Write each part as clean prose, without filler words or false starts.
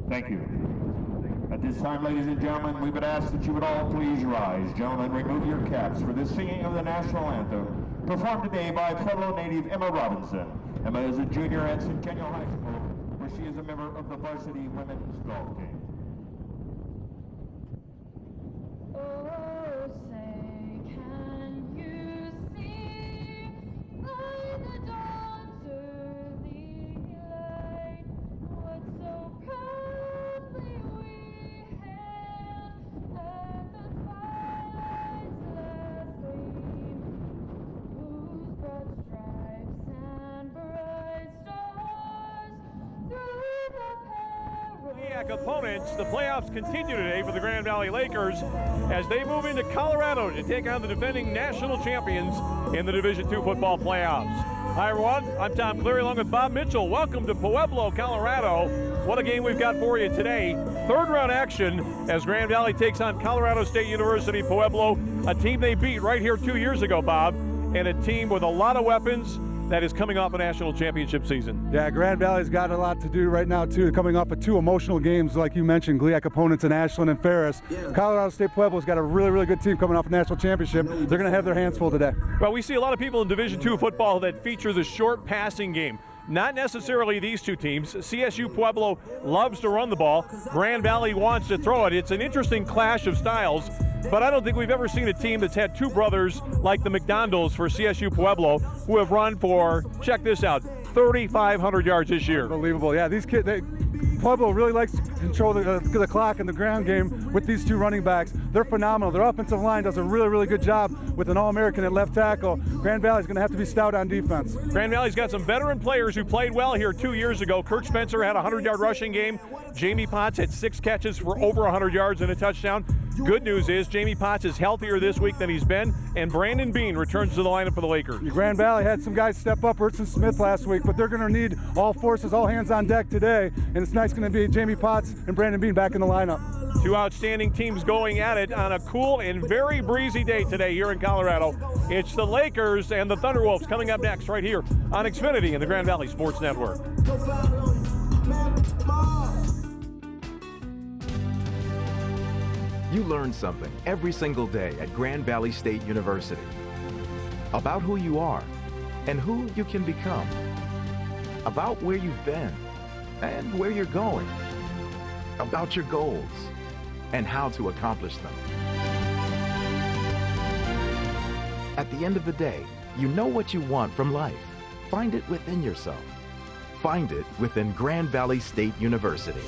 Thank you. At this time, ladies and gentlemen, we would ask that you would all please rise. Gentlemen, remove your caps for the singing of the national anthem, performed today by Pueblo native Emma Robinson. Emma is a junior at Centennial High School, where she is a member of the varsity women's golf team. Oh, say, can you see by the dawn's early light what so proudly we hailed at the twilight's last gleam, whose broad stripes and bright stars through the perilous opponents. The playoffs continue today for the Grand Valley Lakers as they move into Colorado to take on the defending national champions in the Division II football playoffs. Hi everyone, I'm Tom Cleary along with Bob Mitchell. Welcome to Pueblo, Colorado. What a game we've got for you today. Third round action as Grand Valley takes on Colorado State University Pueblo, a team they beat right here 2 years ago, Bob, and a team with a lot of weapons that is coming off a national championship season. Yeah, Grand Valley's got a lot to do right now, too, coming off of two emotional games, like you mentioned, GLIAC opponents in Ashland and Ferris. Colorado State-Pueblo's got a really, really good team coming off a national championship. They're going to have their hands full today. Well, we see a lot of people in Division II football that feature the short passing game. Not necessarily these two teams. CSU Pueblo loves to run the ball. Grand Valley wants to throw it. It's an interesting clash of styles, but I don't think we've ever seen a team that's had two brothers like the McDonald's for CSU Pueblo who have run for, check this out, 3,500 yards this year. Unbelievable. Yeah, these kids, Pueblo really likes to control the clock in the ground game with these two running backs. They're phenomenal. Their offensive line does a really, really good job with an All-American at left tackle. Grand Valley's going to have to be stout on defense. Grand Valley's got some veteran players who played well here 2 years ago. Kirk Spencer had a 100-yard rushing game. Jamie Potts had 6 catches for over 100 yards and a touchdown. Good news is Jamie Potts is healthier this week than he's been, and Brandon Bean returns to the lineup for the Lakers. Grand Valley had some guys step up, Ertson Smith last week, but they're going to need all forces, all hands on deck today, and it's nice going to be Jamie Potts and Brandon Bean back in the lineup. Two outstanding teams going at it on a cool and very breezy day today here in Colorado. It's the Lakers and the Thunderwolves coming up next right here on Xfinity and the Grand Valley Sports Network. You learn something every single day at Grand Valley State University about who you are and who you can become, about where you've been and where you're going, about your goals and how to accomplish them. At the end of the day, you know what you want from life. Find it within yourself. Find it within Grand Valley State University.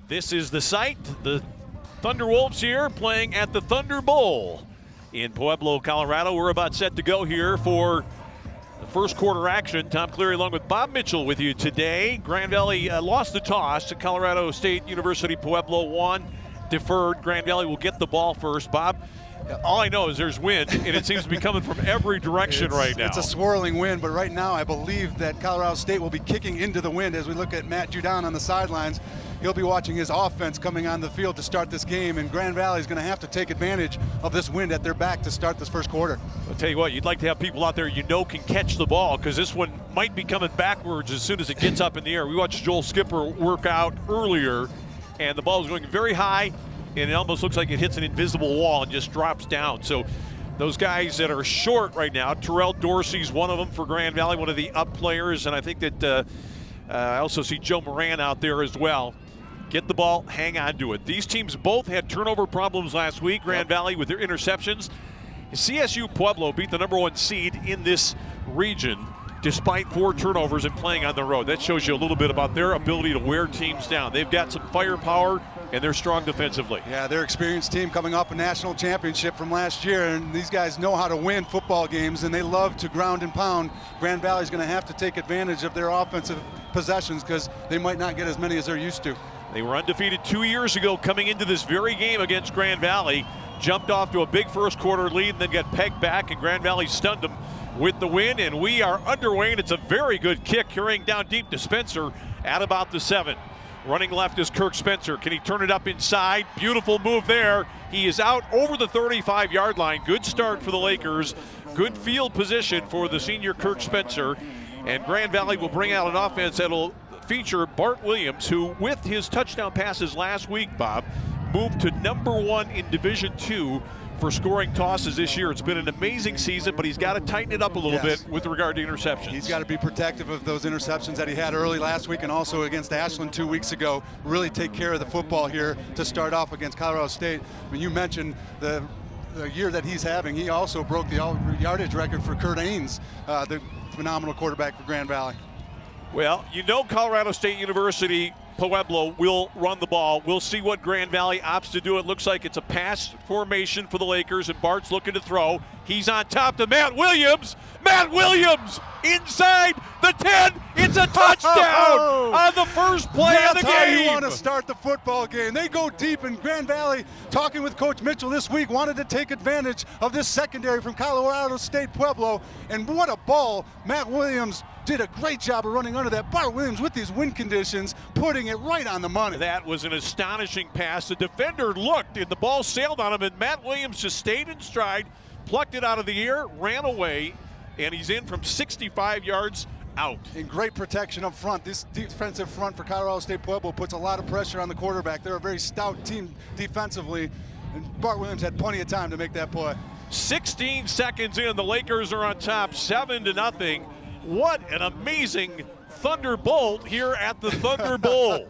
This is the site. The Thunderwolves here playing at the Thunder Bowl in Pueblo, Colorado. We're about set to go here for the first quarter action. Tom Cleary along with Bob Mitchell with you today. Grand Valley lost the toss to Colorado State University. Pueblo won, deferred. Grand Valley will get the ball first. Bob, All I know is there's wind, and it seems to be coming from every direction right now. It's a swirling wind, but right now I believe that Colorado State will be kicking into the wind as we look at Matt Judon on the sidelines. He'll be watching his offense coming on the field to start this game, and Grand Valley is going to have to take advantage of this wind at their back to start this first quarter. I'll tell you what, you'd like to have people out there can catch the ball, because this one might be coming backwards as soon as it gets up in the air. We watched Joel Skipper work out earlier, and the ball was going very high, and it almost looks like it hits an invisible wall and just drops down. So those guys that are short right now, Terrell Dorsey's one of them for Grand Valley, one of the up players, and I think that I also see Joe Moran out there as well. Get the ball, hang on to it. These teams both had turnover problems last week, Grand Valley with their interceptions. CSU Pueblo beat the #1 seed in this region despite 4 turnovers and playing on the road. That shows you a little bit about their ability to wear teams down. They've got some firepower, and they're strong defensively. Yeah, they're an experienced team coming off a national championship from last year, and these guys know how to win football games, and they love to ground and pound. Grand Valley's going to have to take advantage of their offensive possessions because they might not get as many as they're used to. They were undefeated 2 years ago coming into this very game against Grand Valley. Jumped off to a big first quarter lead and then got pegged back, and Grand Valley stunned them with the win, and we are underway, and it's a very good kick carrying down deep to Spencer at about the 7. Running left is Kirk Spencer. Can he turn it up inside? Beautiful move there. He is out over the 35-yard line. Good start for the Lakers. Good field position for the senior Kirk Spencer. And Grand Valley will bring out an offense that will feature Bart Williams, who with his touchdown passes last week, Bob, moved to #1 in Division II for scoring tosses this year. It's been an amazing season, but he's got to tighten it up a little bit with regard to interceptions. He's got to be protective of those interceptions that he had early last week and also against Ashland 2 weeks ago. Really take care of the football here to start off against Colorado State. I mean, you mentioned the year that he's having. He also broke the yardage record for Kurt Ains, the phenomenal quarterback for Grand Valley. Well, Colorado State University Pueblo will run the ball. We'll see what Grand Valley opts to do. It looks like it's a pass formation for the Lakers, and Bart's looking to throw. He's on top to Matt Williams. Matt Williams inside the 10. It's a touchdown on the first play of the game. That's how you want to start the football game. They go deep, and Grand Valley, talking with Coach Mitchell this week, wanted to take advantage of this secondary from Colorado State-Pueblo, and what a ball. Matt Williams did a great job of running under that. Bart Williams, with these wind conditions, putting it right on the money. That was an astonishing pass. The defender looked, and the ball sailed on him, and Matt Williams just stayed in stride, plucked it out of the air, ran away, and he's in from 65 yards out. And great protection up front. This defensive front for Colorado State-Pueblo puts a lot of pressure on the quarterback. They're a very stout team defensively, and Bart Williams had plenty of time to make that play. 16 seconds in, the Lakers are on top, 7-0. What an amazing thunderbolt here at the Thunder Bowl.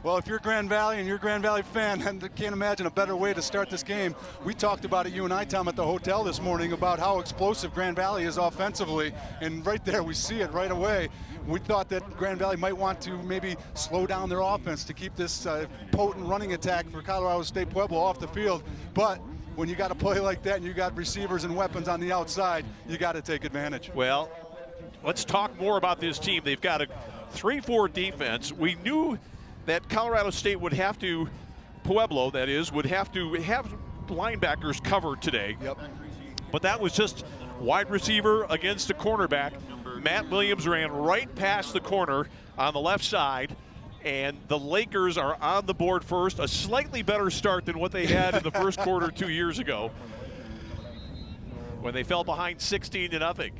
Well, if you're Grand Valley and you're a Grand Valley fan, I can't imagine a better way to start this game. We talked about it, you and I, Tom, at the hotel this morning about how explosive Grand Valley is offensively, and right there we see it right away. We thought that Grand Valley might want to maybe slow down their offense to keep this potent running attack for Colorado State-Pueblo off the field, but when you got a play like that and you got receivers and weapons on the outside, you got to take advantage. Well, let's talk more about this team. They've got a 3-4 defense. We knew that Colorado State would have to, Pueblo that is, would have to have linebackers covered today. Yep. But that was just wide receiver against a cornerback. Matt Williams ran right past the corner on the left side, and the Lakers are on the board first. A slightly better start than what they had in the first quarter 2 years ago when they fell behind 16-0.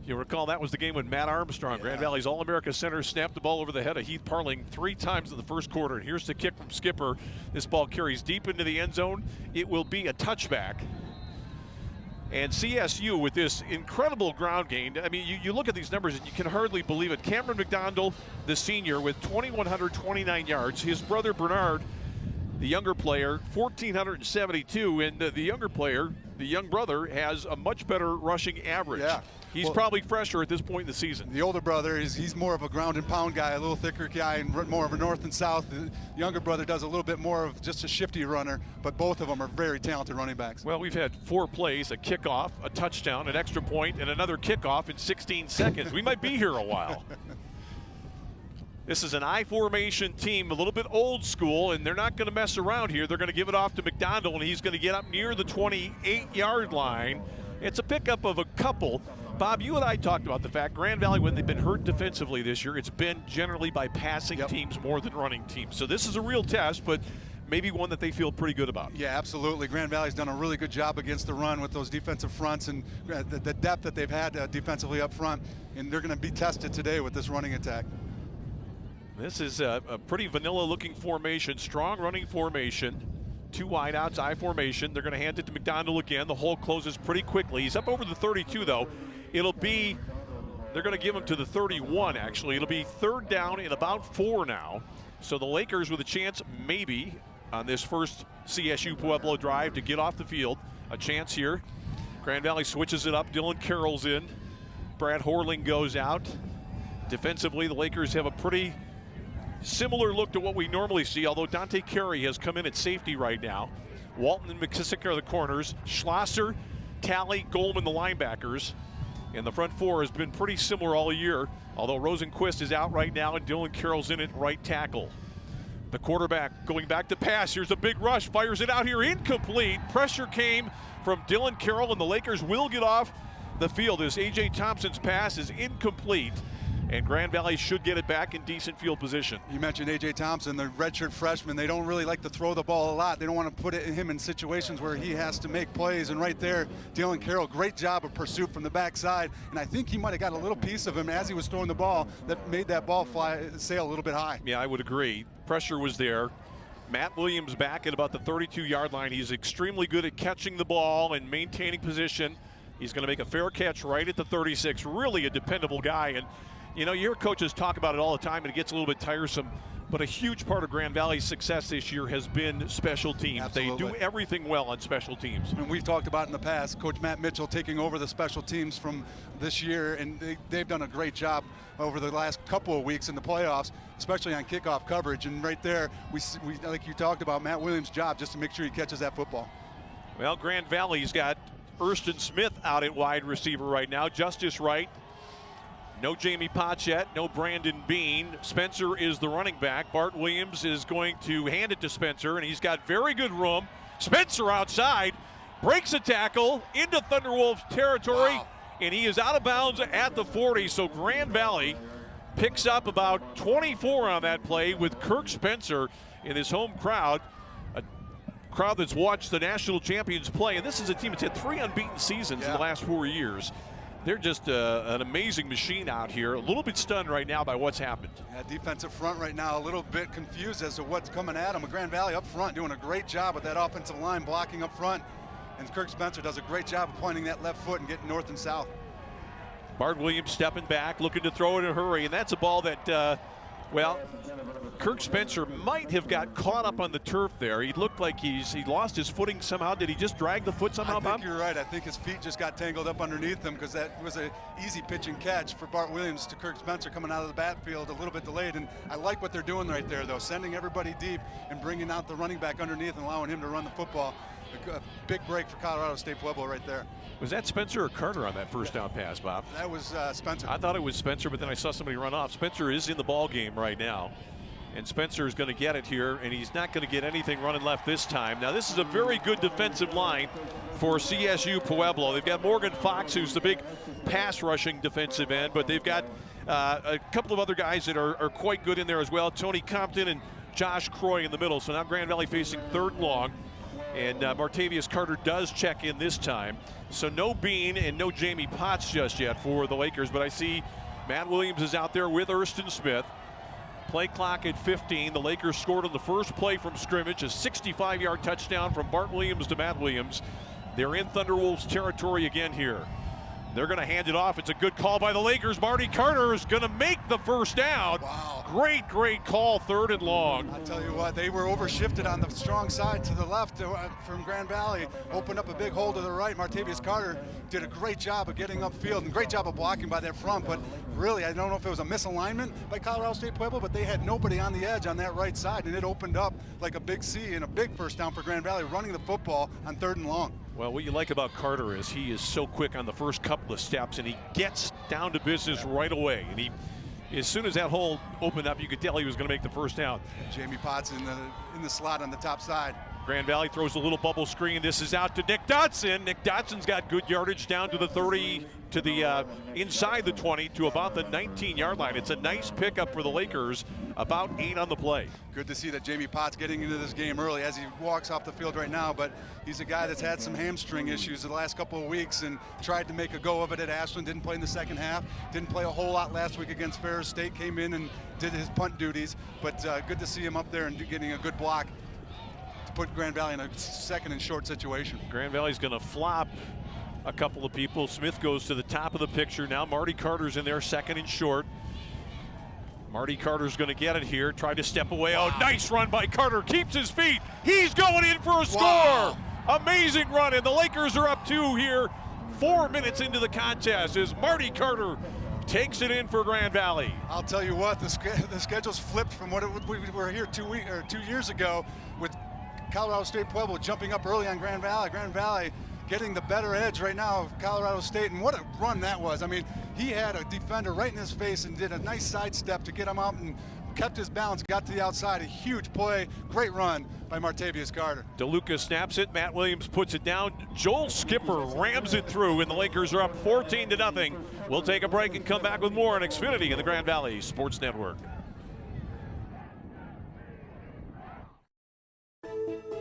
You'll recall that was the game when Matt Armstrong, Grand Valley's All-America center, snapped the ball over the head of Heath Parling 3 times in the first quarter. And here's the kick from Skipper. This ball carries deep into the end zone. It will be a touchback. And CSU, with this incredible ground gain, I mean, you look at these numbers and you can hardly believe it. Cameron McDonald, the senior, with 2,129 yards. His brother Bernard, the younger player, 1,472. And the younger player, the young brother, has a much better rushing average. Yeah. He's probably fresher at this point in the season. The older brother, he's more of a ground and pound guy, a little thicker guy, and more of a north and south. The younger brother does a little bit more of just a shifty runner, but both of them are very talented running backs. Well, we've had 4 plays, a kickoff, a touchdown, an extra point, and another kickoff in 16 seconds. We might be here a while. This is an I formation team, a little bit old school, and they're not going to mess around here. They're going to give it off to McDonald, and he's going to get up near the 28-yard line. It's a pickup of a couple. Bob, you and I talked about the fact Grand Valley, when they've been hurt defensively this year, it's been generally by passing teams more than running teams. So this is a real test, but maybe one that they feel pretty good about. Yeah, absolutely. Grand Valley's done a really good job against the run with those defensive fronts and the depth that they've had defensively up front, and they're going to be tested today with this running attack. This is a pretty vanilla-looking formation, strong running formation. 2 wideouts, I formation. They're going to hand it to McDonald again. The hole closes pretty quickly. He's up over the 32, though. They're going to give him to the 31, actually. It'll be 3rd down and about 4 now. So the Lakers with a chance, maybe, on this first CSU Pueblo drive to get off the field. A chance here. Grand Valley switches it up. Dylan Carroll's in. Brad Horling goes out. Defensively, the Lakers have a pretty similar look to what we normally see, although Dante Carey has come in at safety right now. Walton and McKissick are the corners. Schlosser, Talley, Goldman the linebackers. And the front 4 has been pretty similar all year, although Rosenquist is out right now and Dylan Carroll's in at right tackle. The quarterback going back to pass. Here's a big rush, fires it out here, incomplete. Pressure came from Dylan Carroll, and the Lakers will get off the field as A.J. Thompson's pass is incomplete. And Grand Valley should get it back in decent field position. You mentioned A.J. Thompson, the redshirt freshman. They don't really like to throw the ball a lot. They don't want to put him in situations where he has to make plays. And right there, Dylan Carroll, great job of pursuit from the backside. And I think he might have got a little piece of him as he was throwing the ball that made that ball sail a little bit high. Yeah, I would agree. Pressure was there. Matt Williams back at about the 32-yard line. He's extremely good at catching the ball and maintaining position. He's going to make a fair catch right at the 36. Really a dependable guy. And you know, you hear coaches talk about it all the time, and it gets a little bit tiresome, but a huge part of Grand Valley's success this year has been special teams. Absolutely. They do everything well on special teams. And we've talked about in the past, Coach Matt Mitchell taking over the special teams from this year, and they've done a great job over the last couple of weeks in the playoffs, especially on kickoff coverage. And right there, we like you talked about, Matt Williams' job just to make sure he catches that football. Well, Grand Valley's got Erston Smith out at wide receiver right now. Justice Wright. No Jamie Potts yet, no Brandon Bean. Spencer is the running back. Bart Williams is going to hand it to Spencer, and he's got very good room. Spencer outside, breaks a tackle into Thunderwolves territory, and he is out of bounds at the 40. So Grand Valley picks up about 24 on that play with Kirk Spencer in his home crowd. A crowd that's watched the national champions play, and this is a team that's had 3 unbeaten seasons in the last 4 years. They're just an amazing machine out here. A little bit stunned right now by what's happened. Yeah, defensive front right now, a little bit confused as to what's coming at them. Grand Valley up front doing a great job with that offensive line blocking up front. And Kirk Spencer does a great job of pointing that left foot and getting north and south. Bart Williams stepping back, looking to throw in a hurry. And that's a ball that, Kirk Spencer might have got caught up on the turf there. He looked like he lost his footing somehow. Did he just drag the foot somehow, Bob? I think you're right. I think his feet just got tangled up underneath him because that was an easy pitch and catch for Bart Williams to Kirk Spencer coming out of the backfield, a little bit delayed. And I like what they're doing right there, though, sending everybody deep and bringing out the running back underneath and allowing him to run the football. A big break for Colorado State-Pueblo right there. Was that Spencer or Carter on that first down pass, Bob? That was Spencer. I thought it was Spencer, but then I saw somebody run off. Spencer is in the ball game right now. And Spencer is going to get it here, and he's not going to get anything running left this time. Now, this is a very good defensive line for CSU Pueblo. They've got Morgan Fox, who's the big pass-rushing defensive end, but they've got a couple of other guys that are quite good in there as well. Tony Compton and Josh Croy in the middle. So now Grand Valley facing 3rd and long, and Martavius Carter does check in this time. So no Bean and no Jamie Potts just yet for the Lakers, but I see Matt Williams is out there with Erston Smith. Play clock at 15. The Lakers scored on the first play from scrimmage, a 65-yard touchdown from Bart Williams to Matt Williams. They're in Thunderwolves territory again here. They're going to hand it off. It's a good call by the Lakers. Marty Carter is going to make the first down. Wow. Great call, 3rd and long. I'll tell you what, they were overshifted on the strong side to the left from Grand Valley. Opened up a big hole to the right. Martavius Carter did a great job of getting upfield and great job of blocking by that front. But really, I don't know if it was a misalignment by Colorado State-Pueblo, but they had nobody on the edge on that right side, and it opened up like a big C and a big first down for Grand Valley, running the football on 3rd and long. Well, what you like about Carter is he is so quick on the first couple of steps, and he gets down to business right away. And he as soon as that hole opened up, you could tell he was going to make the first down. Jamie Potts in the slot on the top side. Grand Valley throws a little bubble screen. This is out to Nick Dotson. Nick Dotson's got good yardage down to the 30, to the inside the 20, to about the 19-yard line. It's a nice pickup for the Lakers, about 8 on the play. Good to see that Jamie Potts getting into this game early as he walks off the field right now, but he's a guy that's had some hamstring issues the last couple of weeks and tried to make a go of it at Ashland. Didn't play in the second half, didn't play a whole lot last week against Ferris State, came in and did his punt duties, but good to see him up there and getting a good block to put Grand Valley in a second and short situation. Grand Valley's going to flop a couple of people. Smith goes to the top of the picture. Now Marty Carter's in there, second and short. Marty Carter's going to get it here. Tried to step away. Wow. Oh, nice run by Carter. Keeps his feet. He's going in for a score. Wow. Amazing run, and the Lakers are up 2 here. 4 minutes into the contest as Marty Carter takes it in for Grand Valley. I'll tell you what, the schedule's flipped from what we were here 2 years ago with Colorado State-Pueblo jumping up early on Grand Valley. Grand Valley getting the better edge right now of Colorado State, and what a run that was. I mean, he had a defender right in his face and did a nice sidestep to get him out and kept his balance, got to the outside. A huge play, great run by Martavius Carter. DeLuca snaps it, Matt Williams puts it down, Joel Skipper rams it through, and the Lakers are up 14-0. We'll take a break and come back with more on Xfinity and the Grand Valley Sports Network.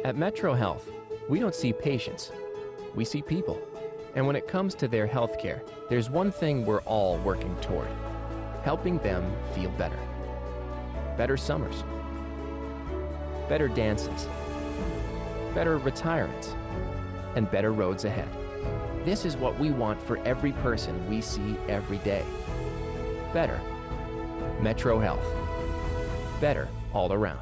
At Metro Health, we don't see patients, we see people. And when it comes to their health care, there's one thing we're all working toward: helping them feel better. Better summers, better dances, better retirements, and better roads ahead. This is what we want for every person we see every day. Better. Metro Health. Better all around.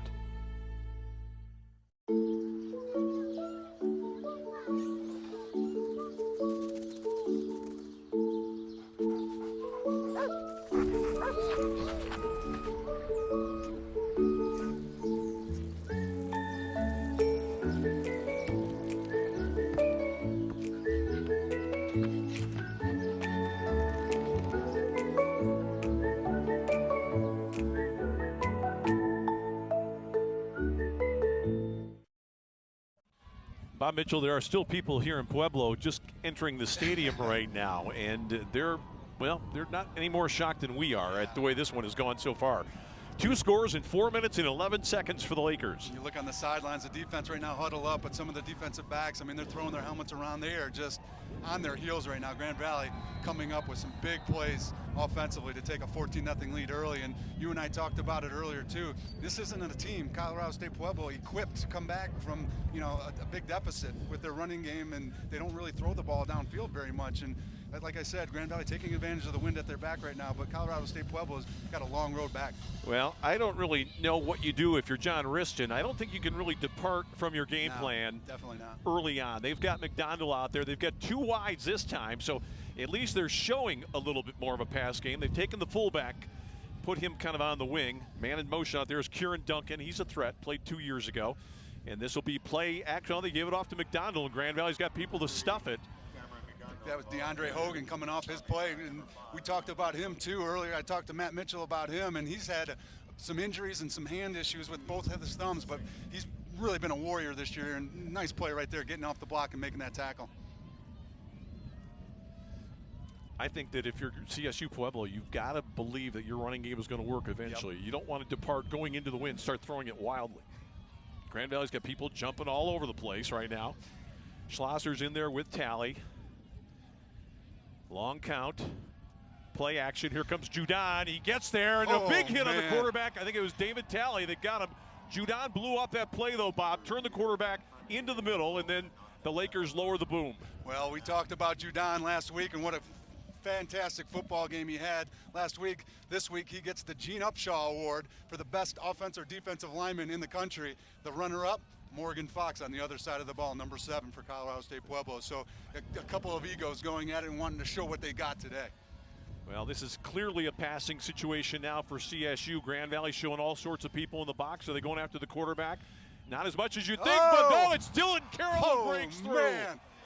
Bob Mitchell, there are still people here in Pueblo just entering the stadium right now, and they're not any more shocked than we are at the way this one has gone so far. 2 scores in 4 minutes and 11 seconds for the Lakers. You look on the sidelines, the defense right now huddle up, but some of the defensive backs, I mean, they're throwing their helmets around. They are just on their heels right now. Grand Valley coming up with some big plays offensively to take a 14-0 lead early, and you and I talked about it earlier too. This isn't a team, Colorado State-Pueblo, equipped to come back from a big deficit with their running game, and they don't really throw the ball downfield very much. And like I said, Grand Valley taking advantage of the wind at their back right now, but Colorado State-Pueblo's got a long road back. Well, I don't really know what you do if you're John Riston. I don't think you can really depart from your game plan. Definitely not. Early on. They've got McDonald out there. They've got 2 wides this time, so at least they're showing a little bit more of a pass game. They've taken the fullback, put him kind of on the wing. Man in motion out there is Kieran Duncan. He's a threat, played 2 years ago. And this will be play action. They give it off to McDonald, and Grand Valley's got people to stuff it. That was DeAndre Hogan coming off his play, and we talked about him too earlier. I talked to Matt Mitchell about him, and he's had some injuries and some hand issues with both of his thumbs, but he's really been a warrior this year, and nice play right there, getting off the block and making that tackle. I think that if you're CSU Pueblo, you've got to believe that your running game is going to work eventually. Yep. You don't want to depart going into the wind, start throwing it wildly. Grand Valley's got people jumping all over the place right now. Schlosser's in there with Talley. Long count. Play action. Here comes Judon. He gets there, and a big hit on the quarterback. I think it was David Talley that got him. Judon blew up that play, though, Bob. Turned the quarterback into the middle, and then the Lakers lower the boom. Well, we talked about Judon last week and what a fantastic football game he had last week. This week he gets the Gene Upshaw Award for the best offensive or defensive lineman in the country. The runner-up, Morgan Fox on the other side of the ball, number 7 for Colorado State-Pueblo. So a couple of egos going at it and wanting to show what they got today. Well, this is clearly a passing situation now for CSU. Grand Valley showing all sorts of people in the box. Are they going after the quarterback? Not as much as you think, but no, it's Dylan Carroll who breaks through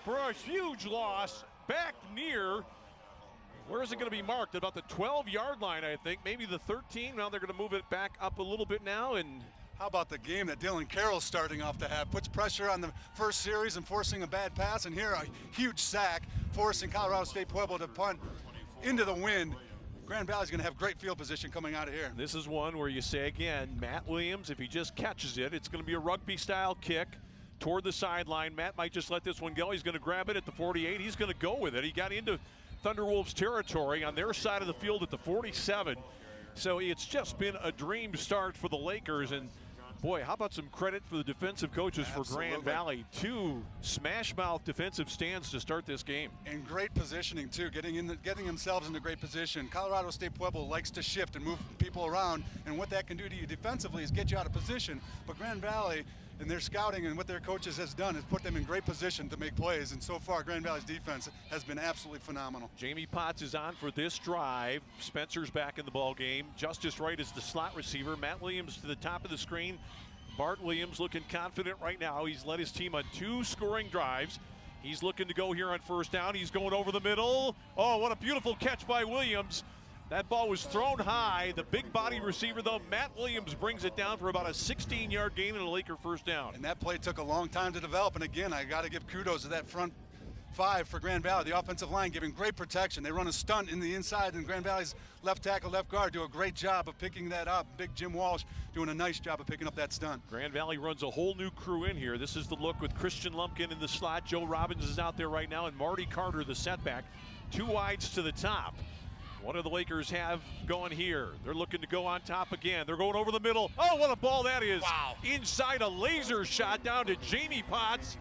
for a huge loss back near Where is it going to be marked? About the 12-yard line, I think. Maybe the 13. Now they're going to move it back up a little bit now. And how about the game that Dylan Carroll's starting off to have? Puts pressure on the first series and forcing a bad pass. And here a huge sack, forcing Colorado State-Pueblo to punt into the wind. Grand Valley's going to have great field position coming out of here. This is one where you say again, Matt Williams, if he just catches it, it's going to be a rugby-style kick toward the sideline. Matt might just let this one go. He's going to grab it at the 48. He's going to go with it. He got into Thunderwolves territory on their side of the field at the 47. So it's just been a dream start for the Lakers. And boy, how about some credit for the defensive coaches for Grand Valley. 2 smash-mouth defensive stands to start this game. And great positioning, too, getting themselves into great position. Colorado State-Pueblo likes to shift and move people around, and what that can do to you defensively is get you out of position. But Grand Valley, and their scouting and what their coaches has done, has put them in great position to make plays. And so far, Grand Valley's defense has been absolutely phenomenal. Jamie Potts is on for this drive. Spencer's back in the ball game. Justice Wright is the slot receiver. Matt Williams to the top of the screen. Bart Williams looking confident right now. He's led his team on 2 scoring drives. He's looking to go here on first down. He's going over the middle. Oh, what a beautiful catch by Williams. That ball was thrown high. The big body receiver, though, Matt Williams, brings it down for about a 16-yard gain and a Laker first down. And that play took a long time to develop. And again, I got to give kudos to that front 5 for Grand Valley. The offensive line giving great protection. They run a stunt in the inside, and Grand Valley's left tackle, left guard do a great job of picking that up. Big Jim Walsh doing a nice job of picking up that stunt. Grand Valley runs a whole new crew in here. This is the look with Christian Lumpkin in the slot. Joe Robbins is out there right now, and Marty Carter, the setback. 2 wides to the top. What do the Lakers have going here? They're looking to go on top again. They're going over the middle. Oh, what a ball that is. Wow. Inside a laser shot down to Jamie Potts.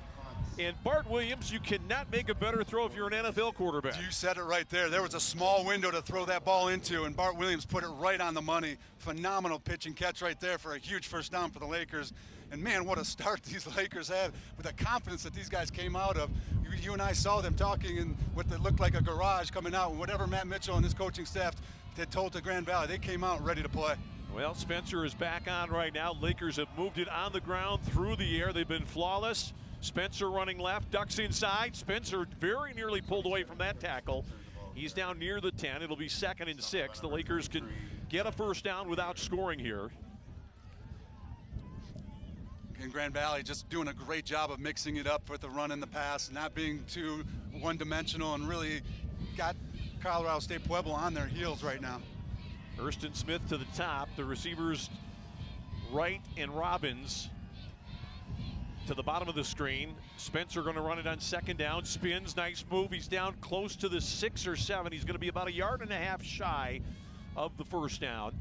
And Bart Williams, you cannot make a better throw if you're an NFL quarterback. You said it right there. There was a small window to throw that ball into, and Bart Williams put it right on the money. Phenomenal pitch and catch right there for a huge first down for the Lakers. And man, what a start these Lakers have with the confidence that these guys came out of. You and I saw them talking in what looked like a garage coming out, and whatever Matt Mitchell and his coaching staff had told to Grand Valley, they came out ready to play. Well, Spencer is back on right now. Lakers have moved it on the ground, through the air. They've been flawless. Spencer running left, ducks inside. Spencer very nearly pulled away from that tackle. He's down near the 10. It'll be 2nd and 6. The Lakers can get a first down without scoring here. And Grand Valley just doing a great job of mixing it up with the run and the pass, not being too one-dimensional, and really got Colorado State-Pueblo on their heels right now. Hurston Smith to the top. The receivers Wright and Robbins to the bottom of the screen. Spencer going to run it on 2nd down. Spins, nice move. He's down close to the 6 or 7. He's going to be about 1.5 yards shy of the first down.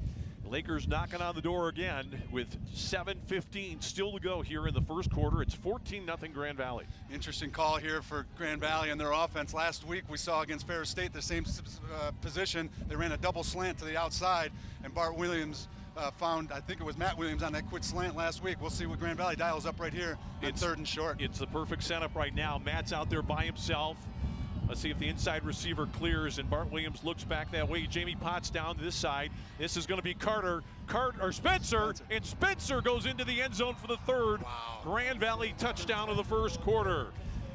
Lakers knocking on the door again with 7:15 still to go here in the first quarter. It's 14-0 Grand Valley. Interesting call here for Grand Valley and their offense. Last week we saw against Ferris State the same position. They ran a double slant to the outside, and Bart Williams found, I think it was Matt Williams on that quick slant last week. We'll see what Grand Valley dials up right here on 3rd and short. It's the perfect setup right now. Matt's out there by himself. Let's see if the inside receiver clears, and Bart Williams looks back that way. Jamie Potts down to this side. This is going to be Spencer, and Spencer goes into the end zone for the 3rd. Wow. Grand Valley touchdown of the first quarter.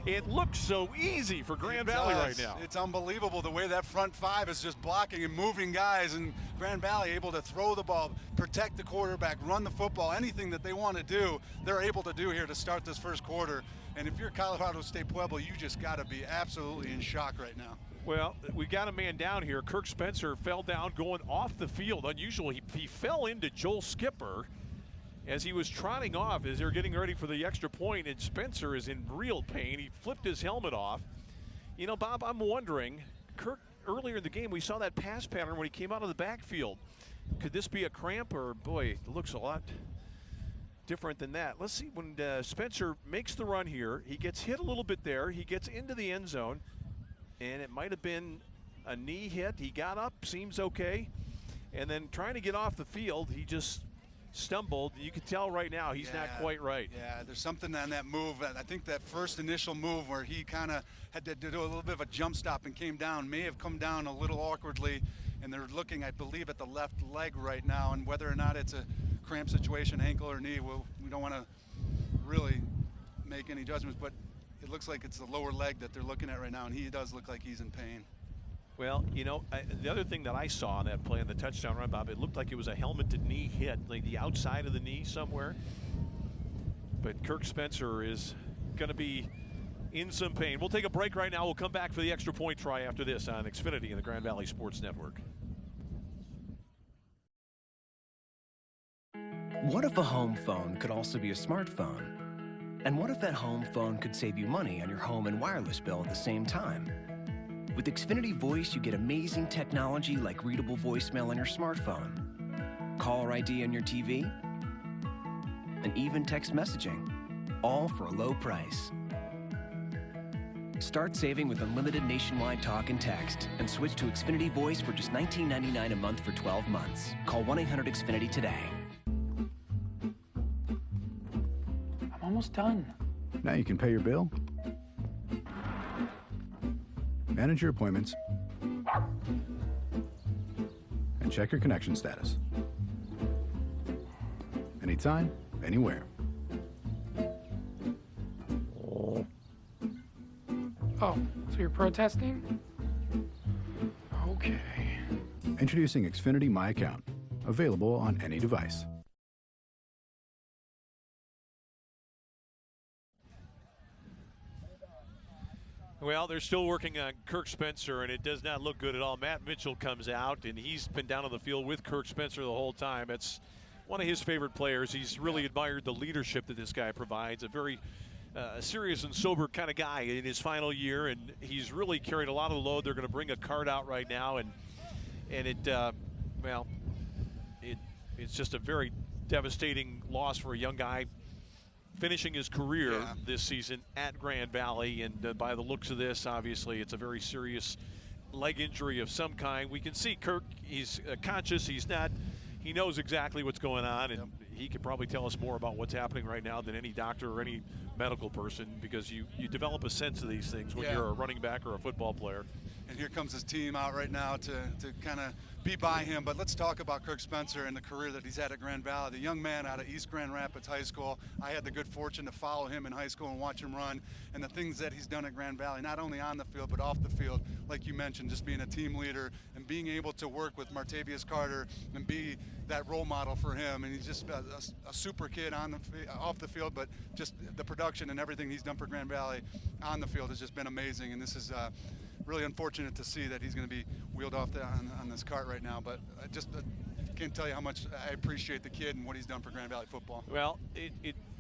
It looks so easy for Grand Valley right now. It's unbelievable the way that front 5 is just blocking and moving guys, and Grand Valley able to throw the ball, protect the quarterback, run the football, anything that they want to do, they're able to do here to start this first quarter. And if you're Colorado State-Pueblo, you just got to be absolutely in shock right now. Well, we got a man down here. Kirk Spencer fell down going off the field. Unusual. He fell into Joel Skipper as he was trotting off as they're getting ready for the extra point, and Spencer is in real pain. He flipped his helmet off. You know, Bob, I'm wondering, Kirk, earlier in the game, we saw that pass pattern when he came out of the backfield. Could this be a cramp, or, boy, it looks a lot different than that. Let's see, when Spencer makes the run here, he gets hit a little bit there. He gets into the end zone, and it might have been a knee hit. He got up, seems okay, and then trying to get off the field, he just stumbled. You can tell right now he's not quite right. Yeah, there's something on that move. I think that first initial move where he kind of had to do a little bit of a jump stop and came down may have come down a little awkwardly, and they're looking, I believe, at the left leg right now, and whether or not it's a cramp situation, ankle or knee, we don't want to really make any judgments, but it looks like it's the lower leg that they're looking at right now, and he does look like he's in pain. Well, you know, the other thing that I saw on that play on the touchdown run, Bob, it looked like it was a helmeted knee hit, like the outside of the knee somewhere. But Kirk Spencer is going to be in some pain. We'll take a break right now. We'll come back for the extra point try after this on Xfinity and the Grand Valley Sports Network. What if a home phone could also be a smartphone? And what if that home phone could save you money on your home and wireless bill at the same time? With Xfinity Voice, you get amazing technology like readable voicemail on your smartphone, caller ID on your TV, and even text messaging, all for a low price. Start saving with unlimited nationwide talk and text and switch to Xfinity Voice for just $19.99 a month for 12 months. Call 1-800-XFINITY today. I'm almost done. Now you can pay your bill, manage your appointments, and check your connection status. Anytime, anywhere. Oh, so you're protesting? Okay. Introducing Xfinity My Account, available on any device. Well, they're still working on Kirk Spencer, and it does not look good at all. Matt Mitchell comes out, and he's been down on the field with Kirk Spencer the whole time. It's one of his favorite players. He's really admired the leadership that this guy provides. A very serious and sober kind of guy in his final year, and he's really carried a lot of the load. They're going to bring a card out right now, and it's just a very devastating loss for a young guy finishing his career this season at Grand Valley, and by the looks of this, obviously it's a very serious leg injury of some kind. We can see Kirk, he's conscious, he knows exactly what's going on, and he could probably tell us more about what's happening right now than any doctor or any medical person, because you develop a sense of these things when you're a running back or a football player. And here comes his team out right now to kind of be by him. But let's talk about Kirk Spencer and the career that he's had at Grand Valley. The young man out of East Grand Rapids High School. I had the good fortune to follow him in high school and watch him run. And the things that he's done at Grand Valley, not only on the field but off the field, like you mentioned, just being a team leader and being able to work with Martavius Carter and be that role model for him. And he's just a super kid off the field, but just the production and everything he's done for Grand Valley on the field has just been amazing. And this is really unfortunate to see that he's going to be wheeled off on this cart right now, but I just can't tell you how much I appreciate the kid and what he's done for Grand Valley football. Well, I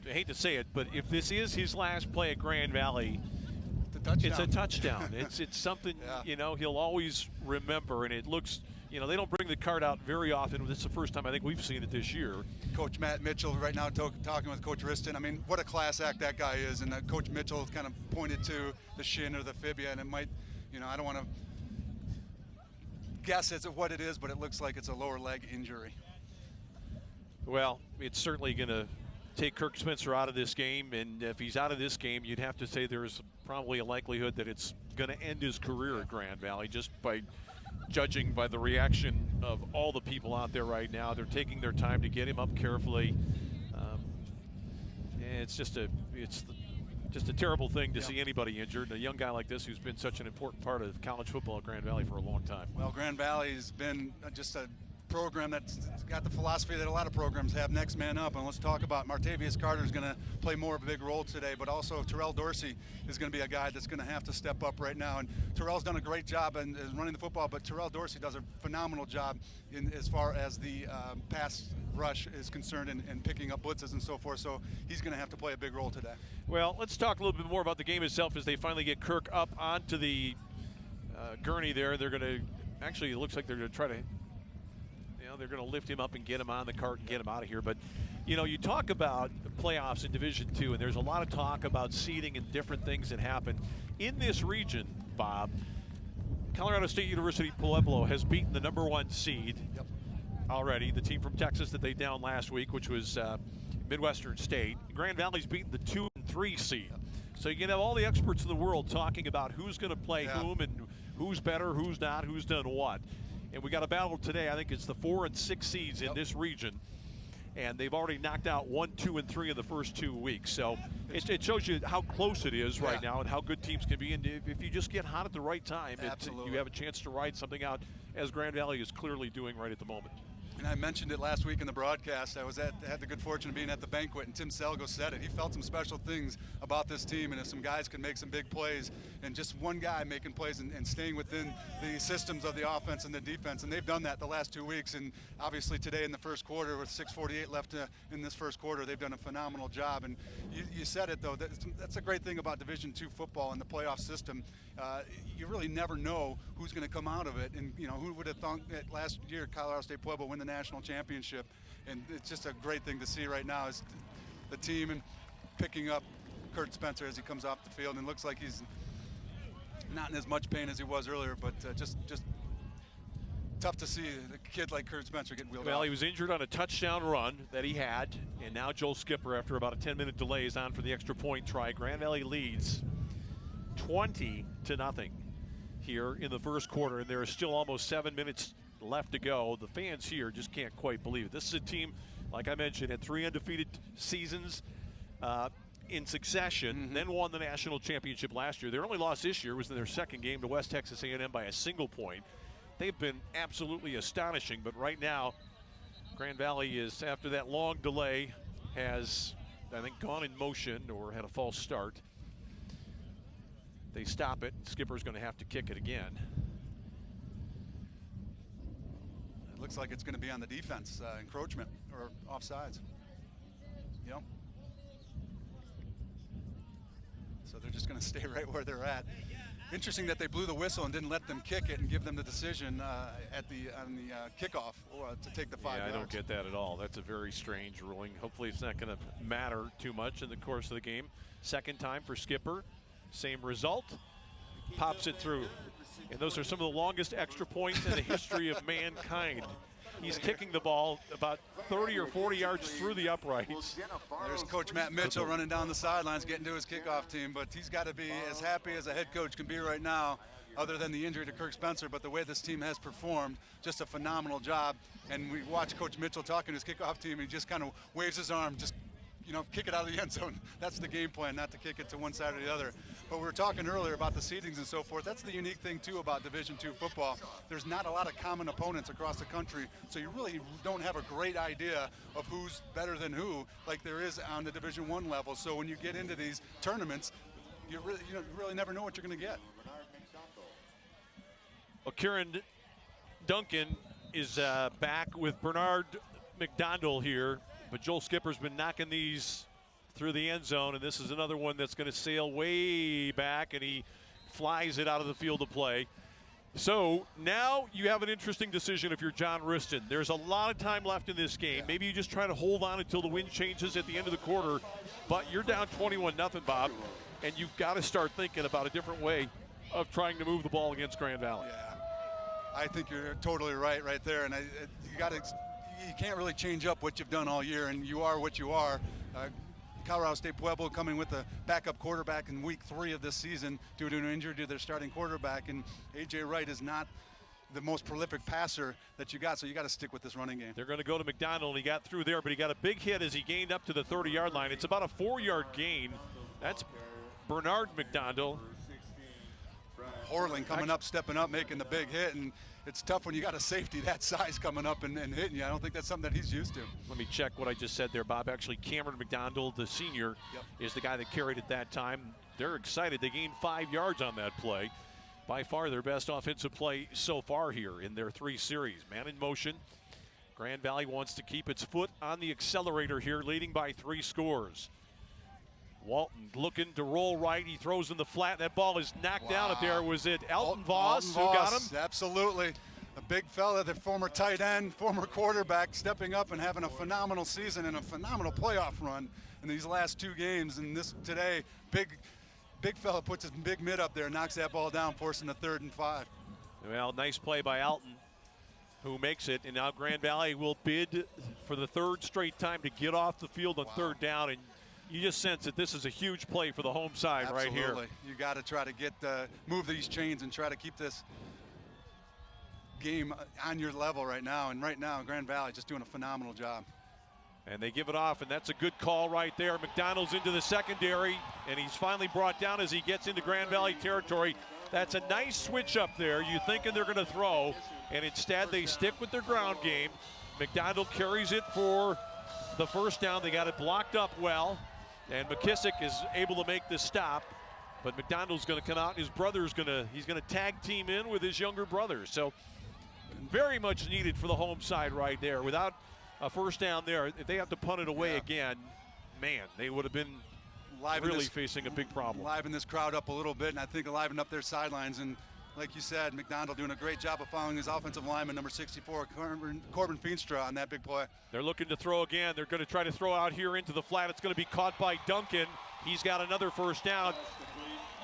hate to say it, but if this is his last play at Grand Valley, it's a touchdown. It's something, he'll always remember, and it looks, they don't bring the card out very often. This is the first time I think we've seen it this year. Coach Matt Mitchell right now talking with Coach Riston. I mean, what a class act that guy is, and Coach Mitchell kind of pointed to the shin or the fibia, and it might, I don't want to guess as to what it is, but it looks like it's a lower leg injury. Well, it's certainly going to take Kirk Spencer out of this game, and if he's out of this game, you'd have to say there's probably a likelihood that it's going to end his career at Grand Valley, just by judging by the reaction of all the people out there right now. They're taking their time to get him up carefully. It's just a terrible thing to see anybody injured. A young guy like this who's been such an important part of college football at Grand Valley for a long time. Well, Grand Valley's been just a program that's got the philosophy that a lot of programs have, next man up. And let's talk about Martavius Carter is going to play more of a big role today, but also Terrell Dorsey is going to be a guy that's going to have to step up right now. And Terrell's done a great job in running the football, but Terrell Dorsey does a phenomenal job as far as the pass rush is concerned and picking up blitzes and so forth. So he's going to have to play a big role today. Well, let's talk a little bit more about the game itself as they finally get Kirk up onto the gurney there. They're going to, actually, it looks like they're going to try to, they're going to lift him up and get him on the cart and get him out of here. But, you talk about playoffs in Division II, and there's a lot of talk about seeding and different things that happen. In this region, Bob, Colorado State University Pueblo has beaten the #1 seed already, the team from Texas that they downed last week, which was Midwestern State. Grand Valley's beaten the 2 and 3 seed. So you can have all the experts in the world talking about who's going to play whom and who's better, who's not, who's done what. And we got a battle today. I think it's the 4 and 6 seeds in this region. and they've already knocked out 1, 2, and 3 in the first 2 weeks. So it shows you how close it is right now and how good teams can be. And if you just get hot at the right time, you have a chance to ride something out, as Grand Valley is clearly doing right at the moment. And I mentioned it last week in the broadcast. I had the good fortune of being at the banquet, and Tim Selgo said it. He felt some special things about this team, and if some guys can make some big plays, and just one guy making plays and staying within the systems of the offense and the defense, and they've done that the last 2 weeks. And obviously today in the first quarter, with 6:48 left in this first quarter, they've done a phenomenal job. And you said it, though. That's a great thing about Division II football and the playoff system. You really never know who's going to come out of it. And, who would have thought that last year Colorado State-Pueblo win the national championship? And it's just a great thing to see right now is the team and picking up Kurt Spencer as he comes off the field, and looks like he's not in as much pain as he was earlier, but just tough to see a kid like Kurt Spencer get wheeled Well, out. he was injured on a touchdown run that he had, and now Joel Skipper, after about a 10-minute delay, is on for the extra point try. Grand Valley leads 20-0 here in the first quarter, and there is still almost 7 minutes left to go. The fans here just can't quite believe it. This is a team, like I mentioned, had 3 undefeated seasons in succession, then won the national championship last year. Their only loss this year was in their second game to West Texas A&M by a single point. They've been absolutely astonishing, but right now, Grand Valley is, after that long delay, has, I think, gone in motion or had a false start. They stop it. Skipper's going to have to kick it again. It looks like it's going to be on the defense, encroachment or offsides. Yep. So they're just going to stay right where they're at. Interesting that they blew the whistle and didn't let them kick it and give them the decision on the kickoff to take the 5 yards. I don't get that at all. That's a very strange ruling. Hopefully it's not going to matter too much in the course of the game. Second time for Skipper. Same result. Pops it through. And those are some of the longest extra points in the history of mankind. He's kicking the ball about 30 or 40 yards through the uprights. There's Coach Matt Mitchell running down the sidelines getting to his kickoff team, but he's got to be as happy as a head coach can be right now, other than the injury to Kirk Spencer. But the way this team has performed, just a phenomenal job. And we watch Coach Mitchell talking to his kickoff team, and he just kind of waves his arm, just kick it out of the end zone. That's the game plan, not to kick it to one side or the other. But we were talking earlier about the seedings and so forth. That's the unique thing, too, about Division II football. There's not a lot of common opponents across the country, so you really don't have a great idea of who's better than who like there is on the Division I level. So when you get into these tournaments, you really never know what you're going to get. Well, Kieran Duncan is back with Bernard McDonald here. But Joel Skipper's been knocking these through the end zone, and this is another one that's going to sail way back, and he flies it out of the field of play. So now you have an interesting decision if you're John Riston. There's a lot of time left in this game. Maybe you just try to hold on until the wind changes at the end of the quarter, but you're down 21-0, Bob, and you've got to start thinking about a different way of trying to move the ball against Grand Valley. Yeah, I think you're totally right there, and you can't really change up what you've done all year, and you are what you are. Colorado State-Pueblo coming with a backup quarterback in week 3 of this season due to an injury to their starting quarterback, and A.J. Wright is not the most prolific passer that you got, so you got to stick with this running game. They're going to go to McDonald. He got through there, but he got a big hit as he gained up to the 30-yard line. It's about a 4-yard gain. That's Bernard McDonald. Horling coming up, stepping up, making the big hit, and it's tough when you got a safety that size coming up and hitting you. I don't think that's something that he's used to. Let me check what I just said there, Bob. Actually, Cameron McDonald, the senior, is the guy that carried it that time. They're excited. They gained 5 yards on that play. By far their best offensive play so far here in their 3 series. Man in motion. Grand Valley wants to keep its foot on the accelerator here, leading by 3 scores. Walton looking to roll right. He throws in the flat. That ball is knocked down up there. Was it Alton Voss who got him? Absolutely. A big fella, the former tight end, former quarterback, stepping up and having a phenomenal season and a phenomenal playoff run in these last 2 games. And this today, big fella puts his big mid up there, knocks that ball down, forcing the 3rd and 5. Well, nice play by Alton, who makes it. And now Grand Valley will bid for the 3rd straight time to get off the field on 3rd down. And you just sense that this is a huge play for the home side. Absolutely. Right here. You got to try to get move these chains and try to keep this game on your level right now. And right now, Grand Valley just doing a phenomenal job. And they give it off, and that's a good call right there. McDonald's into the secondary, and he's finally brought down as he gets into Grand Valley territory. That's a nice switch up there. You're thinking they're going to throw, and instead they stick with their ground game. McDonald carries it for the first down. They got it blocked up well, and McKissick is able to make this stop. But McDonald's going to come out. His brother's he's going to tag team in with his younger brother. So very much needed for the home side right there. Without a first down there, if they have to punt it away again, man, they would have been really facing a big problem. Liven this crowd up a little bit, and I think liven up their sidelines. And like you said, McDonald doing a great job of following his offensive lineman, number 64, Corbin Feenstra, on that big play. They're looking to throw again. They're going to try to throw out here into the flat. It's going to be caught by Duncan. He's got another first down.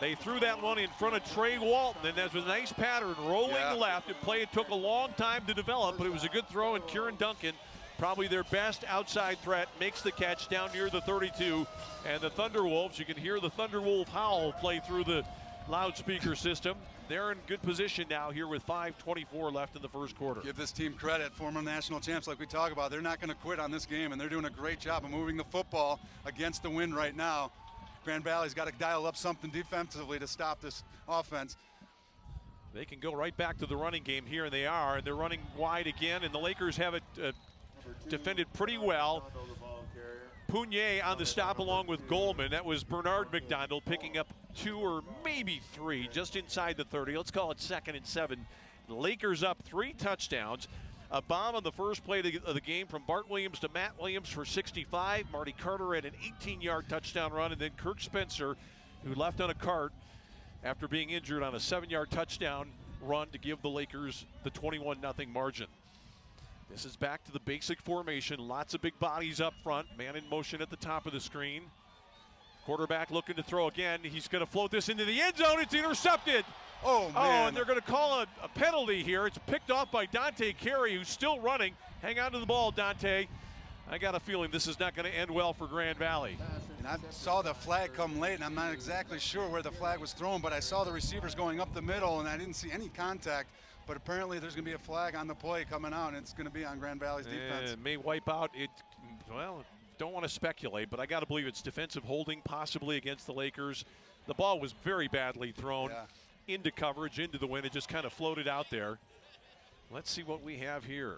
They threw that one in front of Trey Walton, and that was a nice pattern rolling left. It took a long time to develop, but it was a good throw, and Kieran Duncan, probably their best outside threat, makes the catch down near the 32. And the Thunderwolves, you can hear the Thunderwolf howl play through the loudspeaker system. They're in good position now here with 5:24 left in the first quarter. Give this team credit, former national champs like we talk about. They're not going to quit on this game, and they're doing a great job of moving the football against the wind right now. Grand Valley's got to dial up something defensively to stop this offense. They can go right back to the running game here, and they are. And they're running wide again, and the Lakers have it defended pretty well. Pugnier on the stop along with Goldman. That was Bernard McDonald picking up 2 or maybe 3 just inside the 30. Let's call it 2nd and 7. The Lakers up 3 touchdowns. A bomb on the first play of the game from Bart Williams to Matt Williams for 65. Marty Carter had an 18-yard touchdown run, and then Kirk Spencer, who left on a cart after being injured, on a 7-yard touchdown run to give the Lakers the 21-0 margin. This is back to the basic formation. Lots of big bodies up front. Man in motion at the top of the screen. Quarterback looking to throw again. He's going to float this into the end zone. It's intercepted. Oh, man. Oh, and they're going to call a penalty here. It's picked off by Dante Carey, who's still running. Hang on to the ball, Dante. I got a feeling this is not going to end well for Grand Valley. And I saw the flag come late, and I'm not exactly sure where the flag was thrown, but I saw the receivers going up the middle, and I didn't see any contact. But apparently there's going to be a flag on the play coming out, and it's going to be on Grand Valley's defense. It may wipe out it. Well, don't want to speculate, but I got to believe it's defensive holding, possibly against the Lakers. The ball was very badly thrown into coverage, into the wind. It just kind of floated out there. Let's see what we have here.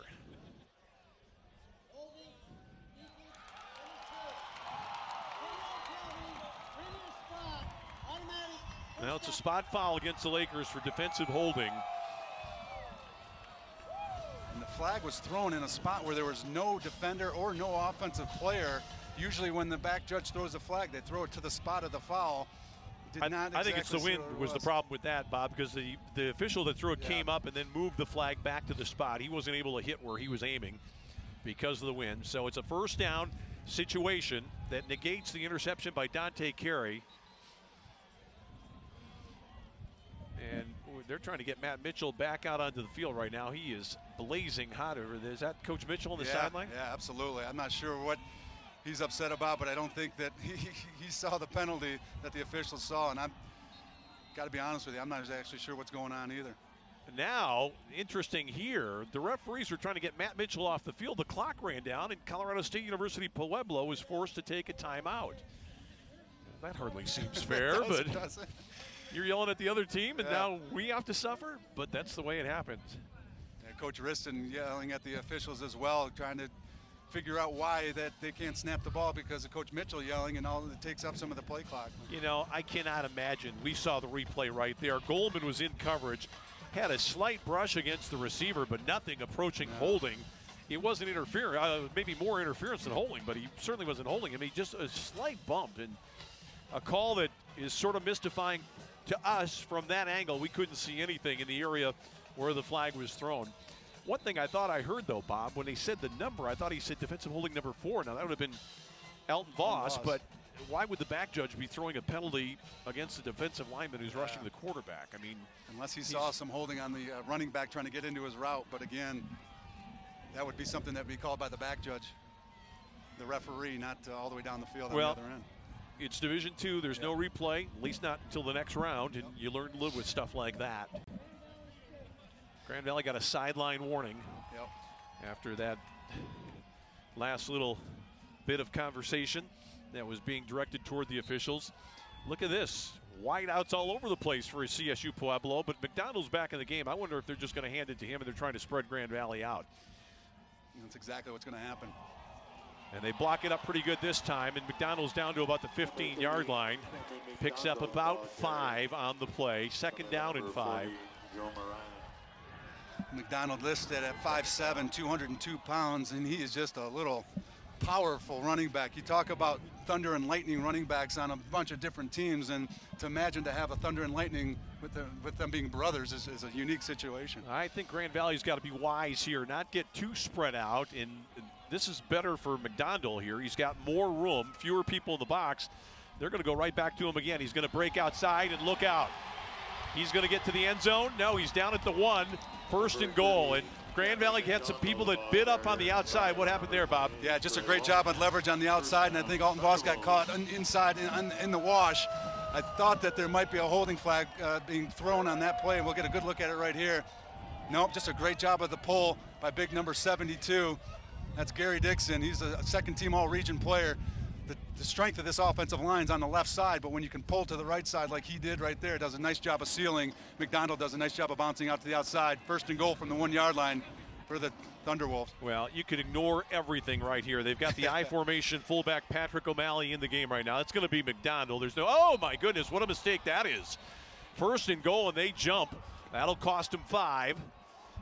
Now it's a spot foul against the Lakers for defensive holding. And the flag was thrown in a spot where there was no defender or no offensive player. Usually when the back judge throws a flag, they throw it to the spot of the foul. I think it's the wind was the problem with that, Bob, because the official that threw it came up and then moved the flag back to the spot. He wasn't able to hit where he was aiming because of the wind. So it's a first down situation that negates the interception by Dante Carey. And they're trying to get Matt Mitchell back out onto the field right now. He is blazing hot over there. Is that Coach Mitchell on the sideline? Yeah, absolutely. I'm not sure what he's upset about, but I don't think that he saw the penalty that the officials saw. And I've got to be honest with you, I'm not actually sure what's going on either. Now, interesting here, the referees were trying to get Matt Mitchell off the field. The clock ran down, and Colorado State Pueblo was forced to take a timeout. That hardly seems fair, but you're yelling at the other team, and now we have to suffer, but that's the way it happens. Yeah, Coach Riston yelling at the officials as well, trying to figure out why that they can't snap the ball because of Coach Mitchell yelling, and all it takes up some of the play clock. You know, I cannot imagine. We saw the replay right there. Goldman was in coverage, had a slight brush against the receiver, but nothing approaching holding. It wasn't interference, maybe more interference than holding, but he certainly wasn't holding him. He just a slight bump, and a call that is sort of mystifying to us from that angle. We couldn't see anything in the area where the flag was thrown. One thing I thought I heard, though, Bob, when they said the number, I thought he said defensive holding number 4. Now, that would have been Elton Voss, but why would the back judge be throwing a penalty against the defensive lineman who's rushing the quarterback? I mean, unless he saw some holding on the running back trying to get into his route. But again, that would be something that would be called by the back judge, the referee, not all the way down the field on the other end. It's Division II. There's no replay, at least not until the next round, and you learn to live with stuff like that. Grand Valley got a sideline warning after that last little bit of conversation that was being directed toward the officials. Look at this. Wideouts all over the place for CSU Pueblo, but McDonald's back in the game. I wonder if they're just going to hand it to him and they're trying to spread Grand Valley out. That's exactly what's going to happen. And they block it up pretty good this time, and McDonald's down to about the 15-yard line. Picks up about 5 on the play. Second down and 5. McDonald listed at 5'7", 202 pounds, and he is just a little powerful running back. You talk about thunder and lightning running backs on a bunch of different teams, and to imagine to have a thunder and lightning with them being brothers is a unique situation. I think Grand Valley's got to be wise here, not get too spread out, and this is better for McDonald here. He's got more room, fewer people in the box. They're going to go right back to him again. He's going to break outside and look out. He's going to get to the end zone. No, he's down at the 1, first and goal. And Grand Valley had some people that bid up on the outside. What happened there, Bob? Yeah, just a great job on leverage on the outside, and I think Alton Voss got caught inside in the wash. I thought that there might be a holding flag being thrown on that play, and we'll get a good look at it right here. Nope, just a great job of the pull by big number 72. That's Gary Dixon. He's a second-team all-region player. The strength of this offensive line is on the left side, but when you can pull to the right side like he did right there, does a nice job of sealing. McDonald does a nice job of bouncing out to the outside. First and goal from the 1-yard line for the Thunderwolves. Well, you could ignore everything right here. They've got the I formation fullback Patrick O'Malley in the game right now. It's going to be McDonald. There's no, oh my goodness, what a mistake that is. First and goal, and they jump. That'll cost them 5.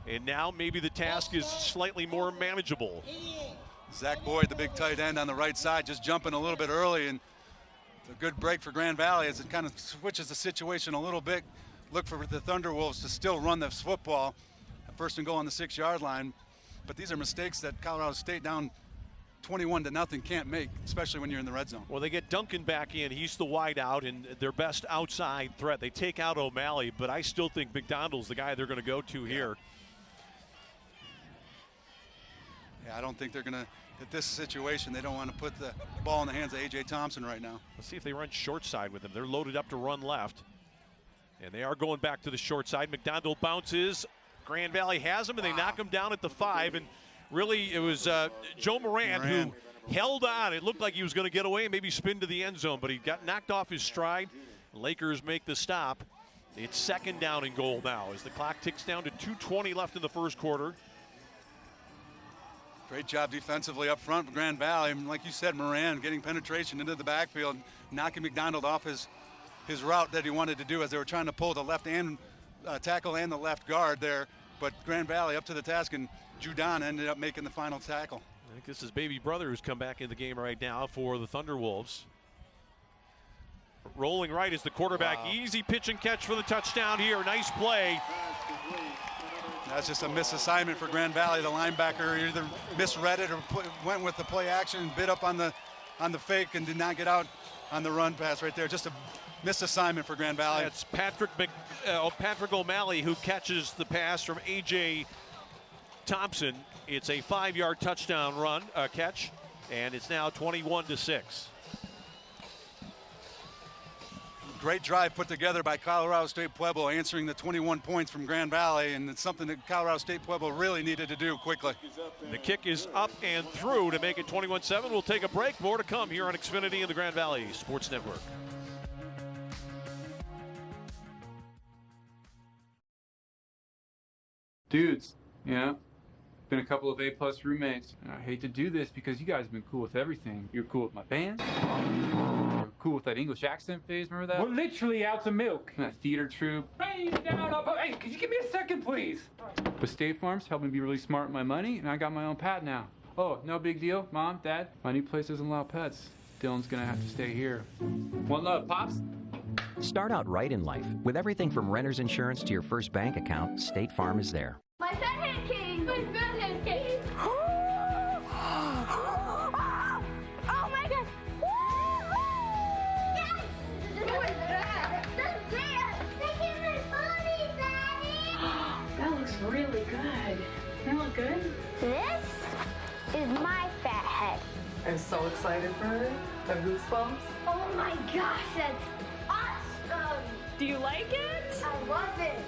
And now maybe the task is slightly more manageable. Zach Boyd, the big tight end on the right side, just jumping a little bit early, and it's a good break for Grand Valley as it kind of switches the situation a little bit. Look for the Thunderwolves to still run this football. First and goal on the 6-yard line. But these are mistakes that Colorado State down 21-0 can't make, especially when you're in the red zone. Well, they get Duncan back in. He's the wide out and their best outside threat. They take out O'Malley, but I still think McDonald's the guy they're going to go to here. Yeah, I don't think they're going to, at this situation, they don't want to put the ball in the hands of A.J. Thompson right now. Let's see if they run short side with him. They're loaded up to run left. And they are going back to the short side. McDonald bounces. Grand Valley has him, and they knock him down at the 5. And really, it was Joe Moran who held on. It looked like he was going to get away and maybe spin to the end zone, but he got knocked off his stride. Lakers make the stop. It's second down and goal now as the clock ticks down to 2:20 left in the first quarter. Great job defensively up front for Grand Valley. And like you said, Moran getting penetration into the backfield, knocking McDonald off his route that he wanted to do as they were trying to pull the left and tackle and the left guard there. But Grand Valley up to the task, and Judon ended up making the final tackle. I think this is baby brother who's come back in the game right now for the Thunderwolves. Rolling right is the quarterback. Wow. Easy pitch and catch for the touchdown here. Nice play. That's just a misassignment for Grand Valley. The linebacker either misread it or went with the play action and bit up on the fake and did not get out on the run pass right there. Just a misassignment for Grand Valley. It's Patrick O'Malley who catches the pass from A.J. Thompson. It's a 5-yard touchdown run catch, and it's now 21-6. Great drive put together by Colorado State-Pueblo, answering the 21 points from Grand Valley, and it's something that Colorado State-Pueblo really needed to do quickly. The kick is up and through to make it 21-7. We'll take a break. More to come here on Xfinity and the Grand Valley Sports Network. Dudes, been a couple of A-plus roommates. And I hate to do this because you guys have been cool with everything. You're cool with my band. You're cool with that English accent phase, remember that? We're literally out to milk. And that theater troupe. Hey, could you give me a second, please? But State Farm's helped me be really smart with my money, and I got my own pet now. Oh, no big deal, Mom, Dad. My new place doesn't allow pets. Dylan's gonna have to stay here. One love, Pops. Start out right in life. With everything from renter's insurance to your first bank account, State Farm is there. My fathead king! My fathead king! Oh my god! Yes! That's great! Look at my pony, Daddy! That looks really good. That look good? This is my fat head. I'm so excited for her. The goosebumps. Oh my gosh, that's awesome! Do you like it? I love it!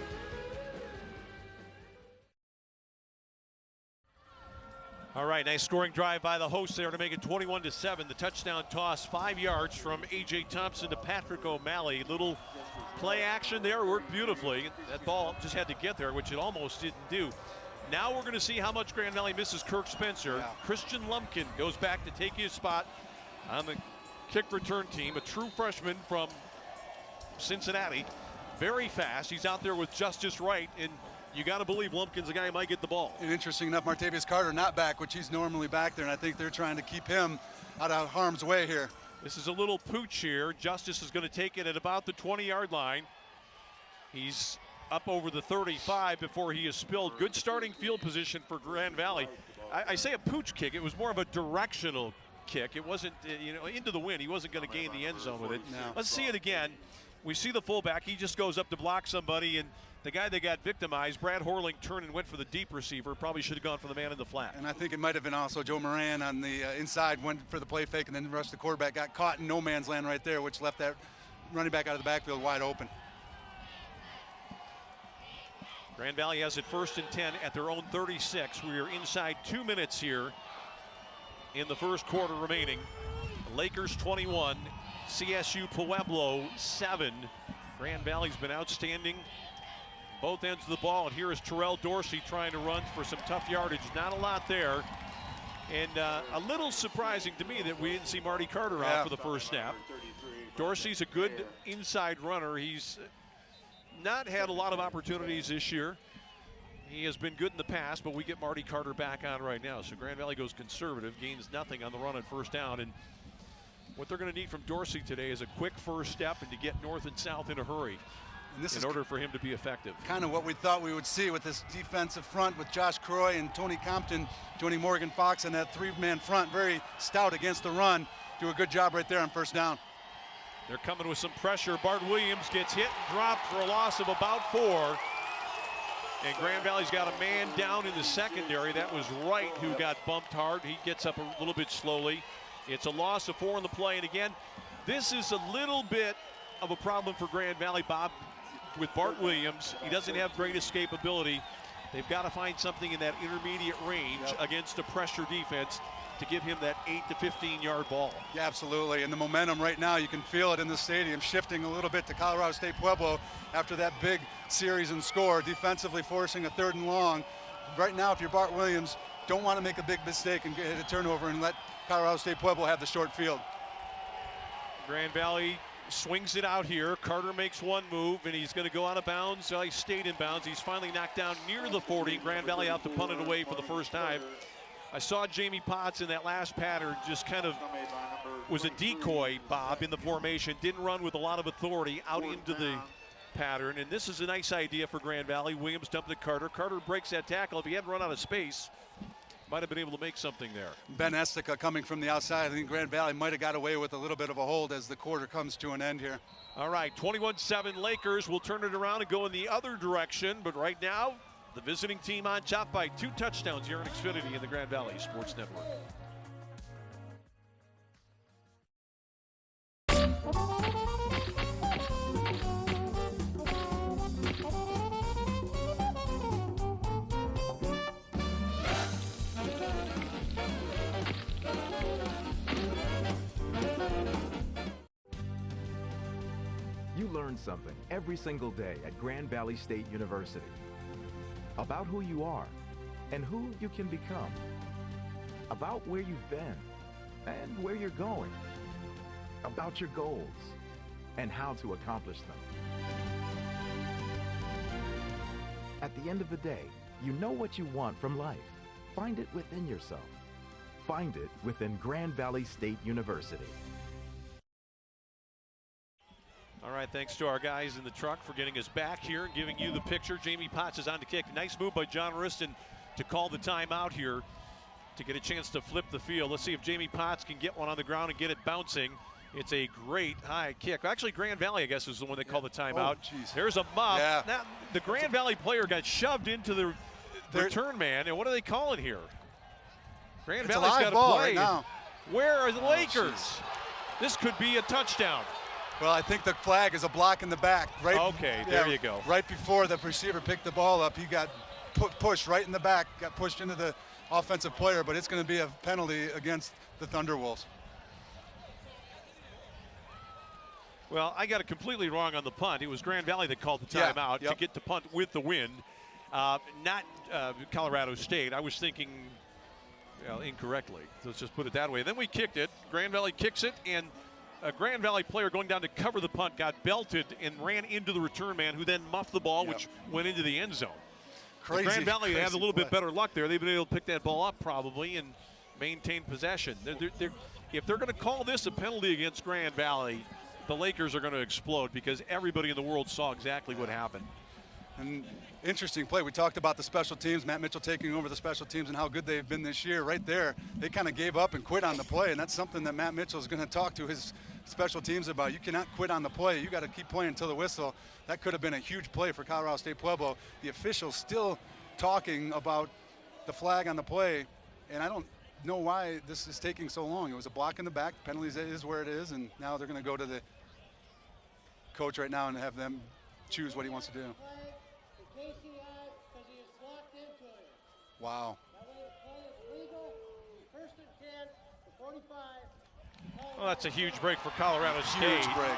All right, nice scoring drive by the hosts there to make it 21-7. The touchdown toss, 5 yards from A.J. Thompson to Patrick O'Malley. Little play action there, worked beautifully. That ball just had to get there, which it almost didn't do. Now we're going to see how much Grand Valley misses Kirk Spencer. Yeah. Christian Lumpkin goes back to take his spot on the kick return team, a true freshman from Cincinnati. Very fast. He's out there with Justice Wright, and you got to believe Lumpkin's a guy who might get the ball. And interesting enough, Martavius Carter not back, which he's normally back there, and I think they're trying to keep him out of harm's way here. This is a little pooch here. Justice is going to take it at about the 20-yard line. He's up over the 35 before he is spilled. Good starting field position for Grand Valley. I say a pooch kick. It was more of a directional kick. It wasn't, into the wind. He wasn't going to gain the end zone with it. No. Let's see it again. We see the fullback. He just goes up to block somebody, and the guy that got victimized, Brad Horling, turned and went for the deep receiver. Probably should have gone for the man in the flat. And I think it might have been also Joe Moran on the inside, went for the play fake, and then the rest of the quarterback got caught in no man's land right there, which left that running back out of the backfield wide open. Grand Valley has it 1st and 10 at their own 36. We are inside 2 minutes here in the first quarter remaining. Lakers 21, CSU Pueblo 7. Grand Valley's been outstanding both ends of the ball, and here is Terrell Dorsey trying to run for some tough yardage. Not a lot there, and a little surprising to me that we didn't see Marty Carter out for the first snap. Dorsey's a good inside runner. He's not had a lot of opportunities this year. He has been good in the past, but we get Marty Carter back on right now. So Grand Valley goes conservative, gains nothing on the run on first down. And what they're going to need from Dorsey today is a quick first step and to get north and south in a hurry in order for him to be effective. Kind of what we thought we would see with this defensive front with Josh Croy and Tony Compton joining Morgan Fox and that three-man front. Very stout against the run. Do a good job right there on first down. They're coming with some pressure. Bart Williams gets hit and dropped for a loss of about 4. And Grand Valley's got a man down in the secondary. That was Wright who got bumped hard. He gets up a little bit slowly. It's a loss of 4 on the play. And again, this is a little bit of a problem for Grand Valley, Bob, with Bart Williams. He doesn't have great escapability. They've got to find something in that intermediate range against a pressure defense to give him that 8 to 15-yard ball. Yeah, absolutely. And the momentum right now, you can feel it in the stadium, shifting a little bit to Colorado State-Pueblo after that big series and score, defensively forcing a 3rd and long. Right now, if you're Bart Williams, don't want to make a big mistake and get a turnover and let Colorado State-Pueblo have the short field. Grand Valley swings it out here. Carter makes one move, and he's going to go out of bounds. He stayed in bounds. He's finally knocked down near the 40. Grand Valley out to punt it away for the first time. I saw Jamie Potts in that last pattern just kind of was a decoy, Bob, in the formation. Didn't run with a lot of authority out into the pattern. And this is a nice idea for Grand Valley. Williams dumped to Carter. Carter breaks that tackle. If he hadn't run out of space, might have been able to make something there. Ben Estica coming from the outside. I think Grand Valley might have got away with a little bit of a hold as the quarter comes to an end here. All right, 21-7 Lakers will turn it around and go in the other direction. But right now, the visiting team on top by 2 touchdowns here in Xfinity in the Grand Valley Sports Network. You learn something every single day at Grand Valley State University about who you are and who you can become, about where you've been and where you're going, about your goals and how to accomplish them. At the end of the day, you know what you want from life. Find it within yourself. Find it within Grand Valley State University. All right, thanks to our guys in the truck for getting us back here and giving you the picture. Jamie Potts is on to kick. Nice move by John Riston to call the timeout here to get a chance to flip the field. Let's see if Jamie Potts can get one on the ground and get it bouncing. It's a great high kick. Actually, Grand Valley, I guess, is the one that called the timeout. There's a muff. Yeah. Now, the Grand Valley player got shoved into the return man, and what are they calling here? Grand Valley's got to play. Right now. Where are the Lakers? This could be a touchdown. Well, I think the flag is a block in the back. Right. Okay, there you go. Right before the receiver picked the ball up, he got pushed right in the back, got pushed into the offensive player, but it's going to be a penalty against the Thunderwolves. Well, I got it completely wrong on the punt. It was Grand Valley that called the timeout to get to punt with the wind, not Colorado State. I was thinking incorrectly. Let's just put it that way. Then we kicked it. Grand Valley kicks it, and a Grand Valley player going down to cover the punt got belted and ran into the return man, who then muffed the ball, which went into the end zone. Crazy. Grand Valley had a little play. bit better luck there. They've been able to pick that ball up probably and maintain possession. If they're going to call this a penalty against Grand Valley, the Lakers are going to explode because everybody in the world saw exactly what happened. And interesting play. We talked about the special teams, Matt Mitchell taking over the special teams and how good they've been this year. Right there, they kind of gave up and quit on the play, and that's something that Matt Mitchell is going to talk to his special teams about. You cannot quit on the play. You got to keep playing until the whistle. That could have been a huge play for Colorado State-Pueblo. The officials still talking about the flag on the play, and I don't know why this is taking so long. It was a block in the back. Penalties is where it is, and now they're going to go to the coach right now and have them choose what he wants to do. Wow. Well, that's a huge break for Colorado State. Huge break.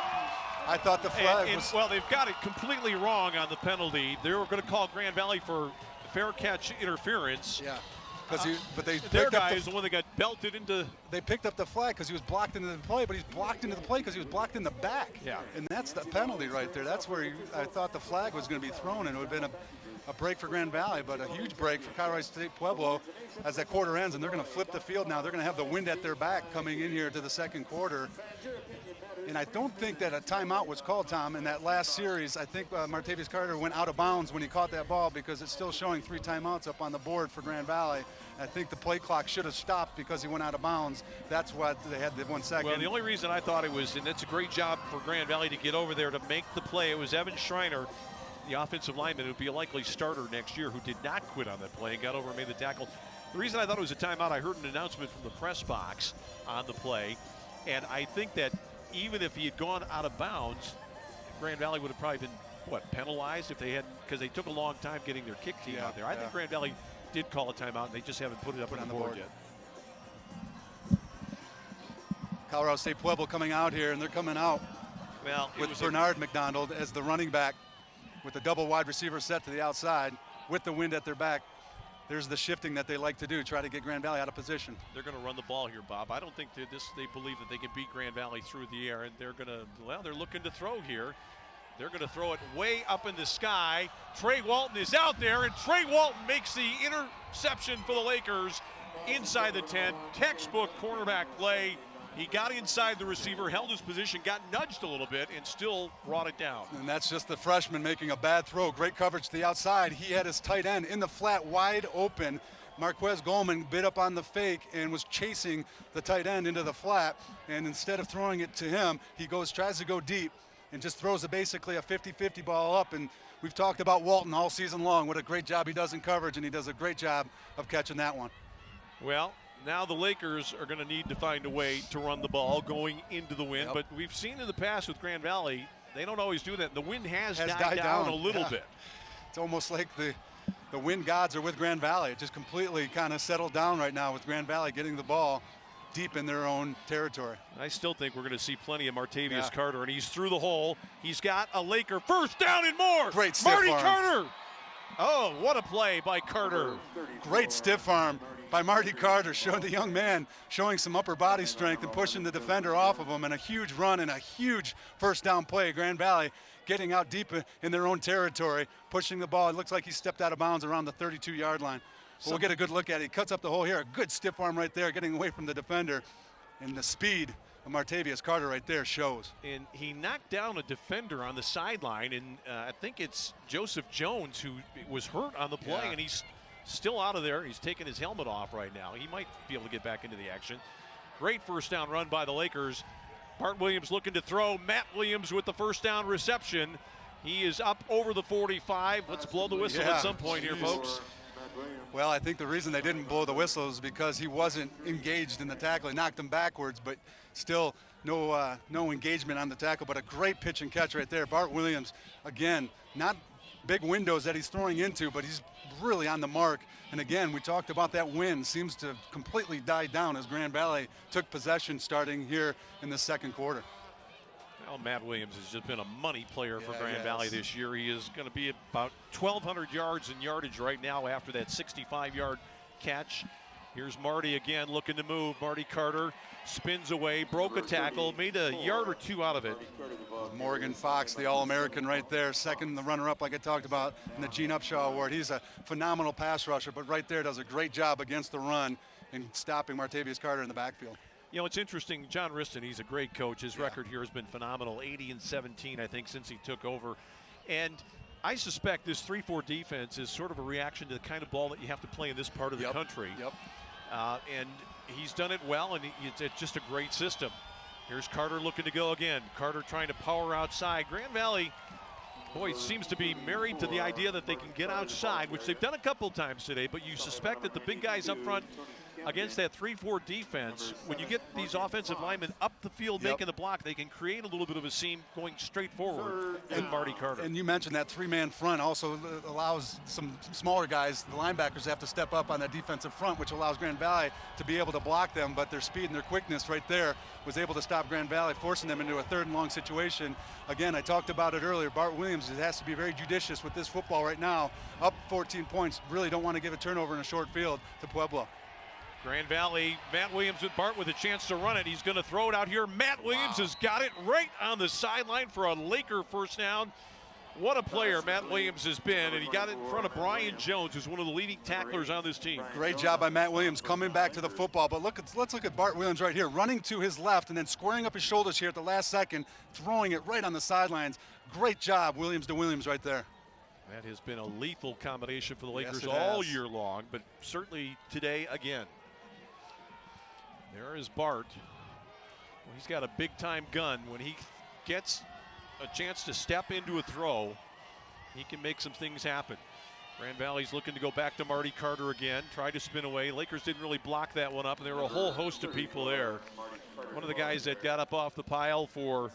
I thought the flag was... Well, they've got it completely wrong on the penalty. They were going to call Grand Valley for fair catch interference. Yeah. But their guy is the one that got belted into. They picked up the flag because he was blocked into the play, but he's blocked into the play because he was blocked in the back. Yeah. And that's the penalty right there. That's where I thought the flag was going to be thrown, and it would have been a break for Grand Valley, but a huge break for Colorado State-Pueblo as that quarter ends, and they're going to flip the field now. They're going to have the wind at their back coming in here to the second quarter. And I don't think that a timeout was called, Tom, in that last series. I think Martavius Carter went out of bounds when he caught that ball because it's still showing 3 timeouts up on the board for Grand Valley. I think the play clock should have stopped because he went out of bounds. That's what they had the 1 second. Well, the only reason I thought it was, and it's a great job for Grand Valley to get over there to make the play, it was Evan Schreiner, the offensive lineman, who would be a likely starter next year, who did not quit on that play and got over and made the tackle. The reason I thought it was a timeout, I heard an announcement from the press box on the play, and I think that even if he had gone out of bounds, Grand Valley would have probably been, penalized if they had, because they took a long time getting their kick team out there. I think Grand Valley did call a timeout, and they just haven't put it up on the board yet. Colorado State-Pueblo coming out here, and they're coming out with Bernard McDonald as the running back with the double wide receiver set to the outside with the wind at their back. There's the shifting that they like to do, try to get Grand Valley out of position. They're going to run the ball here, Bob. I don't think they believe that they can beat Grand Valley through the air, and they're looking to throw here. They're going to throw it way up in the sky. Trey Walton is out there, and Trey Walton makes the interception for the Lakers inside the 10. Textbook cornerback play. He got inside the receiver, held his position, got nudged a little bit, and still brought it down. And that's just the freshman making a bad throw. Great coverage to the outside. He had his tight end in the flat, wide open. Marquez Goldman bit up on the fake and was chasing the tight end into the flat. And instead of throwing it to him, he tries to go deep and just throws basically a 50-50 ball up. And we've talked about Walton all season long. What a great job he does in coverage, and he does a great job of catching that one. Well, now the Lakers are going to need to find a way to run the ball going into the wind. But we've seen in the past with Grand Valley, they don't always do that. The wind has died down a little bit. It's almost like the wind gods are with Grand Valley. It just completely kind of settled down right now with Grand Valley getting the ball deep in their own territory. I still think we're going to see plenty of Martavius Carter, and he's through the hole. He's got a Laker first down and more. Great stiff Marty arm. Carter. Oh, what a play by Carter. Great stiff arm by Marty Carter, showing the young man showing some upper body strength and pushing the defender off of him, and a huge run and a huge first down play. Grand Valley getting out deep in their own territory, pushing the ball. It looks like he stepped out of bounds around the 32-yard line. We'll get a good look at it. He cuts up the hole here. A good stiff arm right there, getting away from the defender. And the speed of Martavius Carter right there shows. And he knocked down a defender on the sideline, and I think it's Joseph Jones who was hurt on the play, and he's still out of there. He's taking his helmet off right now. He might be able to get back into the action. Great first down run by the Lakers. Bart Williams looking to throw. Matt Williams with the first down reception. He is up over the 45. Let's blow the whistle at some point here, folks. Well, I think the reason they didn't blow the whistle is because he wasn't engaged in the tackle. He knocked him backwards, but still no engagement on the tackle. But a great pitch and catch right there. Bart Williams, again, not big windows that he's throwing into, but he's really on the mark. And again, we talked about that wind seems to have completely died down as Grand Valley took possession starting here in the second quarter. Well, Matt Williams has just been a money player for Grand Valley this year. He is going to be about 1,200 yards in yardage right now after that 65-yard catch. Here's Marty again looking to move. Marty Carter spins away, broke a tackle, made a yard or two out of it. Morgan Fox, the All-American right there, second, the runner-up like I talked about in the Gene Upshaw Award. He's a phenomenal pass rusher, but right there does a great job against the run in stopping Martavius Carter in the backfield. You know, it's interesting, John Riston, he's a great coach. His record here has been phenomenal, 80-17, I think, since he took over. And I suspect this 3-4 defense is sort of a reaction to the kind of ball that you have to play in this part of the country. And he's done it well, and it's just a great system. Here's Carter looking to go again. Carter trying to power outside. Grand Valley, boy, seems to be married to the idea that they can get outside, which they've done a couple times today, but you suspect that the big guys up front against that 3-4 defense, when you get these offensive linemen up the field making the block, they can create a little bit of a seam going straight forward with Marty Carter. And you mentioned that three-man front also allows some smaller guys, the linebackers, have to step up on that defensive front, which allows Grand Valley to be able to block them, but their speed and their quickness right there was able to stop Grand Valley, forcing them into a 3rd and long situation. Again, I talked about it earlier, Bart Williams has to be very judicious with this football right now. Up 14 points, really don't want to give a turnover in a short field to Pueblo. Grand Valley, Matt Williams with Bart with a chance to run it. He's going to throw it out here. Matt Williams has got it right on the sideline for a Laker first down. What a player Matt Williams has been, and he got it in front of Brian Jones, who's one of the leading tacklers on this team. Great job by Matt Williams coming back to the football, but let's look at Bart Williams right here, running to his left and then squaring up his shoulders here at the last second, throwing it right on the sidelines. Great job, Williams to Williams right there. That has been a lethal combination for the Lakers all year long, but certainly today again. There is Bart. Well, he's got a big-time gun. When he gets a chance to step into a throw, he can make some things happen. Grand Valley's looking to go back to Marty Carter again. Tried to spin away. Lakers didn't really block that one up, and there were a whole host of people there. One of the guys that got up off the pile for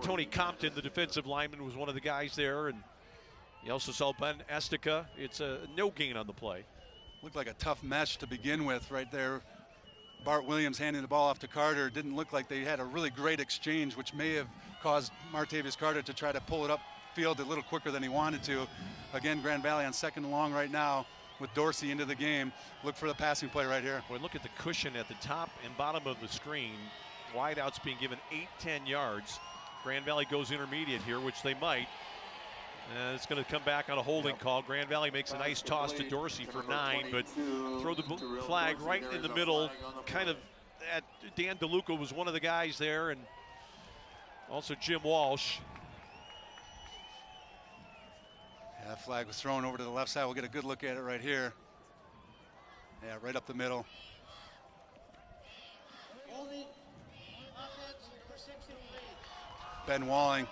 Tony Compton, the defensive lineman, was one of the guys there. And you also saw Ben Estica. It's a no gain on the play. Looked like a tough mesh to begin with right there. Bart Williams handing the ball off to Carter. Didn't look like they had a really great exchange, which may have caused Martavius Carter to try to pull it upfield a little quicker than he wanted to. Again, Grand Valley on 2nd and long right now with Dorsey into the game. Look for the passing play right here. Boy, look at the cushion at the top and bottom of the screen. Wideouts being given 8-10 yards. Grand Valley goes intermediate here, which they might. And it's going to come back on a holding call. Grand Valley makes a nice toss to Dorsey for 9, but throw the flag right in the middle. Kind of, Dan DeLuca was one of the guys there, and also Jim Walsh. Yeah, that flag was thrown over to the left side. We'll get a good look at it right here. Yeah, right up the middle. Ben Walling.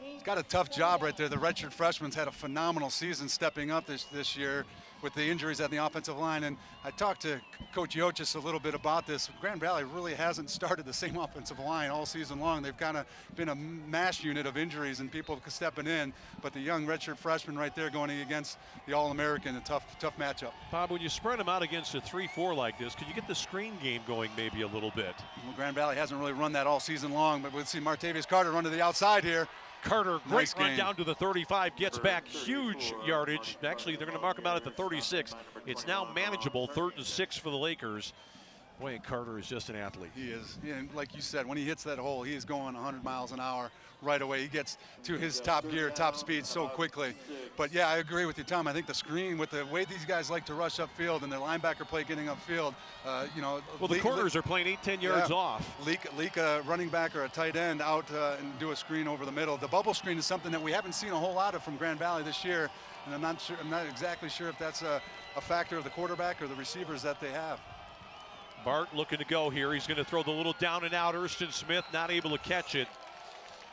He's got a tough job right there. The redshirt freshman's had a phenomenal season stepping up this year with the injuries at the offensive line. And I talked to Coach Yochis a little bit about this. Grand Valley really hasn't started the same offensive line all season long. They've kind of been a mash unit of injuries and people stepping in. But the young redshirt freshman right there going against the All-American, a tough matchup. Bob, when you spread them out against a 3-4 like this, could you get the screen game going maybe a little bit? Well, Grand Valley hasn't really run that all season long, but we'll see Martavius Carter run to the outside here. Carter, great run down to the 35, gets back, huge yardage. Actually, they're going to mark him out at the 36. It's now manageable, 3rd and 6 for the Lakers. Boy, and Carter is just an athlete. He is. And like you said, when he hits that hole, he is going 100 miles an hour right away. He gets to his top gear, top speed so quickly. But yeah, I agree with you, Tom. I think the screen, with the way these guys like to rush upfield and their linebacker play getting upfield, well, the corners are playing 8-10 yards off. Leak a running back or a tight end out and do a screen over the middle. The bubble screen is something that we haven't seen a whole lot of from Grand Valley this year, and I'm not exactly sure if that's a factor of the quarterback or the receivers that they have. Bart looking to go here. He's going to throw the little down and out. Erston Smith not able to catch it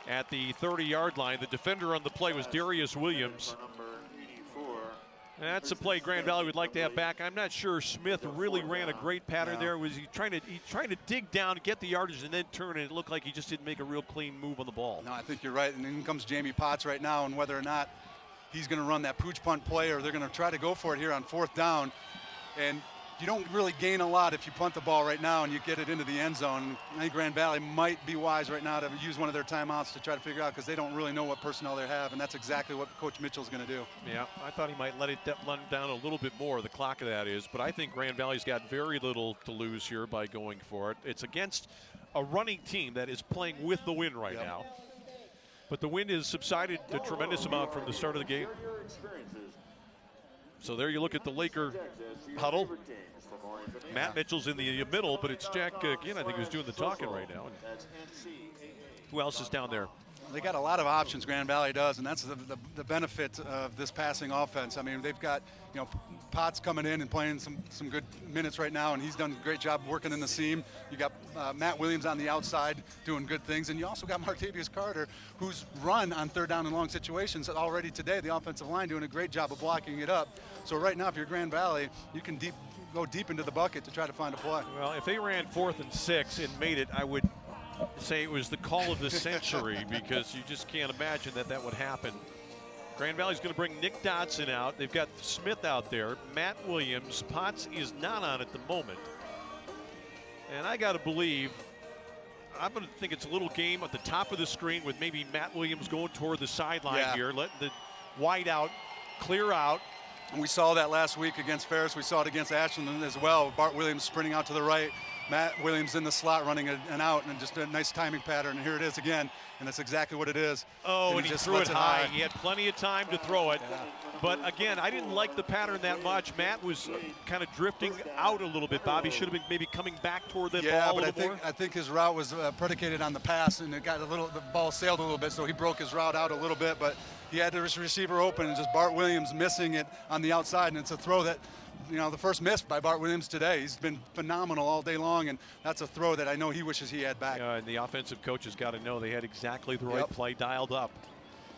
at the 30-yard line. The defender on the play was Darius Williams. That's a play Grand Valley would like to have back. I'm not sure Smith really ran a great pattern there. Was he trying to dig down, get the yardage, and then turn, and it looked like he just didn't make a real clean move on the ball. No, I think you're right. And in comes Jamie Potts right now, and whether or not he's going to run that pooch punt play or they're going to try to go for it here on 4th down. And you don't really gain a lot if you punt the ball right now and you get it into the end zone. I think Grand Valley might be wise right now to use one of their timeouts to try to figure out, because they don't really know what personnel they have, and that's exactly what Coach Mitchell's going to do. Yeah, I thought he might let it run down a little bit more, the clock of that is, but I think Grand Valley's got very little to lose here by going for it. It's against a running team that is playing with the wind right now, but the wind has subsided a tremendous amount from the start of the game. So there you look at the Laker huddle. Matt Mitchell's in the middle, but it's Jack again, I think, who's doing the talking right now. And who else is down there? They got a lot of options, Grand Valley does, and that's the benefit of this passing offense. I mean, they've got, Potts coming in and playing some good minutes right now, and he's done a great job working in the seam. You got Matt Williams on the outside doing good things, and you also got Martavius Carter, who's run on 3rd down and long situations already today. The offensive line doing a great job of blocking it up. So right now, if you're Grand Valley, you can go deep into the bucket to try to find a play. Well, if they ran 4th and 6 and made it, I would say it was the call of the century, because you just can't imagine that would happen. Grand Valley's going to bring Nick Dodson out. They've got Smith out there. Matt Williams. Potts is not on at the moment. And I got to believe, I'm going to think it's a little game at the top of the screen with maybe Matt Williams going toward the sideline here, letting the wide out clear out. We saw that last week against Ferris. We saw it against Ashland as well. Bart Williams sprinting out to the right. Matt Williams in the slot running an out, and just a nice timing pattern. And here it is again, and that's exactly what it is. Oh, and he threw it high. He had plenty of time to throw it. But again, I didn't like the pattern that much. Matt was kind of drifting out a little bit. Bobby should have been maybe coming back toward that ball a little more. I think his route was predicated on the pass, and it got the ball sailed a little bit, so he broke his route out a little bit. But he had his receiver open, and just Bart Williams missing it on the outside, and it's a throw that, the first miss by Bart Williams today. He's been phenomenal all day long, and that's a throw that I know he wishes he had back. And the offensive coaches got to know they had exactly the right play dialed up.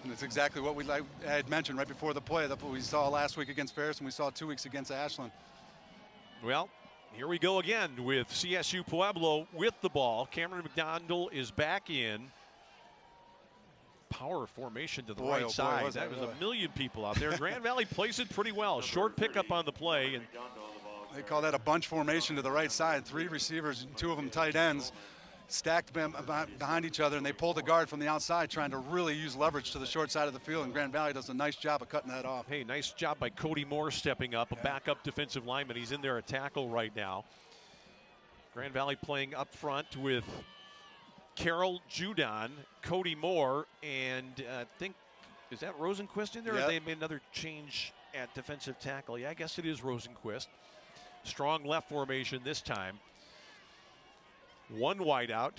And it's exactly what I had mentioned right before the play, that we saw last week against Ferris and we saw 2 weeks against Ashland. Well, here we go again with CSU Pueblo with the ball. Cameron McDonald is back in. Power formation to the right side. That was a million people out there. Grand Valley plays it pretty well. Short pickup on the play. And they call that a bunch formation to the right side. 3 receivers, 2 of them tight ends, stacked behind each other, and they pull the guard from the outside, trying to really use leverage to the short side of the field, and Grand Valley does a nice job of cutting that off. Hey, nice job by Cody Moore stepping up, a backup defensive lineman. He's in there at tackle right now. Grand Valley playing up front with Carroll Judon, Cody Moore, and I think, is that Rosenquist in there? Or they made another change at defensive tackle? Yeah, I guess it is Rosenquist. Strong left formation this time. 1 wide out.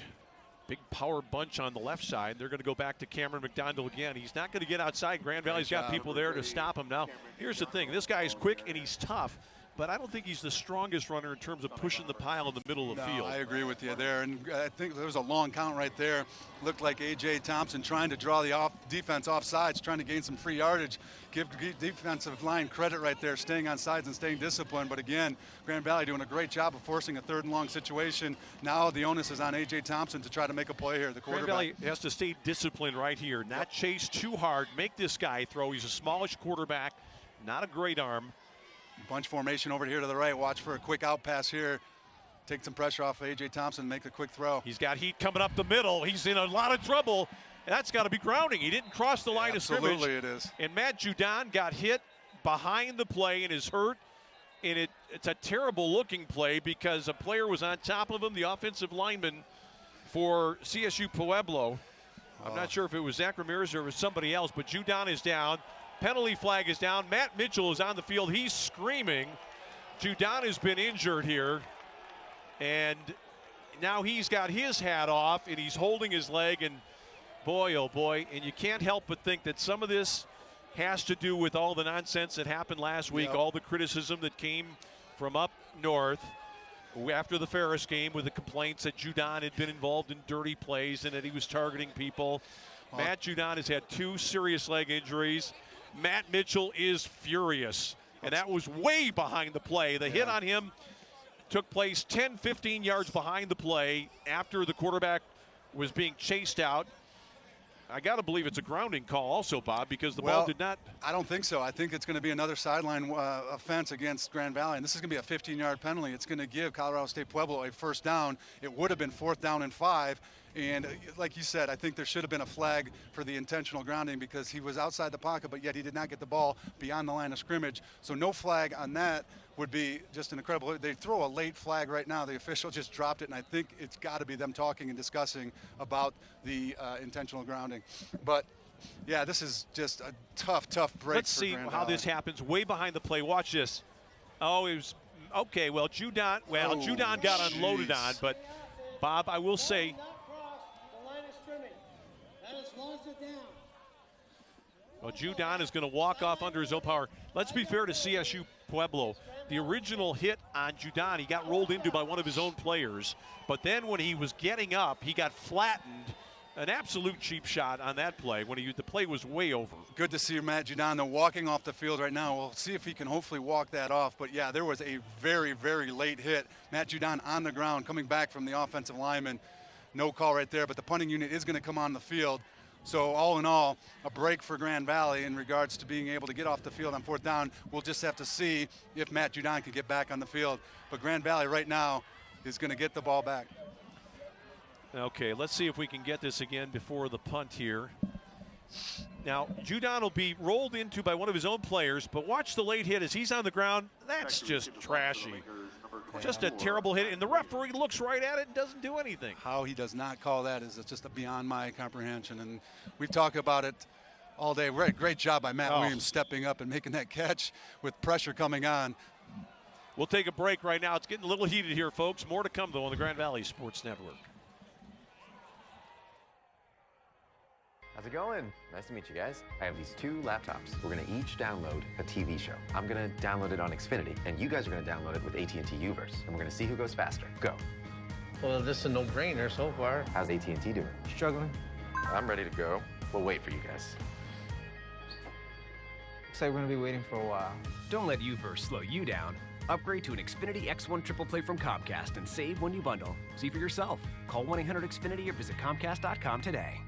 Big power bunch on the left side. They're going to go back to Cameron McDonald again. He's not going to get outside. Grand Valley's got people there to stop him. Now, here's the thing. This guy is quick and he's tough, but I don't think he's the strongest runner in terms of pushing the pile in the middle of the field. I agree with you there, and I think there was a long count right there. Looked like A.J. Thompson trying to draw the defense off sides, trying to gain some free yardage. Give defensive line credit right there, staying on sides and staying disciplined. But again, Grand Valley doing a great job of forcing a 3rd and long situation. Now the onus is on A.J. Thompson to try to make a play here, the quarterback. Grand Valley has to stay disciplined right here, not chase too hard, make this guy throw. He's a smallish quarterback, not a great arm. Bunch formation over here to the right. Watch for a quick out pass here. Take some pressure off of A.J. Thompson, make a quick throw. He's got heat coming up the middle. He's in a lot of trouble. That's got to be grounding. He didn't cross the line of scrimmage. Absolutely it is. And Matt Judon got hit behind the play and is hurt. And it's a terrible looking play because a player was on top of him, the offensive lineman for CSU Pueblo. I'm not sure if it was Zach Ramirez or it was somebody else, but Judon is down. Penalty flag is down. Matt Mitchell is on the field. He's screaming. Judon has been injured here. And now he's got his hat off and he's holding his leg. And boy, oh boy. And you can't help but think that some of this has to do with all the nonsense that happened last week, all the criticism that came from up north after the Ferris game with the complaints that Judon had been involved in dirty plays and that he was targeting people. Matt Judon has had 2 serious leg injuries. Matt Mitchell is furious. and that was way behind the play. The hit on him took place 10, 15 yards behind the play after the quarterback was being chased out. I got to believe it's a grounding call also, Bob, because the ball did not. I don't think so. I think it's going to be another sideline offense against Grand Valley, and this is going to be a 15-yard penalty. It's going to give Colorado State-Pueblo a first down. It would have been 4th down and 5. And like you said, I think there should have been a flag for the intentional grounding because he was outside the pocket, but yet he did not get the ball beyond the line of scrimmage. So no flag on that would be just an incredible. They throw a late flag right now. The official just dropped it, and I think it's got to be them talking and discussing about the intentional grounding. But yeah, this is just a tough break. Let's see how this happens. Way behind the play. Watch this. Oh, it was okay. Well, Judon. Well, Judon got unloaded on, but Bob, I will say. Well, Judon is going to walk off under his own power. Let's be fair to CSU Pueblo. The original hit on Judon, he got rolled into by one of his own players. But then when he was getting up, he got flattened. An absolute cheap shot on that play when the play was way over. Good to see Matt Judon, though, walking off the field right now. We'll see if he can hopefully walk that off. But, yeah, there was a very, very late hit. Matt Judon on the ground coming back from the offensive lineman. No call right there, but the punting unit is going to come on the field. So all in all, a break for Grand Valley in regards to being able to get off the field on 4th down. We'll just have to see if Matt Judon can get back on the field. But Grand Valley right now is going to get the ball back. Okay, let's see if we can get this again before the punt here. Now, Judon will be rolled into by one of his own players, but watch the late hit as he's on the ground. That's just trashy. Just a terrible hit, and the referee looks right at it and doesn't do anything. How he does not call that is just beyond my comprehension, and we've talked about it all day. Great job by Matt Williams stepping up and making that catch with pressure coming on. We'll take a break right now. It's getting a little heated here, folks. More to come, though, on the Grand Valley Sports Network. How's it going? Nice to meet you guys. I have these 2 laptops. We're gonna each download a TV show. I'm gonna download it on Xfinity, and you guys are gonna download it with AT&T Uverse, and we're gonna see who goes faster. Go. Well, this is a no-brainer so far. How's AT&T doing? Struggling. I'm ready to go. We'll wait for you guys. Looks like we're gonna be waiting for a while. Don't let Uverse slow you down. Upgrade to an Xfinity X1 Triple Play from Comcast and save when you bundle. See for yourself. Call 1-800-XFINITY or visit Comcast.com today.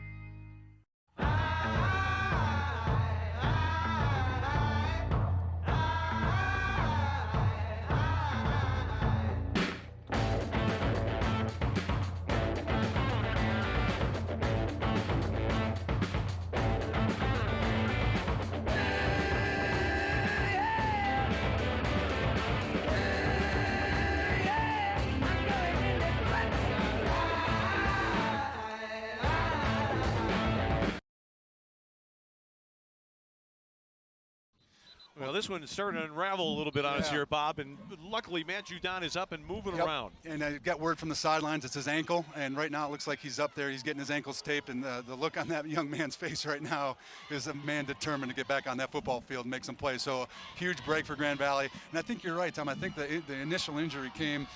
Well, this one started to unravel a little bit on us here, Bob, and luckily Matt Judon is up and moving around. And I got word from the sidelines it's his ankle, and right now it looks like he's up there. He's getting his ankles taped, and the look on that young man's face right now is a man determined to get back on that football field and make some plays. So a huge break for Grand Valley. And I think you're right, Tom. I think the initial injury came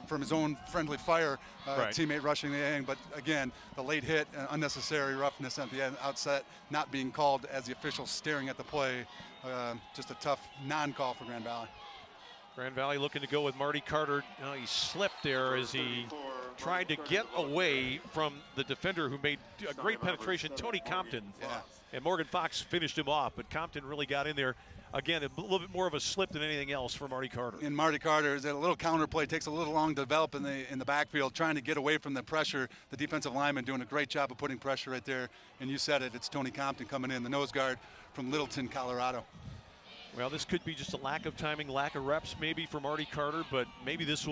from his own friendly fire teammate rushing the end. But again, the late hit, unnecessary roughness at the outset, not being called as the official staring at the play. Just a tough non-call for Grand Valley. Grand Valley looking to go with Marty Carter. He slipped there as he tried to get away from the defender who made a great penetration, Tony Compton. And Morgan Fox finished him off, but Compton really got in there. Again, a little bit more of a slip than anything else for Marty Carter. And Marty Carter is a little counter play, takes a little long to develop in the backfield, trying to get away from the pressure. The defensive lineman doing a great job of putting pressure right there. And you said it, it's Tony Compton coming in, the nose guard from Littleton, Colorado. Well, this could be just a lack of timing, lack of reps maybe for Marty Carter, but maybe this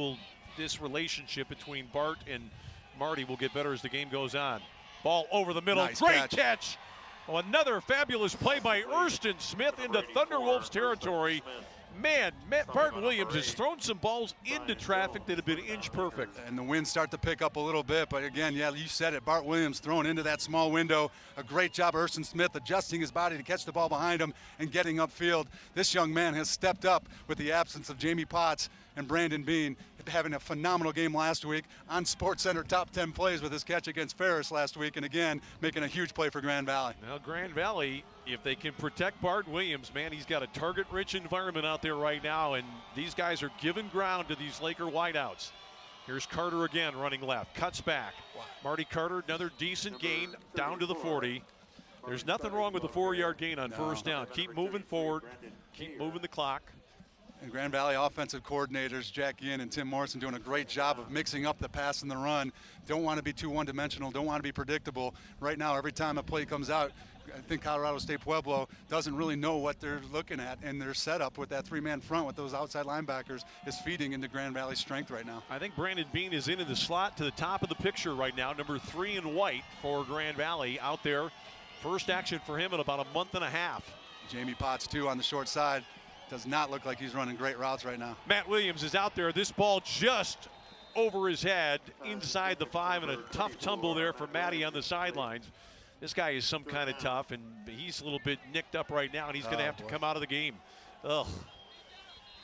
relationship between Bart and Marty will get better as the game goes on. Ball over the middle, nice great catch. Oh, another fabulous play by Erston Smith into Thunderwolves territory. Man, Bart Williams has thrown some balls into traffic that have been inch perfect. And the winds start to pick up a little bit, but again, yeah, you said it, Bart Williams thrown into that small window. A great job, Erston Smith, adjusting his body to catch the ball behind him and getting upfield. This young man has stepped up with the absence of Jamie Potts and Brandon Bean, having a phenomenal game last week on SportsCenter top 10 plays with his catch against Ferris last week, and again, making a huge play for Grand Valley. Now, Grand Valley if they can protect Bart Williams, man, he's got a target-rich environment out there right now, and these guys are giving ground to these Laker wideouts. Here's Carter again running left, cuts back. Marty Carter, another decent gain down to the 40. There's nothing wrong with the 4-yard gain on first down. Keep moving forward, keep moving the clock. And Grand Valley offensive coordinators, Jack Yin and Tim Morrison, doing a great job of mixing up the pass and the run. Don't want to be too one-dimensional, don't want to be predictable. Right now, every time a play comes out, I think Colorado State-Pueblo doesn't really know what they're looking at, and their setup with that 3-man front with those outside linebackers is feeding into Grand Valley's strength right now. I think Brandon Bean is into the slot to the top of the picture right now, number 3 in white for Grand Valley out there. First action for him in about a month and a half. Jamie Potts, too, on the short side. Does not look like he's running great routes right now. Matt Williams is out there. This ball just over his head inside the 5, and a tough tumble there for Matty on the sidelines. This guy is some kind of tough, and he's a little bit nicked up right now, and he's going to have to come out of the game. Ugh.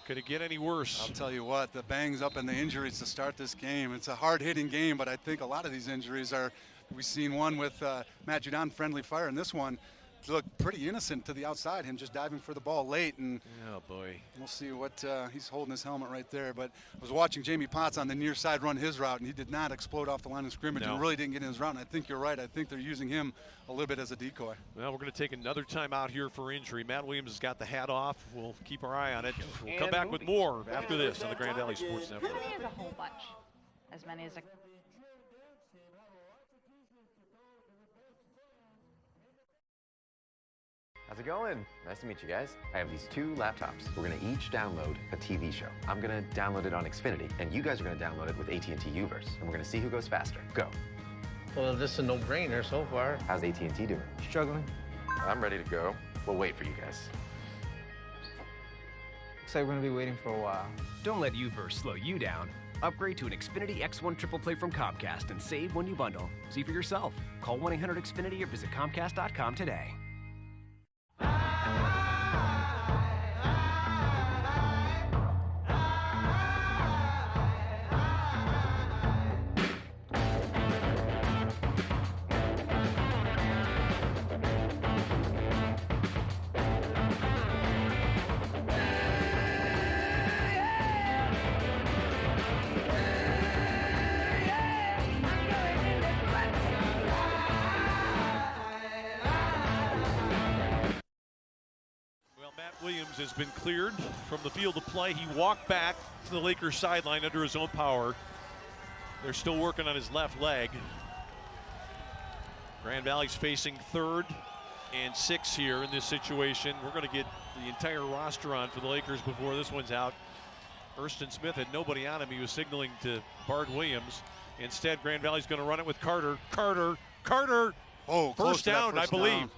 Could it get any worse? I'll tell you what, the bangs up and the injuries to start this game. It's a hard-hitting game, but I think a lot of these injuries are, we've seen one with Matt Judon, friendly fire, and this one looked pretty innocent to the outside, him just diving for the ball late, and oh boy, we'll see what he's holding his helmet right there. But I was watching Jamie Potts on the near side run his route, and he did not explode off the line of scrimmage and really didn't get in his route. And I think you're right. I think they're using him a little bit as a decoy. Well, we're going to take another time out here for injury. Matt Williams has got the hat off. We'll keep our eye on it. We'll come back with more after this on the Grand Valley Sports Network. How many is a whole bunch? As many as a... How's it going? Nice to meet you guys. I have these 2 laptops. We're gonna each download a TV show. I'm gonna download it on Xfinity, and you guys are gonna download it with AT&T Uverse, and we're gonna see who goes faster. Go. Well, this is a no-brainer so far. How's AT&T doing? Struggling. I'm ready to go. We'll wait for you guys. Looks like we're gonna be waiting for a while. Don't let Uverse slow you down. Upgrade to an Xfinity X1 Triple Play from Comcast and save when you bundle. See for yourself. Call 1-800-XFINITY or visit Comcast.com today. Williams has been cleared from the field of play. He walked back to the Lakers sideline under his own power. They're still working on his left leg. Grand Valley's facing 3rd and 6 here in this situation. We're going to get the entire roster on for the Lakers before this one's out. Hurston Smith had nobody on him. He was signaling to Bart Williams. Instead, Grand Valley's going to run it with Carter. Carter. Oh, first down, I believe.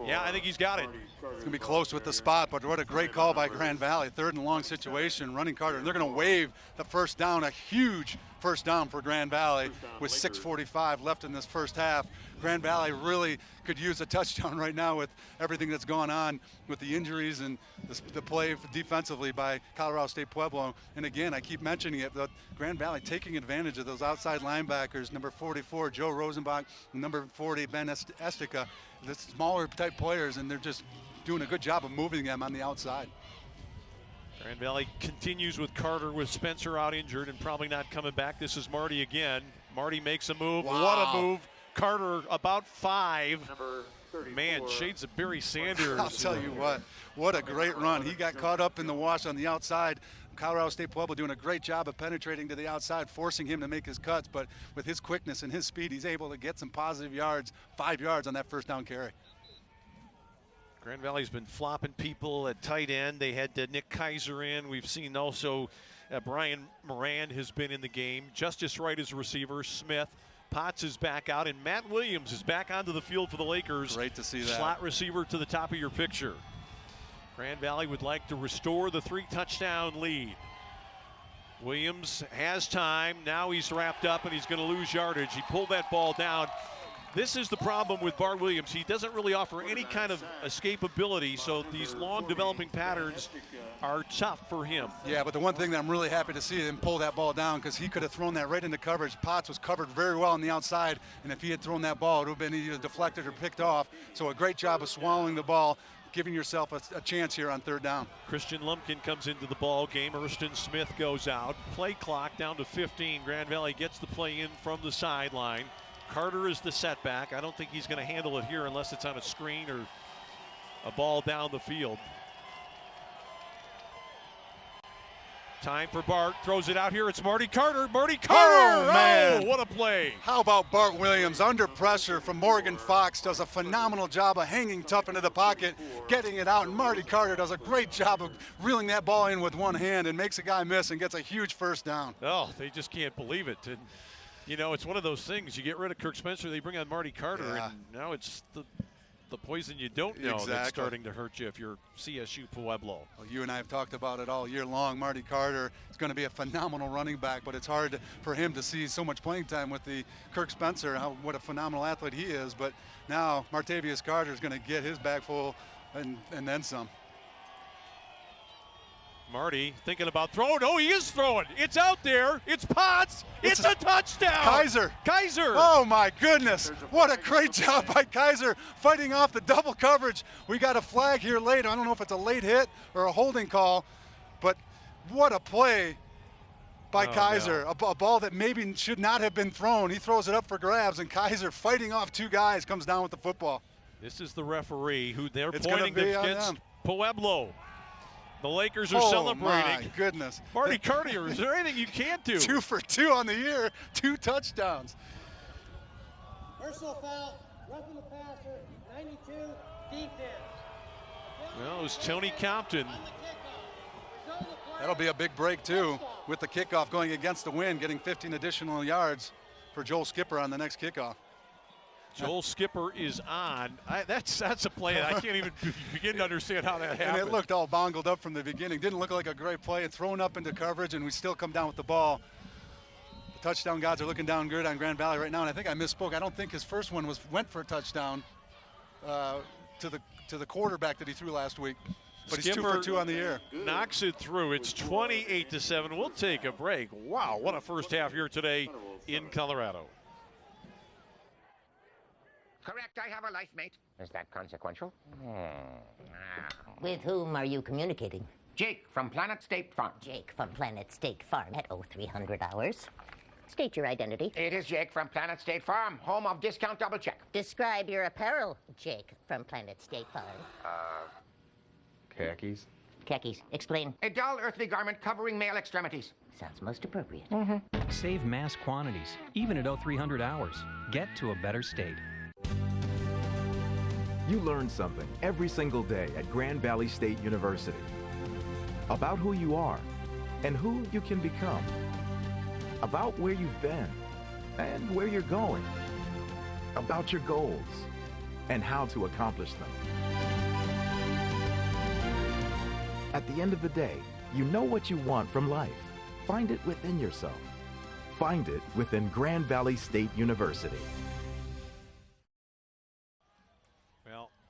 Yeah, I think he's got it. It's going to be close with the spot, but what a great call by Grand Valley. 3rd and long situation, running Carter. And they're going to waive the first down, a huge first down for Grand Valley with 6:45 left in this first half. Grand Valley really could use a touchdown right now with everything that's gone on with the injuries and the play defensively by Colorado State-Pueblo. And again, I keep mentioning it, but Grand Valley taking advantage of those outside linebackers, number 44, Joe Rosenbach, and number 40, Ben Estica, the smaller type players, and they're just doing a good job of moving them on the outside. Grand Valley continues with Carter with Spencer out injured and probably not coming back. This is Marty again. Marty makes a move. Wow. What a move. Carter about 5. Man, shades of Barry Sanders. I'll tell you what a great run. He got caught up in the wash on the outside. Colorado State-Pueblo doing a great job of penetrating to the outside, forcing him to make his cuts, but with his quickness and his speed, he's able to get some positive yards, 5 yards on that first down carry. Grand Valley's been flopping people at tight end. They had Nick Kaiser in. We've seen also Brian Moran has been in the game. Justice Wright is a receiver. Smith. Potts is back out, and Matt Williams is back onto the field for the Lakers. Great to see that. Slot receiver to the top of your picture. Grand Valley would like to restore the 3-touchdown lead. Williams has time. Now he's wrapped up, and he's going to lose yardage. He pulled that ball down. This is the problem with Bart Williams. He doesn't really offer any kind of escapability, so these long developing patterns are tough for him. Yeah, but the one thing that I'm really happy to see him pull that ball down, because he could have thrown that right into coverage. Potts was covered very well on the outside, and if he had thrown that ball, it would have been either deflected or picked off. So a great job of swallowing the ball, giving yourself a chance here on third down. Christian Lumpkin comes into the ball game. Erston Smith goes out. Play clock down to 15. Grand Valley gets the play in from the sideline. Carter is the setback. I don't think he's going to handle it here unless it's on a screen or a ball down the field. Time for Bart. Throws it out here. It's Marty Carter. Marty Carter! Oh, man. Oh, what a play. How about Bart Williams under pressure from Morgan Fox? Does a phenomenal job of hanging tough into the pocket, getting it out. And Marty Carter does a great job of reeling that ball in with one hand and makes a guy miss and gets a huge first down. Oh, they just can't believe it. And, you know, it's one of those things. You get rid of Kirk Spencer, they bring on Marty Carter, and now it's the poison you don't know that's starting to hurt you if you're CSU Pueblo. Well, you and I have talked about it all year long. Marty Carter is going to be a phenomenal running back, but it's hard for him to see so much playing time with the Kirk Spencer, what a phenomenal athlete he is. But now Martavius Carter is going to get his bag full and then some. Marty thinking about throwing. Oh, he is throwing. It's out there. It's Potts. It's a touchdown. Kaiser. Oh, my goodness. What a great job by Kaiser fighting off the double coverage. We got a flag here late. I don't know if it's a late hit or a holding call, but what a play by Kaiser. No. A ball that maybe should not have been thrown. He throws it up for grabs, and Kaiser, fighting off two guys, comes down with the football. This is the referee who they're pointing against Pueblo. The Lakers are celebrating. My goodness. Marty Carter, is there anything you can't do? 2 for 2 on the year, 2 touchdowns. Personal foul, roughing the passer, 92, defense. Well, it was Tony Compton. That'll be a big break, too, with the kickoff going against the wind, getting 15 additional yards for Joel Skipper on the next kickoff. Joel Skipper is on. That's a play that I can't even begin to understand how that happened. And it looked all bongled up from the beginning. Didn't look like a great play. It's thrown up into coverage, and we still come down with the ball. The touchdown gods are looking down good on Grand Valley right now, and I think I misspoke. I don't think his first one went for a touchdown to the quarterback that he threw last week. But Skipper he's 2 for 2 on the year. Knocks it through. It's 28-7. We'll take a break. Wow, what a first half here today in Colorado. Correct, I have a life mate. Is that consequential? With whom are you communicating? Jake from Planet State Farm. Jake from Planet State Farm at 0300 hours. State your identity. It is Jake from Planet State Farm, home of Discount Double Check. Describe your apparel, Jake from Planet State Farm. Khakis. Khakis. Explain. A dull earthly garment covering male extremities. Sounds most appropriate. Save mass quantities, even at 0300 hours. Get to a better state. You learn something every single day at Grand Valley State University about who you are and who you can become, about where you've been and where you're going, about your goals and how to accomplish them. At the end of the day, you know what you want from life. Find it within yourself. Find it within Grand Valley State University.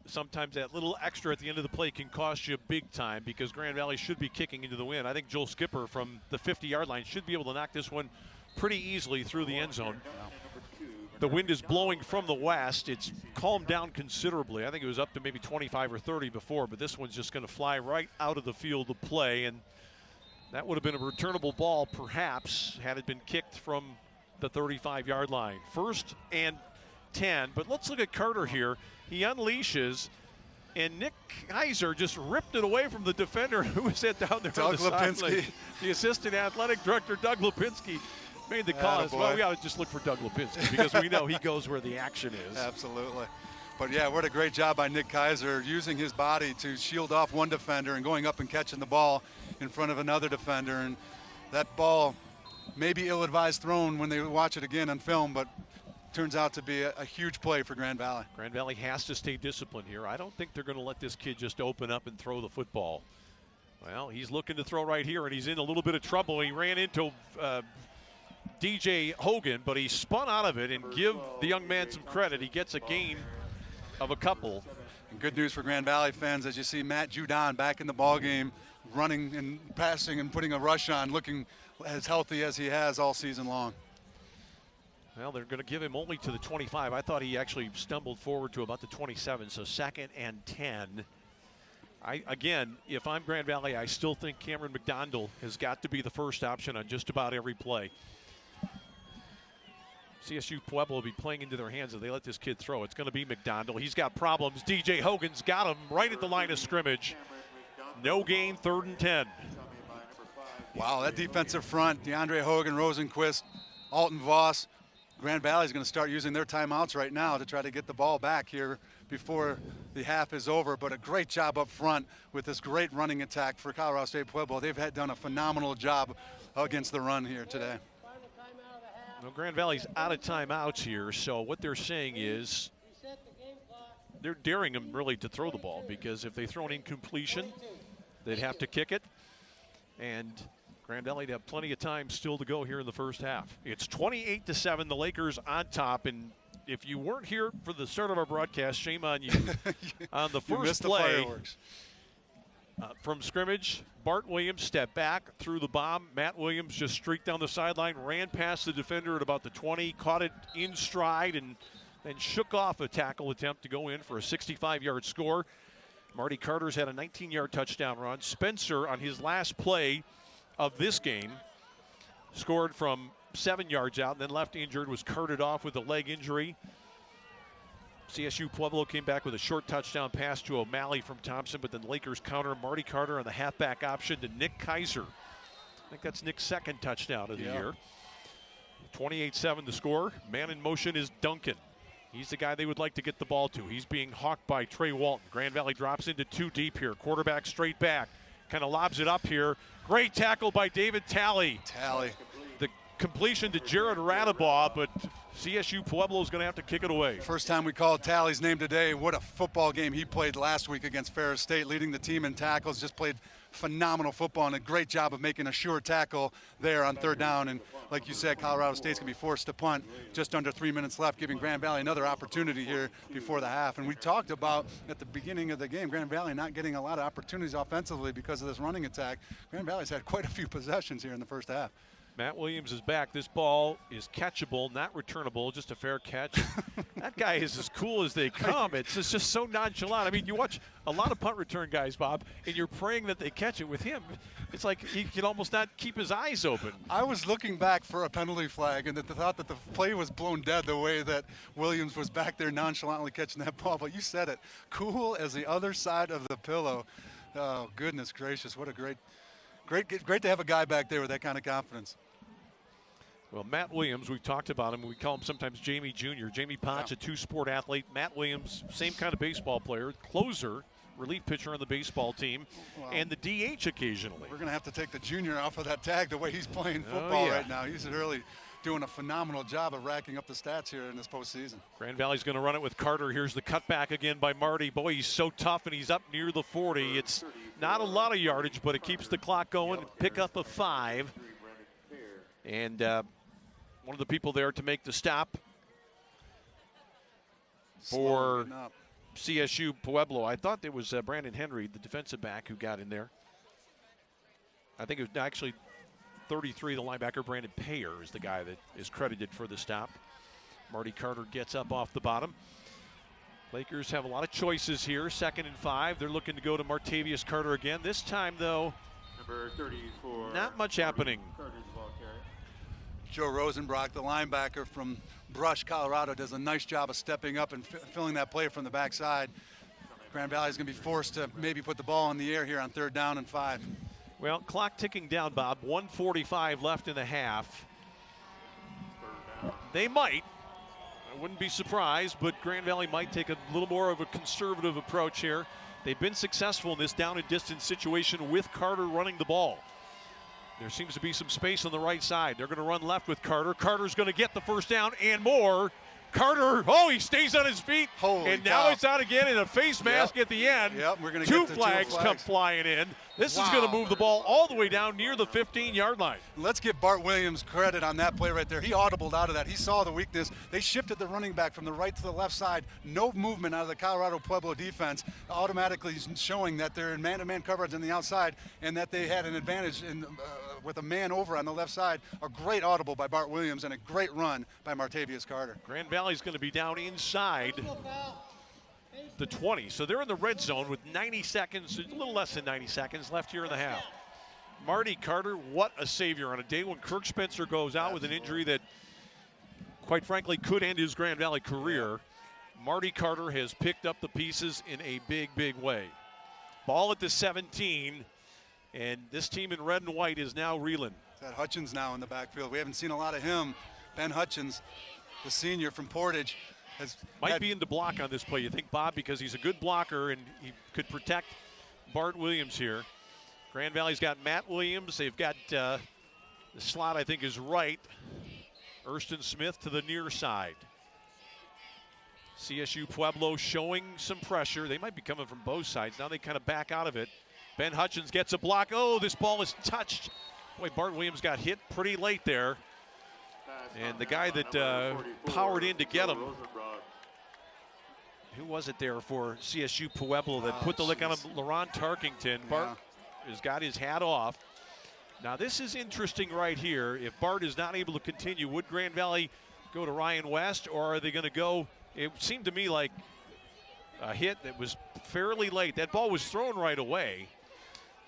Sometimes that little extra at the end of the play can cost you big time because Grand Valley should be kicking into the wind. I think Joel Skipper from the 50-yard line should be able to knock this one pretty easily through the end zone. The wind is blowing from the west. It's calmed down considerably. I think it was up to maybe 25 or 30 before, but this one's just going to fly right out of the field of play, and that would have been a returnable ball perhaps had it been kicked from the 35-yard line. 1st and 10, but let's look at Carter here. He unleashes, and Nick Kaiser just ripped it away from the defender who was down there on the sideline. The assistant athletic director, Doug Lipinski, made the call. Well, we got to just look for Doug Lipinski because we know he goes where the action is. Absolutely. But, yeah, what a great job by Nick Kaiser using his body to shield off one defender and going up and catching the ball in front of another defender. And that ball may be ill-advised thrown when they watch it again on film, but turns out to be a huge play for Grand Valley. Grand Valley has to stay disciplined here. I don't think they're going to let this kid just open up and throw the football. Well, he's looking to throw right here, and he's in a little bit of trouble. He ran into DJ Hogan, but he spun out of it, and give the young man some credit. He gets a gain of a couple. And good news for Grand Valley fans as you see Matt Judon back in the ball game, running and passing and putting a rush on, looking as healthy as he has all season long. Well, they're going to give him only to the 25. I thought he actually stumbled forward to about the 27, so 2nd and 10. Again, if I'm Grand Valley, I still think Cameron McDonald has got to be the first option on just about every play. CSU Pueblo will be playing into their hands if they let this kid throw. It's going to be McDonald. He's got problems. DJ Hogan's got him right at the line of scrimmage. No gain, 3rd and 10. Wow, that defensive front, DeAndre Hogan, Rosenquist, Alton Voss. Grand Valley is going to start using their timeouts right now to try to get the ball back here before the half is over. But a great job up front with this great running attack for Colorado State-Pueblo. They've done a phenomenal job against the run here today. Well, Grand Valley's out of timeouts here, so what they're saying is they're daring them really to throw the ball, because if they throw an incompletion, they'd have to kick it. And Grand Valley'd have plenty of time still to go here in the first half. It's 28-7, the Lakers on top. And if you weren't here for the start of our broadcast, shame on you. On the first play, from scrimmage, Bart Williams stepped back, threw the bomb. Matt Williams just streaked down the sideline, ran past the defender at about the 20, caught it in stride, and then shook off a tackle attempt to go in for a 65-yard score. Marty Carter's had a 19-yard touchdown run. Spencer, on his last play of this game, scored from 7 yards out and then left injured, was carted off with a leg injury. CSU Pueblo came back with a short touchdown pass to O'Malley from Thompson, but then Lakers counter. Marty Carter on the halfback option to Nick Kaiser. I think that's Nick's 2nd touchdown of the year. 28-7 the score. Man in motion is Duncan. He's the guy they would like to get the ball to. He's being hawked by Trey Walton. Grand Valley drops into 2 deep here. Quarterback straight back. Kind of lobs it up here. Great tackle by David Talley. The completion to Jared Radabaugh, but CSU Pueblo is going to have to kick it away. First time we called Talley's name today. What a football game he played last week against Ferris State, leading the team in tackles. Just played phenomenal football and a great job of making a sure tackle there on 3rd down. And like you said, Colorado State's going to be forced to punt just under 3 minutes left, giving Grand Valley another opportunity here before the half. And we talked about at the beginning of the game, Grand Valley not getting a lot of opportunities offensively because of this running attack. Grand Valley's had quite a few possessions here in the first half. Matt Williams is back. This ball is catchable, not returnable, just a fair catch. That guy is as cool as they come. It's just so nonchalant. I mean, you watch a lot of punt return guys, Bob, and you're praying that they catch it. With him, it's like he can almost not keep his eyes open. I was looking back for a penalty flag and thought that the play was blown dead the way that Williams was back there nonchalantly catching that ball. But you said it, cool as the other side of the pillow. Oh, goodness gracious. What a great to have a guy back there with that kind of confidence. Well, Matt Williams, we've talked about him. We call him sometimes Jamie Jr. Jamie Potts, a 2-sport athlete. Matt Williams, same kind of baseball player, closer, relief pitcher on the baseball team, and the DH occasionally. We're going to have to take the junior off of that tag the way he's playing football right now. He's really doing a phenomenal job of racking up the stats here in this postseason. Grand Valley's going to run it with Carter. Here's the cutback again by Marty. Boy, he's so tough, and he's up near the 40. It's not a lot of yardage, but it keeps the clock going. Pick up a 5. And one of the people there to make the stop for CSU Pueblo. I thought it was Brandon Henry, the defensive back, who got in there. I think it was actually 33, the linebacker. Brandon Payer is the guy that is credited for the stop. Marty Carter gets up off the bottom. Lakers have a lot of choices here. 2nd and 5. They're looking to go to Martavius Carter again. This time, though, number 34, not much happening. Joe Rosenbrock, the linebacker from Brush, Colorado, does a nice job of stepping up and filling that play from the backside. Grand Valley is going to be forced to maybe put the ball in the air here on 3rd down and 5. Well, clock ticking down, Bob. 1:45 left in the half. They might. I wouldn't be surprised, but Grand Valley might take a little more of a conservative approach here. They've been successful in this down and distance situation with Carter running the ball. There seems to be some space on the right side. They're going to run left with Carter. Carter's going to get the first down and more. Carter, he stays on his feet. Holy and now cow. it's out again in a face mask at the end. Yep, we're going to Two get the flags 2 flags come flying in. This is going to move the ball all the way down near the 15-yard line. Let's give Bart Williams credit on that play right there. He audibled out of that. He saw the weakness. They shifted the running back from the right to the left side. No movement out of the Colorado Pueblo defense, automatically showing that they're in man-to-man coverage on the outside and that they had an advantage with a man over on the left side. A great audible by Bart Williams and a great run by Martavius Carter. Grand Valley's going to be down inside the 20. So they're in the red zone with 90 seconds, a little less than 90 seconds left here in the half. Marty Carter, what a savior on a day when Kirk Spencer goes out with an injury that, quite frankly, could end his Grand Valley career. Marty Carter has picked up the pieces in a big, big way. Ball at the 17, and this team in red and white is now reeling. That Hutchins now in the backfield. We haven't seen a lot of him. Ben Hutchins, the senior from Portage, might be in the block on this play, you think, Bob, because he's a good blocker and he could protect Bart Williams here. Grand Valley's got Matt Williams. They've got the slot, I think, is right. Erston Smith to the near side. CSU Pueblo showing some pressure. They might be coming from both sides. Now they kind of back out of it. Ben Hutchins gets a block. Oh, this ball is touched. Boy, Bart Williams got hit pretty late there. And the guy that powered in to get him, who was it there for CSU Pueblo that put the lick on him? LaRon Tarkington. Bart has got his hat off. Now this is interesting right here. If Bart is not able to continue, would Grand Valley go to Ryan West, or are they going to go? It seemed to me like a hit that was fairly late. That ball was thrown right away.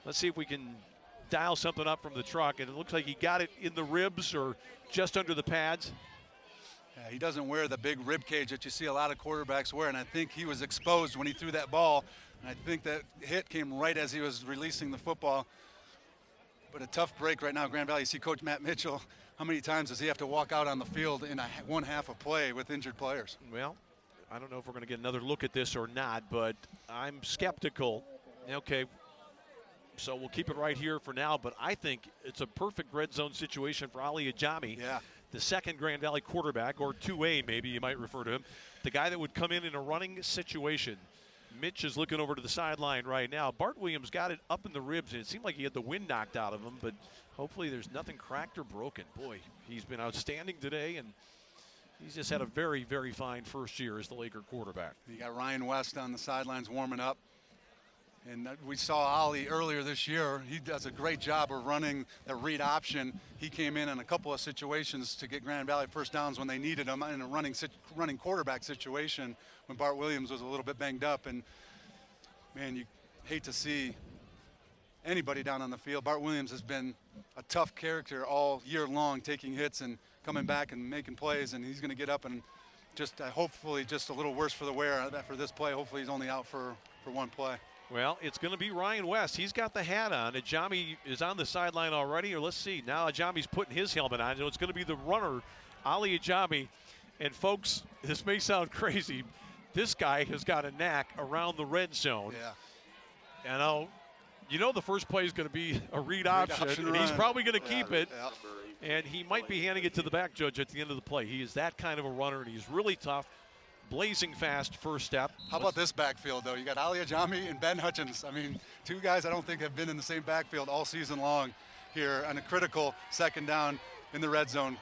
Let's see if we can dial something up from the truck, and it looks like he got it in the ribs or just under the pads. Yeah, he doesn't wear the big rib cage that you see a lot of quarterbacks wear, and I think he was exposed when he threw that ball, and I think that hit came right as he was releasing the football. But a tough break right now, Grand Valley. You see Coach Matt Mitchell, how many times does he have to walk out on the field in one half of play with injured players? Well, I don't know if we're going to get another look at this or not, but I'm skeptical. Okay, so we'll keep it right here for now, but I think it's a perfect red zone situation for Ali Ajami, the second Grand Valley quarterback, or 2A maybe you might refer to him, the guy that would come in a running situation. Mitch is looking over to the sideline right now. Bart Williams got it up in the ribs, and it seemed like he had the wind knocked out of him, but hopefully there's nothing cracked or broken. Boy, he's been outstanding today, and he's just had a very, very fine first year as the Laker quarterback. You got Ryan West on the sidelines warming up. And we saw Ali earlier this year. He does a great job of running the read option. He came in a couple of situations to get Grand Valley first downs when they needed him in a running quarterback situation when Bart Williams was a little bit banged up. And, man, you hate to see anybody down on the field. Bart Williams has been a tough character all year long, taking hits and coming back and making plays. And he's going to get up and just hopefully just a little worse for the wear after this play. Hopefully he's only out for one play. Well, it's going to be Ryan West. He's got the hat on. Ajami is on the sideline already, or let's see. Now Ajami's putting his helmet on. So it's going to be the runner, Ali Ajami. And, folks, this may sound crazy. This guy has got a knack around the red zone. Yeah. You know the first play is going to be a read option, and he's probably going to keep it. Yeah. And he might be handing it to the back judge at the end of the play. He is that kind of a runner, and he's really tough. Blazing fast first step. How about this backfield, though? You got Ali Ajami and Ben Hutchins. I mean, two guys I don't think have been in the same backfield all season long here on a critical second down in the red zone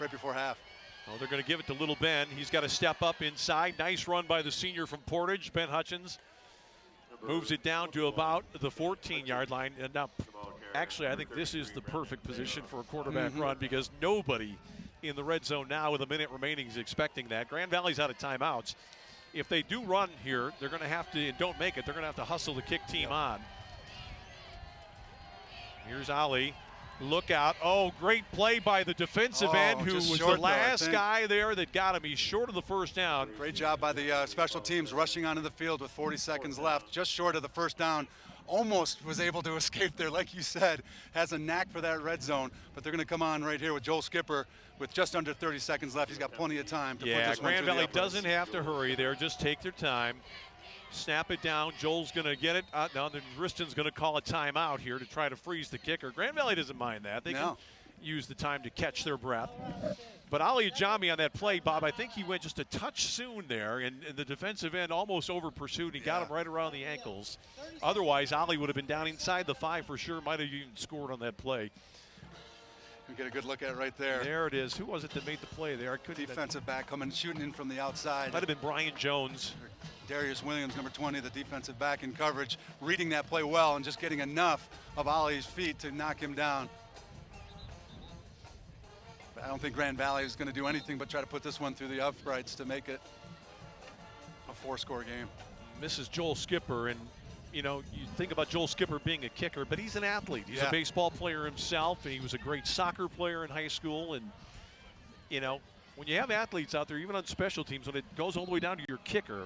right before half. Well, they're going to give it to little Ben. He's got to step up inside. Nice run by the senior from Portage. Ben Hutchins moves it down to about the 14-yard line. And now, actually, I think this is the perfect position for a quarterback run because nobody in the red zone now with a minute remaining is expecting that. Grand Valley's out of timeouts. If they do run here, they're going to have to, and don't make it, they're going to have to hustle the kick team on. Here's Ali. Look out. Oh, great play by the defensive end who was the last guy there that got him. He's short of the first down. Great job by the special teams rushing onto the field with 40 seconds left, just short of the first down. Almost was able to escape there, like you said, has a knack for that red zone, but they're going to come on right here with Joel Skipper with just under 30 seconds left. He's got plenty of time to put this one Grand Valley doesn't have to hurry there. Just take their time. Snap it down. Joel's going to get it. Now Riston's going to call a timeout here to try to freeze the kicker. Grand Valley doesn't mind that. They can use the time to catch their breath. But Ali Ajami on that play, Bob, I think he went just a touch soon there, and the defensive end almost over-pursued. He got him right around the ankles. Otherwise, Ali would have been down inside the 5 for sure. Might have even scored on that play. We get a good look at it right there. There it is. Who was it that made the play there? Defensive back coming, shooting in from the outside. Might have been Brian Jones. Darius Williams, number 20, the defensive back in coverage, reading that play well and just getting enough of Ali's feet to knock him down. But I don't think Grand Valley is going to do anything but try to put this one through the uprights to make it a 4-score game. Mrs. Joel Skipper, and you know, you think about Joel Skipper being a kicker, but he's an athlete. He's a baseball player himself, and he was a great soccer player in high school. And, you know, when you have athletes out there, even on special teams, when it goes all the way down to your kicker,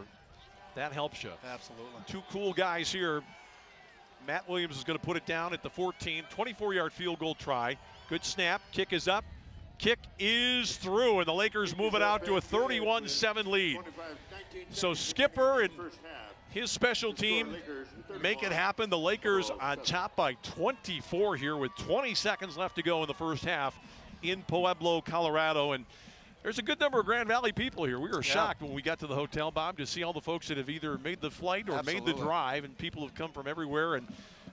that helps you. Absolutely. 2 cool guys here. Matt Williams is going to put it down at the 14, 24-yard field goal try. Good snap, kick is up. Kick is through, and the Lakers move it out to a 31-7 lead. So Skipper and his special team make it happen. The Lakers on top by 24 here with 20 seconds left to go in the first half in Pueblo, Colorado. And there's a good number of Grand Valley people here. We were shocked when we got to the hotel, Bob, to see all the folks that have either made the flight or made the drive, and people have come from everywhere, and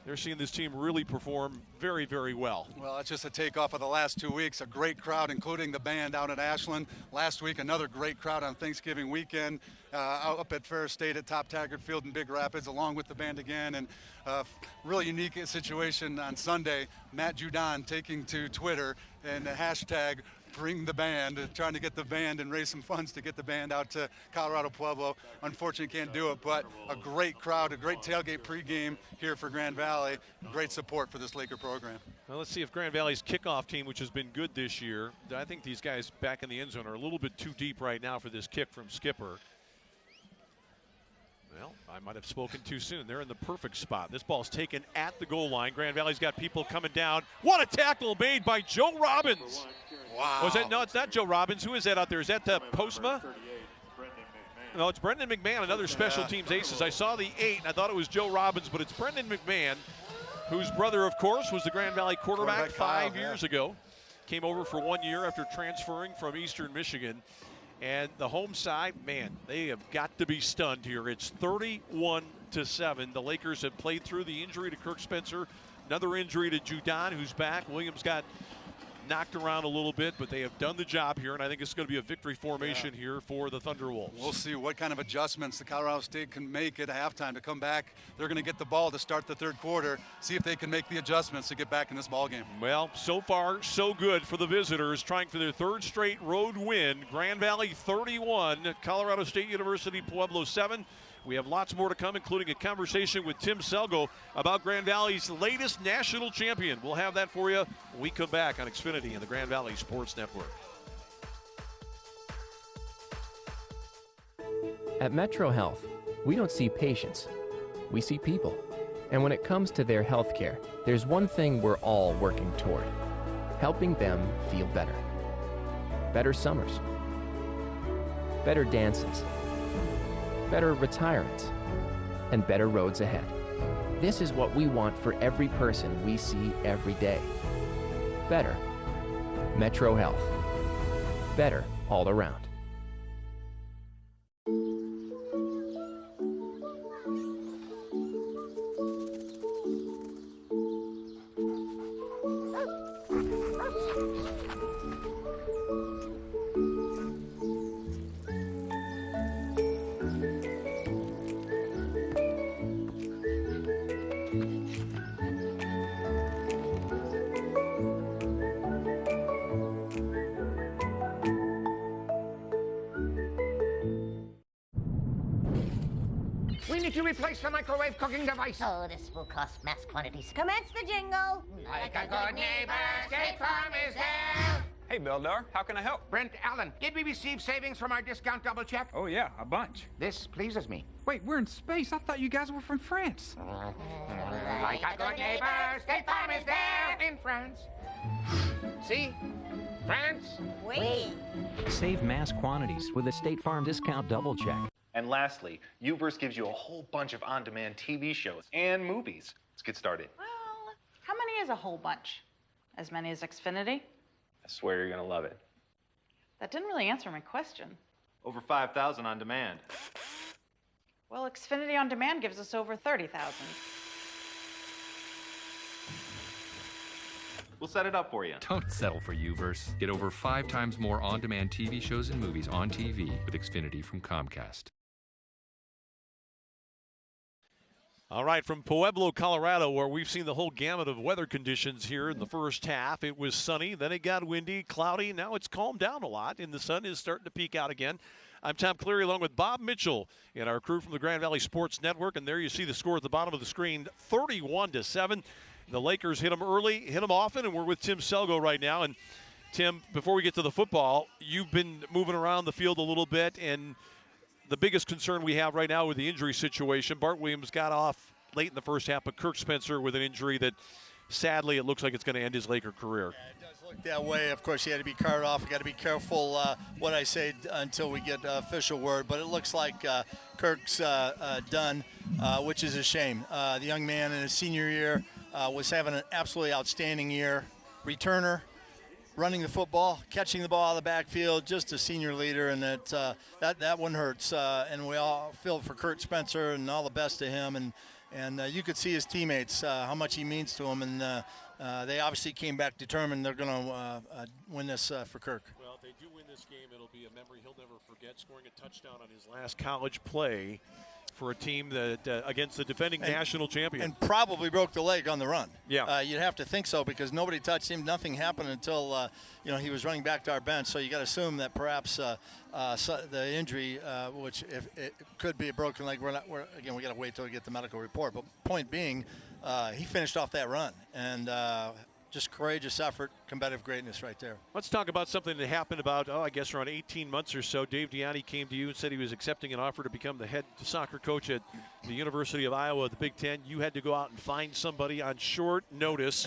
they're seeing this team really perform very, very well. Well, it's just a takeoff of the last 2 weeks. A great crowd, including the band out at Ashland. Last week, another great crowd on Thanksgiving weekend out up at Ferris State at Top Taggart Field in Big Rapids, along with the band again. And really unique situation on Sunday. Matt Judon taking to Twitter and the hashtag Bring the Band, trying to get the band and raise some funds to get the band out to Colorado Pueblo. Unfortunately, can't do it, but a great crowd, a great tailgate pregame here for Grand Valley. Great support for this Laker program. Well, let's see if Grand Valley's kickoff team, which has been good this year, I think these guys back in the end zone are a little bit too deep right now for this kick from Skipper. Well, I might have spoken too soon. They're in the perfect spot. This ball's taken at the goal line. Grand Valley's got people coming down. What a tackle made by Joe Robbins. Wow. Was that, no, it's not Joe Robbins. Who is that out there? Is that Postma? No, it's Brendan McMahon, another special teams aces. I saw the 8, and I thought it was Joe Robbins, but it's Brendan McMahon, whose brother, of course, was the Grand Valley quarterback 5 years ago. Came over for 1 year after transferring from Eastern Michigan. And the home side, man, they have got to be stunned here. It's 31-7. The Lakers have played through the injury to Kirk Spencer, another injury to Judon, who's back. Williams got knocked around a little bit, but they have done the job here, and I think it's going to be a victory formation here for the Thunderwolves. We'll see what kind of adjustments the Colorado State can make at halftime to come back. They're going to get the ball to start the third quarter, see if they can make the adjustments to get back in this ball game. Well, so far, so good for the visitors, trying for their 3rd straight road win. Grand Valley 31, Colorado State University Pueblo 7. We have lots more to come, including a conversation with Tim Selgo about Grand Valley's latest national champion. We'll have that for you when we come back on Xfinity and the Grand Valley Sports Network. At Metro Health, we don't see patients, we see people. And when it comes to their health care, there's one thing we're all working toward: helping them feel better. Better summers, better dances, better retirements, and better roads ahead. This is what we want for every person we see every day. Better. Metro Health. Better all around. We need to replace the microwave cooking device. Oh, this will cost mass quantities. Commence the jingle. Like a good neighbor, State Farm is there. Hey, Bildar, how can I help? Brent Allen, did we receive savings from our discount double check? Oh, yeah, a bunch. This pleases me. Wait, we're in space. I thought you guys were from France. Like a good neighbor, State Farm is there in France. See? France. Oui. Save mass quantities with a State Farm discount double check. And lastly, Uverse gives you a whole bunch of on-demand TV shows and movies. Let's get started. Well, how many is a whole bunch? As many as Xfinity? I swear you're gonna love it. That didn't really answer my question. Over 5,000 on demand. Well, Xfinity On Demand gives us over 30,000. We'll set it up for you. Don't settle for Uverse. Get over 5 times more on-demand TV shows and movies on TV with Xfinity from Comcast. All right, from Pueblo, Colorado, where we've seen the whole gamut of weather conditions here in the first half. It was sunny, then it got windy, cloudy. Now it's calmed down a lot, and the sun is starting to peek out again. I'm Tom Cleary, along with Bob Mitchell and our crew from the Grand Valley Sports Network. And there you see the score at the bottom of the screen, 31-7. The Lakers hit them early, hit them often, and we're with Tim Selgo right now. And Tim, before we get to the football, you've been moving around the field a little bit, and the biggest concern we have right now with the injury situation, Bart Williams got off late in the first half, but Kirk Spencer with an injury that sadly it looks like it's going to end his Laker career. Yeah, it does look that way. Of course, he had to be carted off. We got to be careful what I say until we get official word, but it looks like Kirk's done, which is a shame. The young man in his senior year was having an absolutely outstanding year. Returner, running the football, catching the ball out of the backfield, just a senior leader, and that one hurts. And we all feel for Kurt Spencer and all the best to him. And you could see his teammates, how much he means to them. And they obviously came back determined they're going to win this for Kirk. Well, if they do win this game, it'll be a memory he'll never forget, scoring a touchdown on his last college play for a team that against the defending national champion. And probably broke the leg on the run. Yeah. You'd have to think so because nobody touched him. Nothing happened until, he was running back to our bench. So you got to assume that perhaps the injury, which if it could be a broken leg, we got to wait till we get the medical report. But point being, he finished off that run. And just courageous effort, competitive greatness right there. Let's talk about something that happened about, I guess around 18 months or so. Dave Deani came to you and said he was accepting an offer to become the head soccer coach at the University of Iowa, the Big Ten. You had to go out and find somebody on short notice.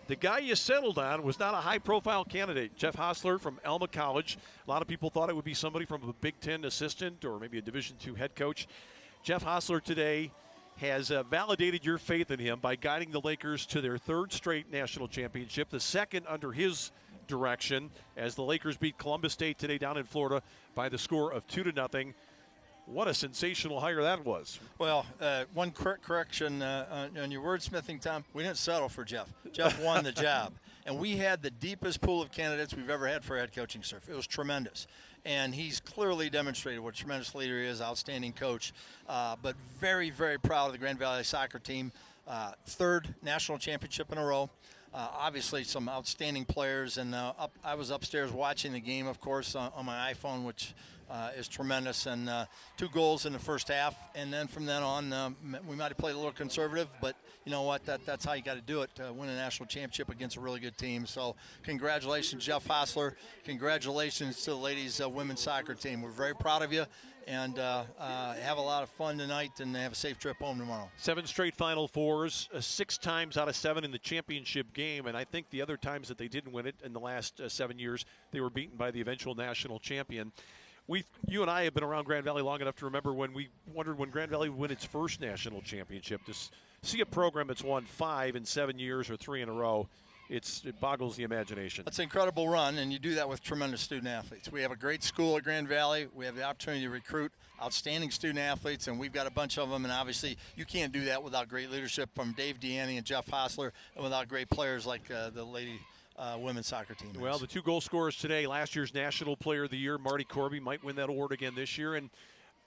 The guy you settled on was not a high-profile candidate. Jeff Hostler from Alma College. A lot of people thought it would be somebody from a Big Ten assistant or maybe a Division II head coach. Jeff Hostler today has validated your faith in him by guiding the Lakers to their third straight national championship, the second under his direction, as the Lakers beat Columbus State today down in Florida by the score of 2-0. What a sensational hire that was. Well, one correction on your wordsmithing, Tom. We didn't settle for Jeff. Jeff won the job. And we had the deepest pool of candidates we've ever had for head coaching search. It was tremendous. And he's clearly demonstrated what a tremendous leader he is, outstanding coach. But very, very proud of the Grand Valley soccer team. Third national championship in a row. Obviously, some outstanding players. And I was upstairs watching the game, of course, on my iPhone, which is tremendous. And 2 goals in the first half. And then from then on, we might have played a little conservative, but you know what? That's how you got to do it, win a national championship against a really good team. So congratulations, Jeff Hostler. Congratulations to the ladies' women's soccer team. We're very proud of you. And have a lot of fun tonight and have a safe trip home tomorrow. 7 straight Final Fours, 6 times out of 7 in the championship game. And I think the other times that they didn't win it in the last 7 years, they were beaten by the eventual national champion. You and I have been around Grand Valley long enough to remember when we wondered when Grand Valley would win its first national championship. To see a program that's won 5 in 7 years or 3 in a row, it boggles the imagination. That's an incredible run, and you do that with tremendous student athletes. We have a great school at Grand Valley. We have the opportunity to recruit outstanding student athletes, and we've got a bunch of them. And obviously, you can't do that without great leadership from Dave Deani and Jeff Hostler, and without great players like the lady women's soccer team. Well, the 2 goal scorers today, last year's National Player of the Year, Marty Corby, might win that award again this year. And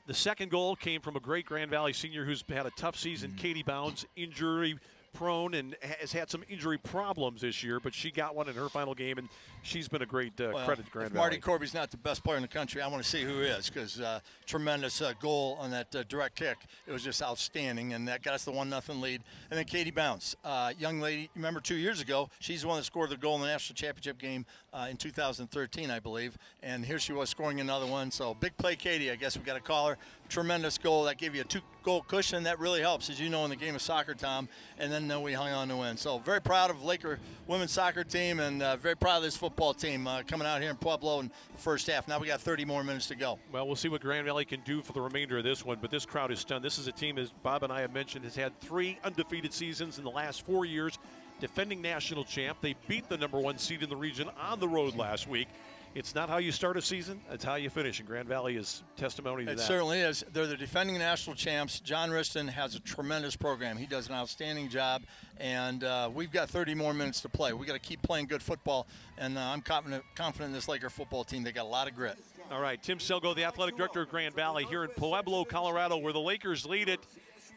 the second goal came from a great Grand Valley senior who's had a tough season, Katie Bounds, injury prone and has had some injury problems this year, but she got one in her final game, and she's been a great credit to Grand Valley. Marty Corby's not the best player in the country, I want to see who is, because tremendous goal on that direct kick. It was just outstanding, and that got us the 1-0 lead. And then Katie Bounce, young lady, remember 2 years ago, she's the one that scored the goal in the national championship game in 2013, I believe, and here she was scoring another one. So big play, Katie, I guess we got to call her. Tremendous goal. That gave you a 2-goal cushion. That really helps, as you know, in the game of soccer, Tom. And then we hung on to win. So very proud of Laker women's soccer team, and very proud of this football team coming out here in Pueblo in the first half. Now we got 30 more minutes to go. Well, we'll see what Grand Valley can do for the remainder of this one, but this crowd is stunned. This is a team, as Bob and I have mentioned, has had 3 undefeated seasons in the last 4 years. Defending national champ. They beat the #1 seed in the region on the road last week. it's not how you start a season, it's how you finish, and Grand Valley is testimony to that. It certainly is. They're the defending national champs. John Riston has a tremendous program. He does an outstanding job, and we've got 30 more minutes to play. We've got to keep playing good football, and I'm confident in this Laker football team. They got a lot of grit. All right, Tim Selgo, the athletic director of Grand Valley, here in Pueblo, Colorado, where the Lakers lead it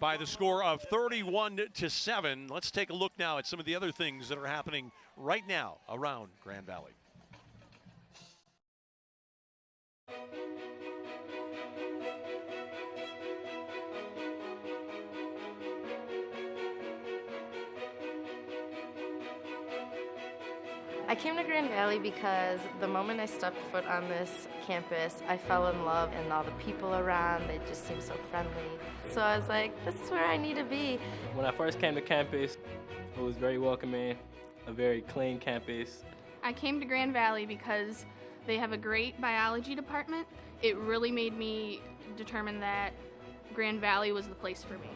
by the score of 31-7. Let's take a look now at some of the other things that are happening right now around Grand Valley. I came to Grand Valley because the moment I stepped foot on this campus, I fell in love, and all the people around, they just seemed so friendly. So I was like, this is where I need to be. When I first came to campus, it was very welcoming, a very clean campus. I came to Grand Valley because they have a great biology department. It really made me determine that Grand Valley was the place for me.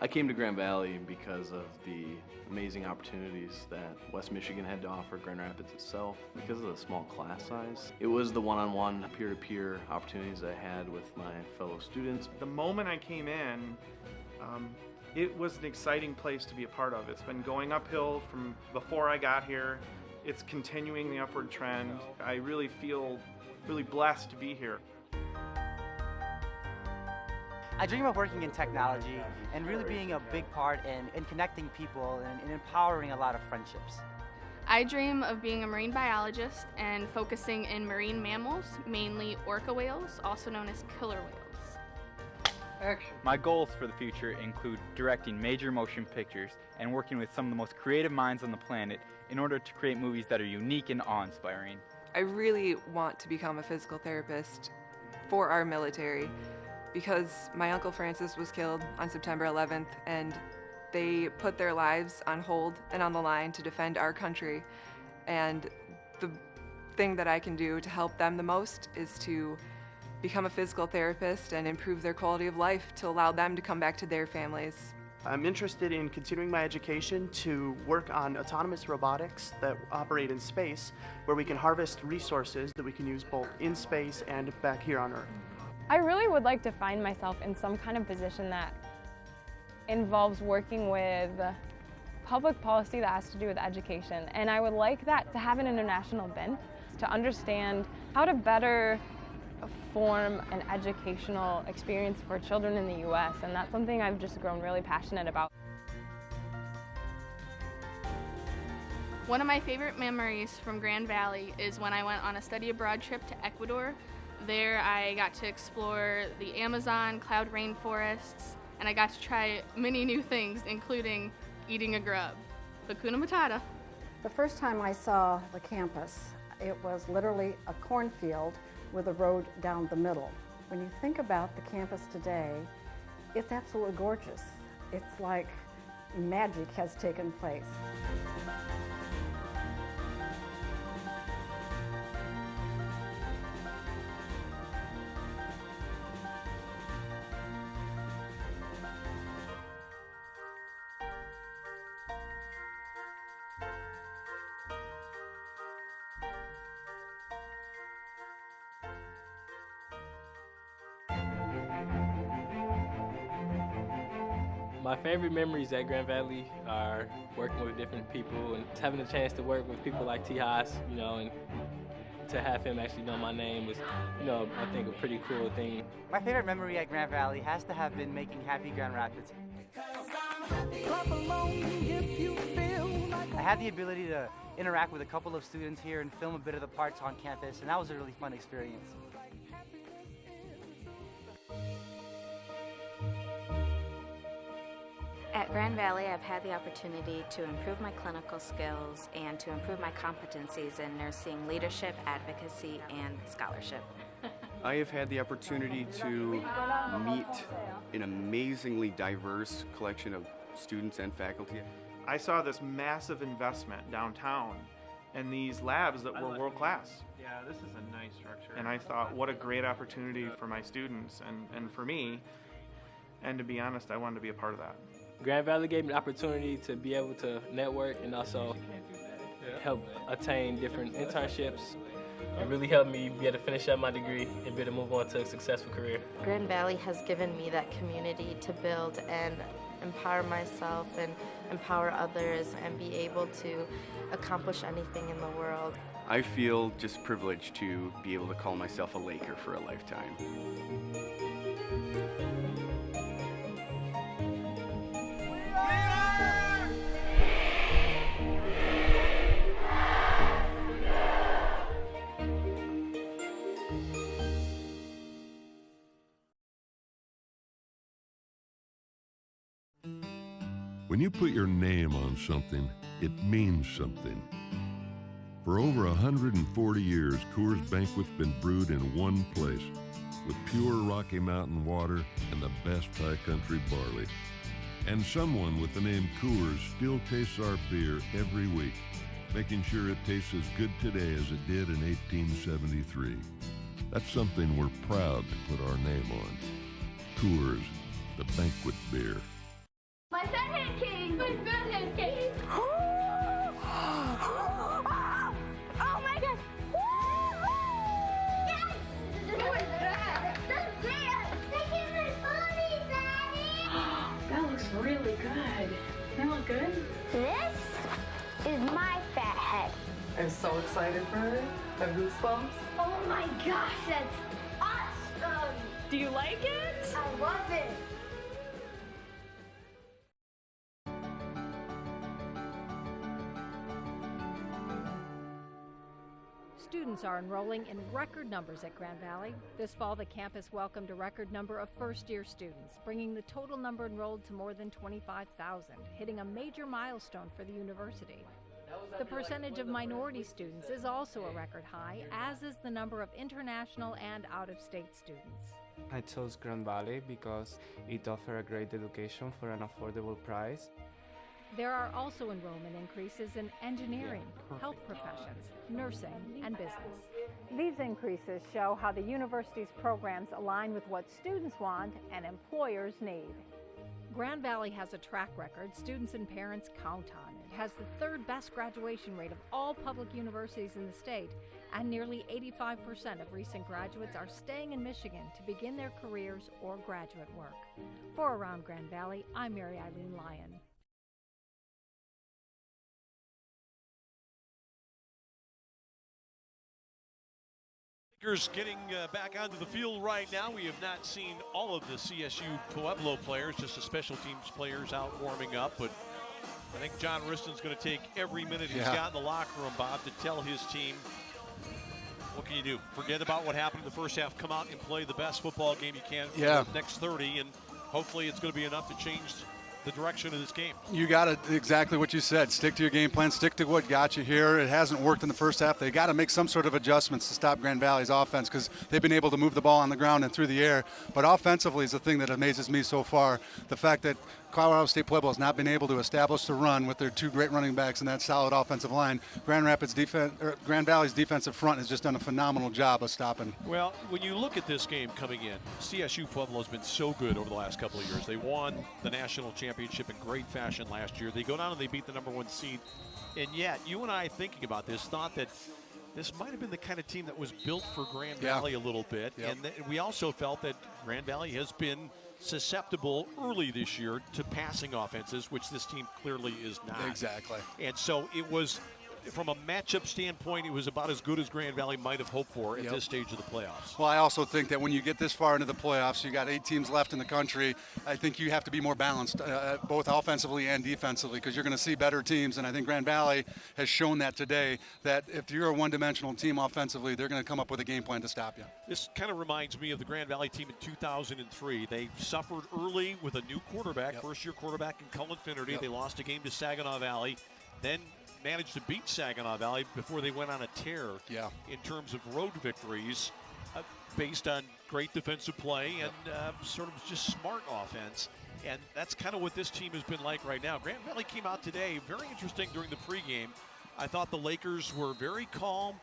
I came to Grand Valley because of the amazing opportunities that West Michigan had to offer Grand Rapids itself. Because of the small class size, it was the one-on-one, peer-to-peer opportunities I had with my fellow students. The moment I came in, it was an exciting place to be a part of. It's been going uphill from before I got here. It's continuing the upward trend. I really feel really blessed to be here. I dream of working in technology and really being a big part in connecting people and empowering a lot of friendships. I dream of being a marine biologist and focusing in marine mammals, mainly orca whales, also known as killer whales. Action. My goals for the future include directing major motion pictures and working with some of the most creative minds on the planet in order to create movies that are unique and awe-inspiring. I really want to become a physical therapist for our military, because my Uncle Francis was killed on September 11th, and they put their lives on hold and on the line to defend our country. And the thing that I can do to help them the most is to become a physical therapist and improve their quality of life to allow them to come back to their families. I'm interested in continuing my education to work on autonomous robotics that operate in space, where we can harvest resources that we can use both in space and back here on Earth. I really would like to find myself in some kind of position that involves working with public policy that has to do with education. And I would like that to have an international bent, to understand how to better form an educational experience for children in the U.S. And that's something I've just grown really passionate about. One of my favorite memories from Grand Valley is when I went on a study abroad trip to Ecuador. There I got to explore the Amazon, cloud rainforests, and I got to try many new things, including eating a grub. Hakuna Matata. The first time I saw the campus, it was literally a cornfield with a road down the middle. When you think about the campus today, it's absolutely gorgeous. It's like magic has taken place. My favorite memories at Grand Valley are working with different people and having a chance to work with people like T. Haas, you know, and to have him actually know my name was, you know, I think a pretty cool thing. My favorite memory at Grand Valley has to have been making Happy Grand Rapids. I had the ability to interact with a couple of students here and film a bit of the parts on campus, and that was a really fun experience. At Grand Valley, I've had the opportunity to improve my clinical skills and to improve my competencies in nursing, leadership, advocacy, and scholarship. I have had the opportunity to meet an amazingly diverse collection of students and faculty. I saw this massive investment downtown and these labs that were world class. Yeah, this is a nice structure. And I thought, what a great opportunity for my students and for me. And to be honest, I wanted to be a part of that. Grand Valley gave me the opportunity to be able to network and also help attain different internships. It really helped me be able to finish up my degree and be able to move on to a successful career. Grand Valley has given me that community to build and empower myself and empower others and be able to accomplish anything in the world. I feel just privileged to be able to call myself a Laker for a lifetime. When you put your name on something, it means something. For over 140 years, Coors Banquet's been brewed in one place with pure Rocky Mountain water and the best high country barley. And someone with the name Coors still tastes our beer every week, making sure it tastes as good today as it did in 1873. That's something we're proud to put our name on. Coors, the banquet beer. My fathead cave! My fathead cave! Oh my god! Yes! What was that? The bear! Look at my body, Daddy! That looks really good. That look good? This is my fat head. I'm so excited for it. I have goosebumps. Oh my gosh, that's awesome! Do you like it? I love it! Students are enrolling in record numbers at Grand Valley. This fall, the campus welcomed a record number of first-year students, bringing the total number enrolled to more than 25,000, hitting a major milestone for the university. The percentage of minority students is also a record high, as is the number of international and out-of-state students. I chose Grand Valley because it offers a great education for an affordable price. There are also enrollment increases in engineering, health professions, nursing, and business. These increases show how the university's programs align with what students want and employers need. Grand Valley has a track record students and parents count on. It has the third best graduation rate of all public universities in the state, and nearly 85% of recent graduates are staying in Michigan to begin their careers or graduate work. For Around Grand Valley, I'm Mary Eileen Lyon. Lakers getting back onto the field right now. We have not seen all of the CSU Pueblo players, just the special teams players out warming up. But I think John Riston's going to take every minute he's got in the locker room, Bob, to tell his team, what can you do? Forget about what happened in the first half. Come out and play the best football game you can for the next 30, and hopefully it's going to be enough to change the direction of this game. You got it, exactly what you said. Stick to your game plan. Stick to what got you here. It hasn't worked in the first half. They got to make some sort of adjustments to stop Grand Valley's offense because they've been able to move the ball on the ground and through the air. But offensively is the thing that amazes me so far. The fact that Colorado State-Pueblo has not been able to establish the run with their two great running backs and that solid offensive line. Grand Valley's defensive front has just done a phenomenal job of stopping. Well, when you look at this game coming in, CSU Pueblo has been so good over the last couple of years. They won the national championship in great fashion last year. They go down and they beat the #1 seed. And yet, you and I, thinking about this, thought that this might have been the kind of team that was built for Grand Valley a little bit. And we also felt that Grand Valley has been susceptible early this year to passing offenses, which this team clearly is not. Exactly. And so it was, from a matchup standpoint, it was about as good as Grand Valley might have hoped for at this stage of the playoffs. Well, I also think that when you get this far into the playoffs, you got 8 teams left in the country. I think you have to be more balanced, both offensively and defensively, because you're going to see better teams. And I think Grand Valley has shown that today, that if you're a one-dimensional team offensively, they're going to come up with a game plan to stop you. This kind of reminds me of the Grand Valley team in 2003. They suffered early with a new quarterback, first-year quarterback in Cullen Finnerty. They lost a game to Saginaw Valley. Then managed to beat Saginaw Valley before they went on a tear in terms of road victories based on great defensive play and sort of just smart offense. And that's kind of what this team has been like right now. Grand Valley came out today, very interesting during the pregame. I thought the Lakers were very calm.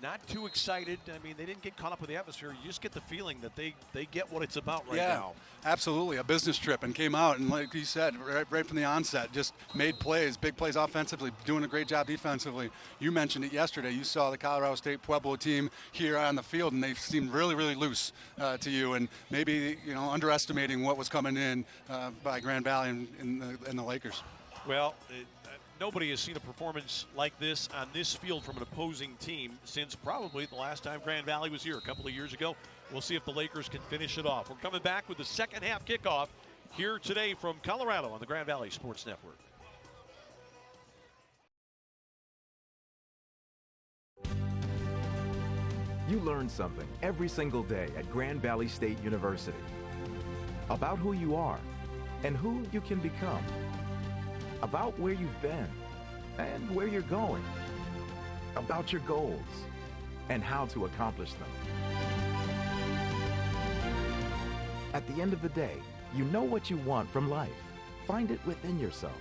not too excited. I mean, they didn't get caught up with the atmosphere. You just get the feeling that they get what it's about right now. Absolutely, a business trip, and came out and, like you said, right from the onset, just made plays, big plays offensively, doing a great job defensively. You mentioned it yesterday. You saw the Colorado State-Pueblo team here on the field, and they seemed really, really loose to you, and maybe underestimating what was coming in by Grand Valley and the Lakers. Well, nobody has seen a performance like this on this field from an opposing team since probably the last time Grand Valley was here a couple of years ago. We'll see if the Lakers can finish it off. We're coming back with the second half kickoff here today from Colorado on the Grand Valley Sports Network. You learn something every single day at Grand Valley State University about who you are and who you can become, about where you've been and where you're going, about your goals and how to accomplish them. At the end of the day, you know what you want from life. Find it within yourself.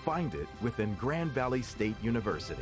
Find it within Grand Valley State University.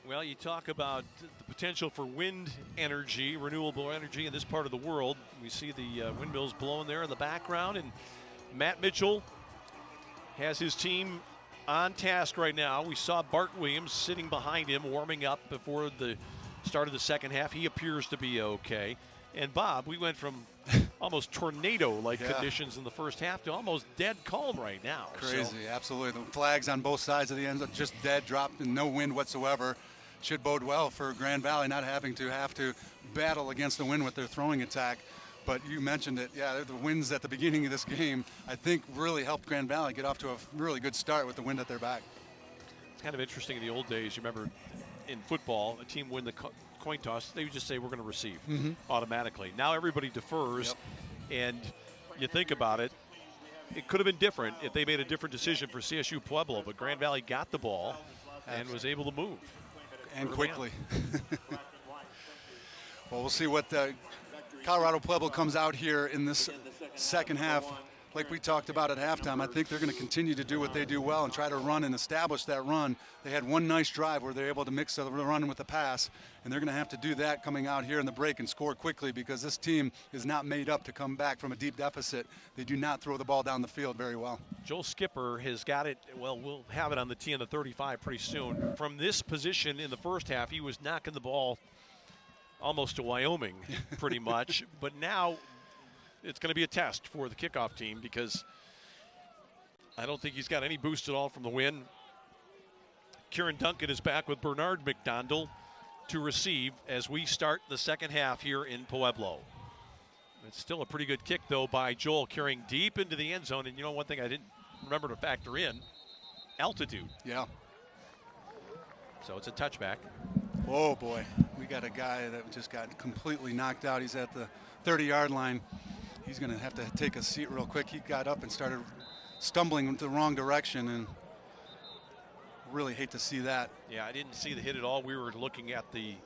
Well, you talk about the potential for wind energy, renewable energy in this part of the world. We see the windmills blowing there in the background, and Matt Mitchell has his team on task right now. We saw Bart Williams sitting behind him, warming up before the start of the second half. He appears to be okay. And Bob, we went from almost tornado-like conditions in the first half to almost dead calm right now. Crazy, absolutely. The flags on both sides of the end just dead, dropped, and no wind whatsoever. Should bode well for Grand Valley not having to battle against the wind with their throwing attack. But you mentioned it, the winds at the beginning of this game, I think, really helped Grand Valley get off to a really good start with the wind at their back. It's kind of interesting in the old days. You remember in football, a team win the coin toss, they would just say, we're going to receive automatically. Now everybody defers, and you think about it, it could have been different if they made a different decision for CSU Pueblo, but Grand Valley got the ball and was able to move. And quickly. Well, we'll see what Colorado Pueblo comes out here in this second half. Like we talked about at halftime, I think they're going to continue to do what they do well and try to run and establish that run. They had one nice drive where they're able to mix the run with the pass, and they're going to have to do that coming out here in the break and score quickly, because this team is not made up to come back from a deep deficit. They do not throw the ball down the field very well. Joel Skipper has got it. Well, we'll have it on the tee on the 35 pretty soon. From this position in the first half, he was knocking the ball almost to Wyoming pretty much, but now it's going to be a test for the kickoff team, because I don't think he's got any boost at all from the wind. Kieran Duncan is back with Bernard McDonald to receive as we start the second half here in Pueblo. It's still a pretty good kick, though, by Joel, carrying deep into the end zone. And you know, one thing I didn't remember to factor in, altitude. Yeah. So it's a touchback. Oh, boy. We got a guy that just got completely knocked out. He's at the 30-yard line. He's going to have to take a seat real quick. He got up and started stumbling in the wrong direction, and really hate to see that. Yeah, I didn't see the hit at all. We were looking at the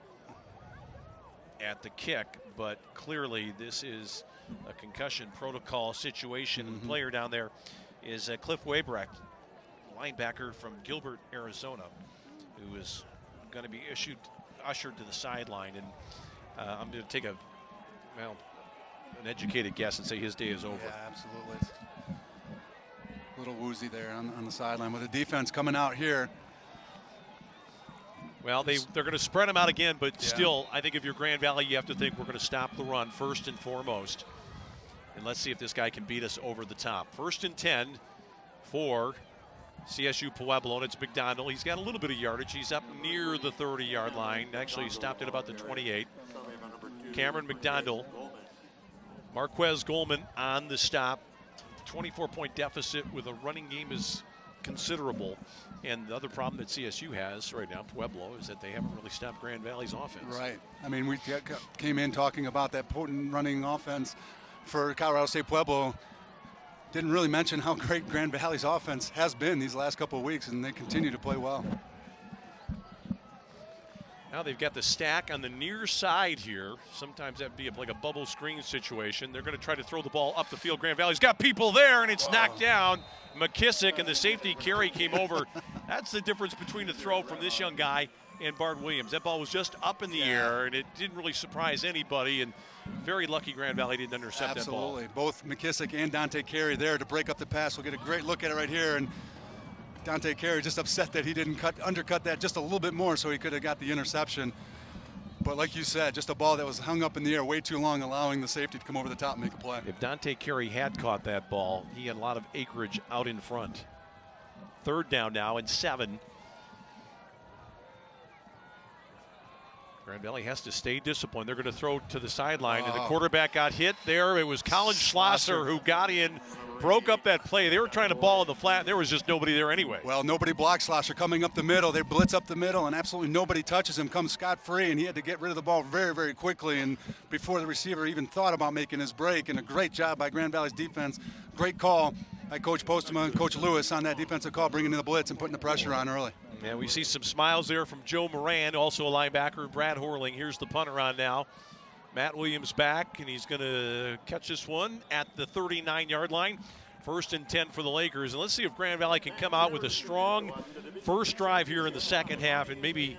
kick, but clearly this is a concussion protocol situation. The player down there is Cliff Wabrecht, linebacker from Gilbert, Arizona, who is going to be ushered to the sideline. And I'm going to take an educated guess and say his day is over. Yeah, absolutely. A little woozy there on the sideline with the defense coming out here. Well, they're going to spread him out again, but still, I think if you're Grand Valley, you have to think we're going to stop the run first and foremost. And let's see if this guy can beat us over the top. 1st and 10 for CSU Pueblo, and it's McDonald. He's got a little bit of yardage. He's up near the 30-yard line. Actually, he stopped at about the 28. Cameron McDonald. Marquez Goldman on the stop. 24-point deficit with a running game is considerable. And the other problem that CSU has right now, Pueblo, is that they haven't really stopped Grand Valley's offense. Right. I mean, we came in talking about that potent running offense for Colorado State-Pueblo. Didn't really mention how great Grand Valley's offense has been these last couple of weeks, and they continue to play well. Now they've got the stack on the near side here. Sometimes that'd be like a bubble screen situation. They're going to try to throw the ball up the field. Grand Valley's got people there, and it's knocked down. McKissick and the safety carry came over. That's the difference between the throw from this young guy and Bart Williams. That ball was just up in the air, and it didn't really surprise anybody. And very lucky Grand Valley didn't intercept that ball. Absolutely. Both McKissick and Dante Carey there to break up the pass. We'll get a great look at it right here. And Dante Carey just upset that he didn't undercut that just a little bit more so he could have got the interception. But like you said, just a ball that was hung up in the air way too long, allowing the safety to come over the top and make a play. If Dante Carey had caught that ball, he had a lot of acreage out in front. 3rd down now and 7. Grand Valley has to stay disciplined. They're going to throw to the sideline, and the quarterback got hit there. It was Colin Schlosser who got in, broke up that play. They were trying to ball in the flat, and there was just nobody there anyway. Well, nobody blocked Schlosser coming up the middle. They blitz up the middle, and absolutely nobody touches him. Comes scot-free, and he had to get rid of the ball very, very quickly, and before the receiver even thought about making his break. And a great job by Grand Valley's defense. Great call by Coach Postma and Coach Lewis on that defensive call, bringing in the blitz and putting the pressure on early. And we see some smiles there from Joe Moran, also a linebacker, Brad Horling. Here's the punter on now. Matt Williams back, and he's going to catch this one at the 39-yard line. 1st and 10 for the Lakers. And let's see if Grand Valley can come out with a strong first drive here in the second half and maybe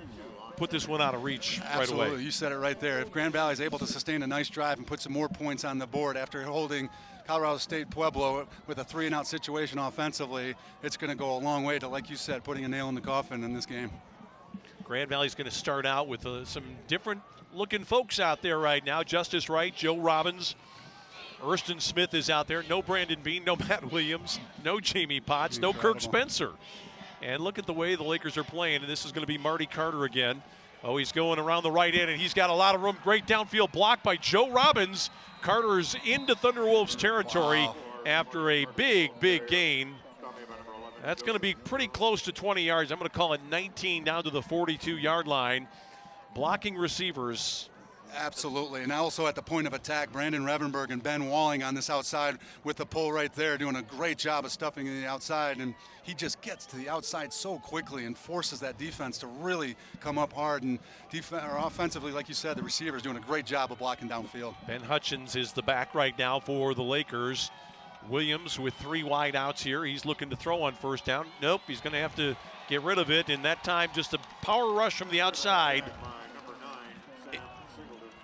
put this one out of reach right away. Absolutely. You said it right there. If Grand Valley is able to sustain a nice drive and put some more points on the board after holding Colorado State-Pueblo with a 3-and-out situation offensively, it's going to go a long way to, like you said, putting a nail in the coffin in this game. Grand Valley's going to start out with some different looking folks out there right now. Justice Wright, Joe Robbins, Erston Smith is out there. No Brandon Bean, no Matt Williams, no Jamie Potts, no Kirk Spencer. And look at the way the Lakers are playing, and this is going to be Marty Carter again. Oh, he's going around the right end, and he's got a lot of room. Great downfield block by Joe Robbins. Carter's into Thunderwolves territory after a big, big gain. That's going to be pretty close to 20 yards. I'm going to call it 19 down to the 42-yard line. Blocking receivers. Absolutely. And also at the point of attack, Brandon Revenberg and Ben Walling on this outside with the pull right there, doing a great job of stuffing in the outside. And he just gets to the outside so quickly and forces that defense to really come up hard. And offensively, like you said, the receiver's doing a great job of blocking downfield. Ben Hutchins is the back right now for the Lakers. Williams with 3 wide outs here. He's looking to throw on first down. Nope, he's going to have to get rid of it. And that time, just a power rush from the outside.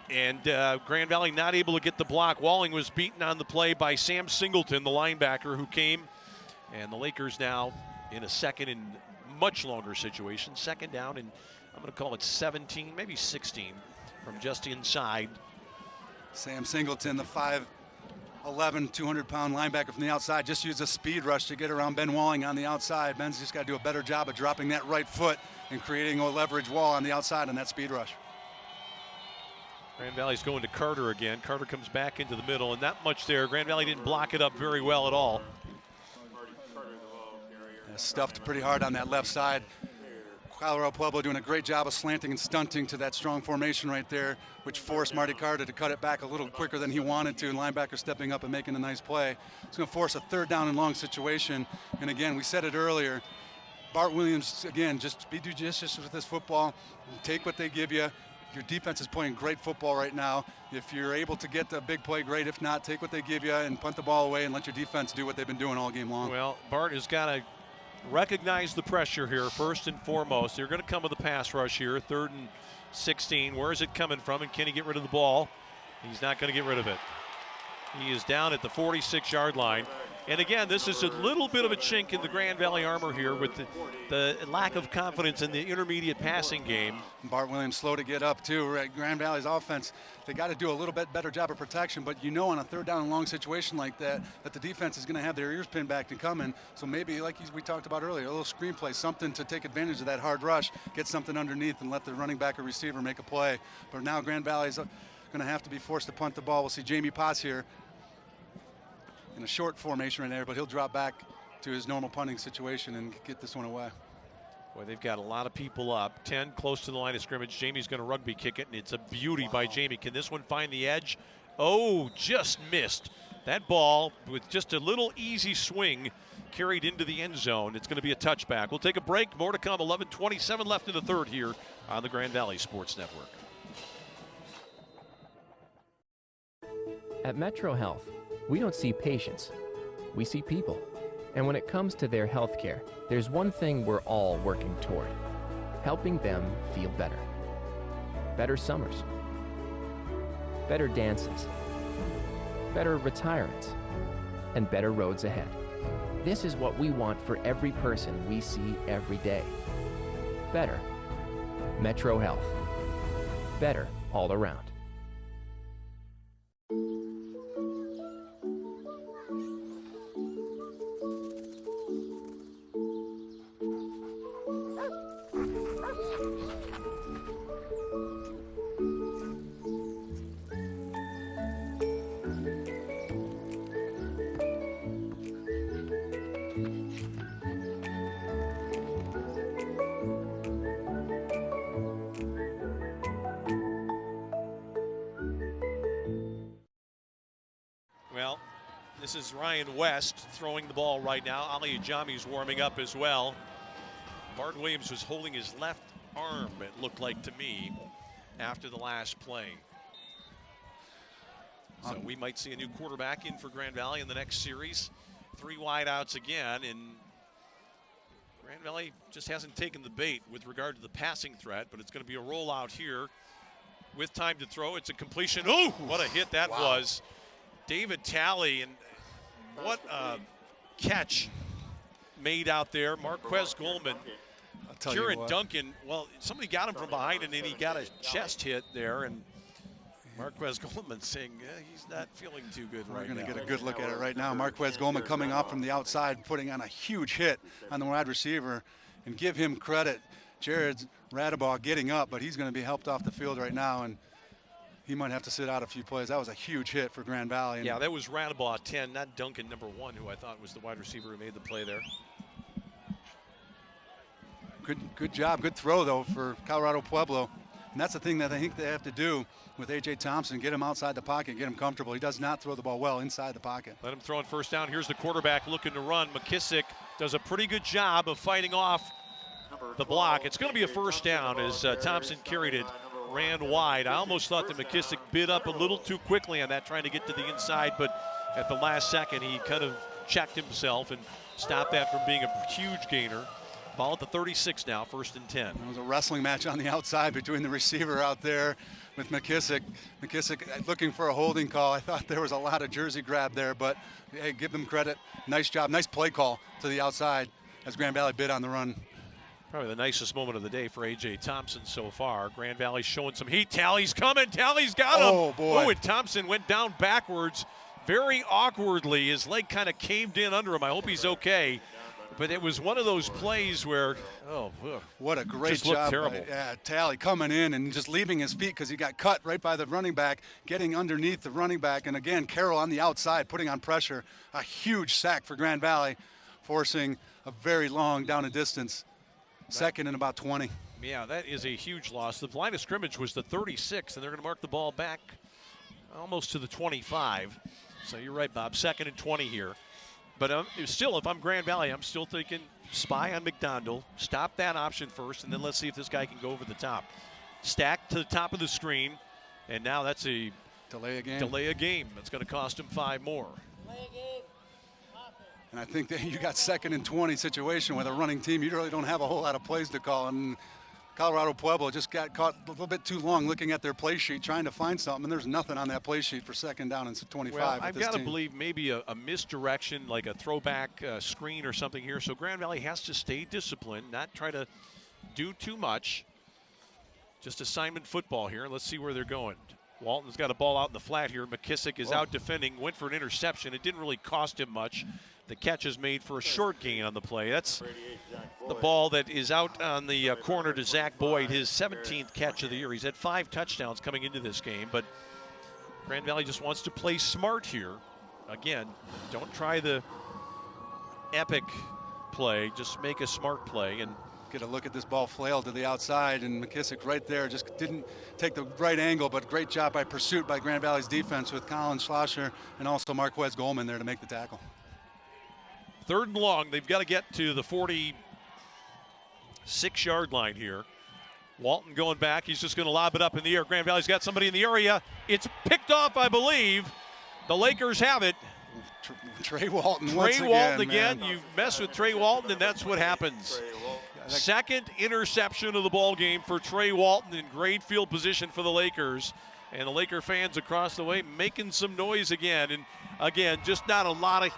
And Grand Valley not able to get the block. Walling was beaten on the play by Sam Singleton, the linebacker, who came. And the Lakers now in a second and much longer situation. 2nd down, and I'm going to call it 17, maybe 16 from just inside. Sam Singleton, the 5'11", 200-pound linebacker from the outside, just used a speed rush to get around Ben Walling on the outside. Ben's just got to do a better job of dropping that right foot and creating a leverage wall on the outside on that speed rush. Grand Valley's going to Carter again. Carter comes back into the middle, and not much there. Grand Valley didn't block it up very well at all. Stuffed pretty hard on that left side. Colorado Pueblo doing a great job of slanting and stunting to that strong formation right there, which forced Marty Carter to cut it back a little quicker than he wanted to, and linebacker stepping up and making a nice play. It's going to force a 3rd down and long situation. And again, we said it earlier, Bart Williams, again, just be judicious with this football. Take what they give you. Your defense is playing great football right now. If you're able to get the big play, great. If not, take what they give you and punt the ball away and let your defense do what they've been doing all game long. Well, Bart has got to recognize the pressure here first and foremost. They're going to come with a pass rush here, 3rd and 16. Where is it coming from, and can he get rid of the ball? He's not going to get rid of it. He is down at the 46-yard line. And again, this is a little bit of a chink in the Grand Valley armor here with the lack of confidence in the intermediate passing game. Bart Williams slow to get up too. Right? Grand Valley's offense, they got to do a little bit better job of protection, but you know on a 3rd down and long situation like that, that the defense is going to have their ears pinned back and coming. So maybe, like we talked about earlier, a little screenplay, something to take advantage of that hard rush, get something underneath and let the running back or receiver make a play. But now Grand Valley's going to have to be forced to punt the ball. We'll see Jamie Potts here in a short formation right there, but he'll drop back to his normal punting situation and get this one away. Boy, they've got a lot of people up. 10 close to the line of scrimmage. Jamie's going to rugby kick it, and it's a beauty by Jamie. Can this one find the edge? Oh, just missed. That ball, with just a little easy swing, carried into the end zone. It's going to be a touchback. We'll take a break. More to come. 11:27 left in the 3rd here on the Grand Valley Sports Network. At Metro Health, we don't see patients, we see people. And when it comes to their health care, there's one thing we're all working toward: helping them feel better. Better summers, better dances, better retirements, and better roads ahead. This is what we want for every person we see every day. Better. Metro Health. Better all around. Well, this is Ryan West throwing the ball right now. Ali Ajami's warming up as well. Bart Williams was holding his left arm, it looked like to me, after the last play. So we might see a new quarterback in for Grand Valley in the next series. 3 wideouts again, and Grand Valley just hasn't taken the bait with regard to the passing threat, but it's going to be a rollout here with time to throw. It's a completion. Oh, what a hit that was. David Talley, and what a catch made out there. Marquez Goldman. Kieran Duncan, well, somebody got him from behind, and then he got a chest hit there, and Marquez Goldman saying he's not feeling too good right now. We're going to get a good look at it right now. Marquez Goldman coming off from the outside, putting on a huge hit on the wide receiver, and give him credit. Jared Radabaugh getting up, but he's going to be helped off the field right now, and he might have to sit out a few plays. That was a huge hit for Grand Valley. Yeah, that was Radabaugh 10, not Duncan number 1, who I thought was the wide receiver who made the play there. Good job, good throw though for Colorado Pueblo. And that's the thing that I think they have to do with A.J. Thompson, get him outside the pocket, get him comfortable. He does not throw the ball well inside the pocket. Let him throw on first down. Here's the quarterback looking to run. McKissick does a pretty good job of fighting off the block. It's going to be a first down as Thompson carried it, ran wide. I almost thought that McKissick bit up a little too quickly on that, trying to get to the inside, but at the last second he kind of checked himself and stopped that from being a huge gainer. Ball at the 36 now, 1st and 10. It was a wrestling match on the outside between the receiver out there with McKissick. McKissick looking for a holding call. I thought there was a lot of jersey grab there, but hey, give them credit. Nice job, nice play call to the outside as Grand Valley bid on the run. Probably the nicest moment of the day for A.J. Thompson so far. Grand Valley showing some heat. Talley's coming. Talley's got him. Oh, boy. Oh, and Thompson went down backwards very awkwardly. His leg kind of caved in under him. I hope he's okay. But it was one of those plays where, what a great just job. Looked terrible. Talley coming in and just leaving his feet because he got cut right by the running back, getting underneath the running back. And again, Carroll on the outside, putting on pressure. A huge sack for Grand Valley, forcing a very long down and distance. 2nd and about 20. Yeah, that is a huge loss. The line of scrimmage was the 36, and they're going to mark the ball back almost to the 25. So you're right, Bob. 2nd and 20 here. But still, if I'm Grand Valley, I'm still thinking spy on McDonald, stop that option first, and then let's see if this guy can go over the top. Stack to the top of the screen, and now that's a delay a game. Delay a game. That's going to cost him 5 more. And I think that you got 2nd and 20 situation with a running team. You really don't have a whole lot of plays to call. And Colorado Pueblo just got caught a little bit too long looking at their play sheet, trying to find something, and there's nothing on that play sheet for 2nd down and 25. Well, I've got to believe maybe a misdirection, like a throwback screen or something here. So Grand Valley has to stay disciplined, not try to do too much. Just assignment football here. Let's see where they're going. Walton's got a ball out in the flat here. McKissick is out defending, went for an interception. It didn't really cost him much. The catch is made for a short gain on the play. That's the ball that is out on the corner to Zach Boyd, his 17th catch of the year. He's had 5 touchdowns coming into this game, but Grand Valley just wants to play smart here. Again, don't try the epic play, just make a smart play. And get a look at this ball flailed to the outside, and McKissick right there just didn't take the right angle, but great job by pursuit by Grand Valley's defense with Colin Schlosser and also Marquez Goldman there to make the tackle. 3rd and long. They've got to get to the 46-yard line here. Walton going back. He's just going to lob it up in the air. Grand Valley's got somebody in the area. It's picked off, I believe. The Lakers have it. Trey Walton again. You mess with Trey Walton, and that's what happens. 2nd interception of the ball game for Trey Walton in great field position for the Lakers. And the Laker fans across the way making some noise again. And again, just not a lot of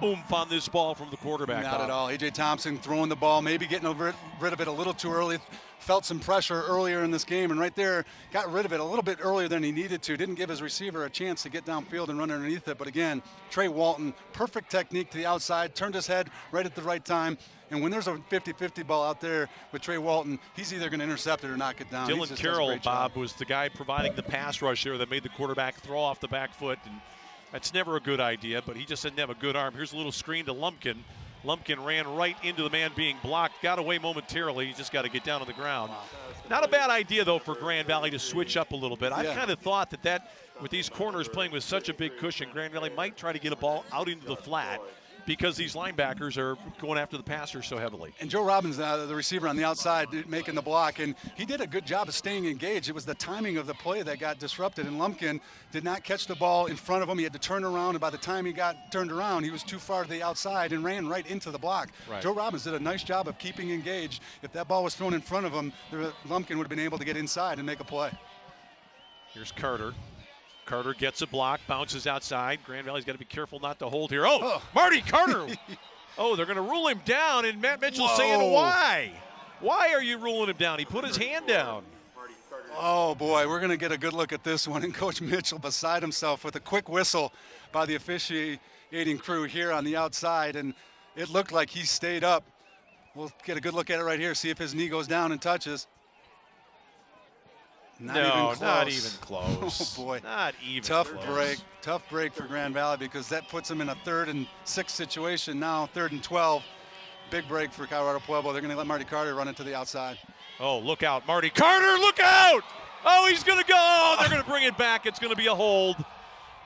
oomph on this ball from the quarterback. Not at all. A.J. Thompson throwing the ball, maybe getting rid of it a little too early. Felt some pressure earlier in this game, and right there got rid of it a little bit earlier than he needed to. Didn't give his receiver a chance to get downfield and run underneath it. But again, Trey Walton, perfect technique to the outside, turned his head right at the right time. And when there's a 50-50 ball out there with Trey Walton, he's either going to intercept it or knock it down. Dylan Carroll, Bob, was the guy providing the pass rush there that made the quarterback throw off the back foot. And that's never a good idea, but he just didn't have a good arm. Here's a little screen to Lumpkin. Lumpkin ran right into the man being blocked, got away momentarily. He just got to get down on the ground. Not a bad idea, though, for Grand Valley to switch up a little bit. I kind of thought that with these corners playing with such a big cushion, Grand Valley might try to get a ball out into the flat because these linebackers are going after the passer so heavily. And Joe Robbins, the receiver on the outside, making the block, and he did a good job of staying engaged. It was the timing of the play that got disrupted, and Lumpkin did not catch the ball in front of him. He had to turn around, and by the time he got turned around, he was too far to the outside and ran right into the block. Right. Joe Robbins did a nice job of keeping engaged. If that ball was thrown in front of him, Lumpkin would have been able to get inside and make a play. Here's Carter. Carter gets a block, bounces outside. Grand Valley's got to be careful not to hold here. Oh. Marty Carter. Oh, they're going to rule him down, and Matt Mitchell's saying why? Why are you ruling him down? He put his hand down. Oh, boy, we're going to get a good look at this one. And Coach Mitchell beside himself with a quick whistle by the officiating crew here on the outside, and it looked like he stayed up. We'll get a good look at it right here, see if his knee goes down and touches. Not even close. Oh, boy. Not even Tough close. Tough break for Grand Valley because that puts them in a 3rd and 6 situation now, 3rd and 12. Big break for Colorado Pueblo. They're going to let Marty Carter run it to the outside. Oh, look out. Marty Carter, look out! Oh, he's going to go. They're going to bring it back. It's going to be a hold.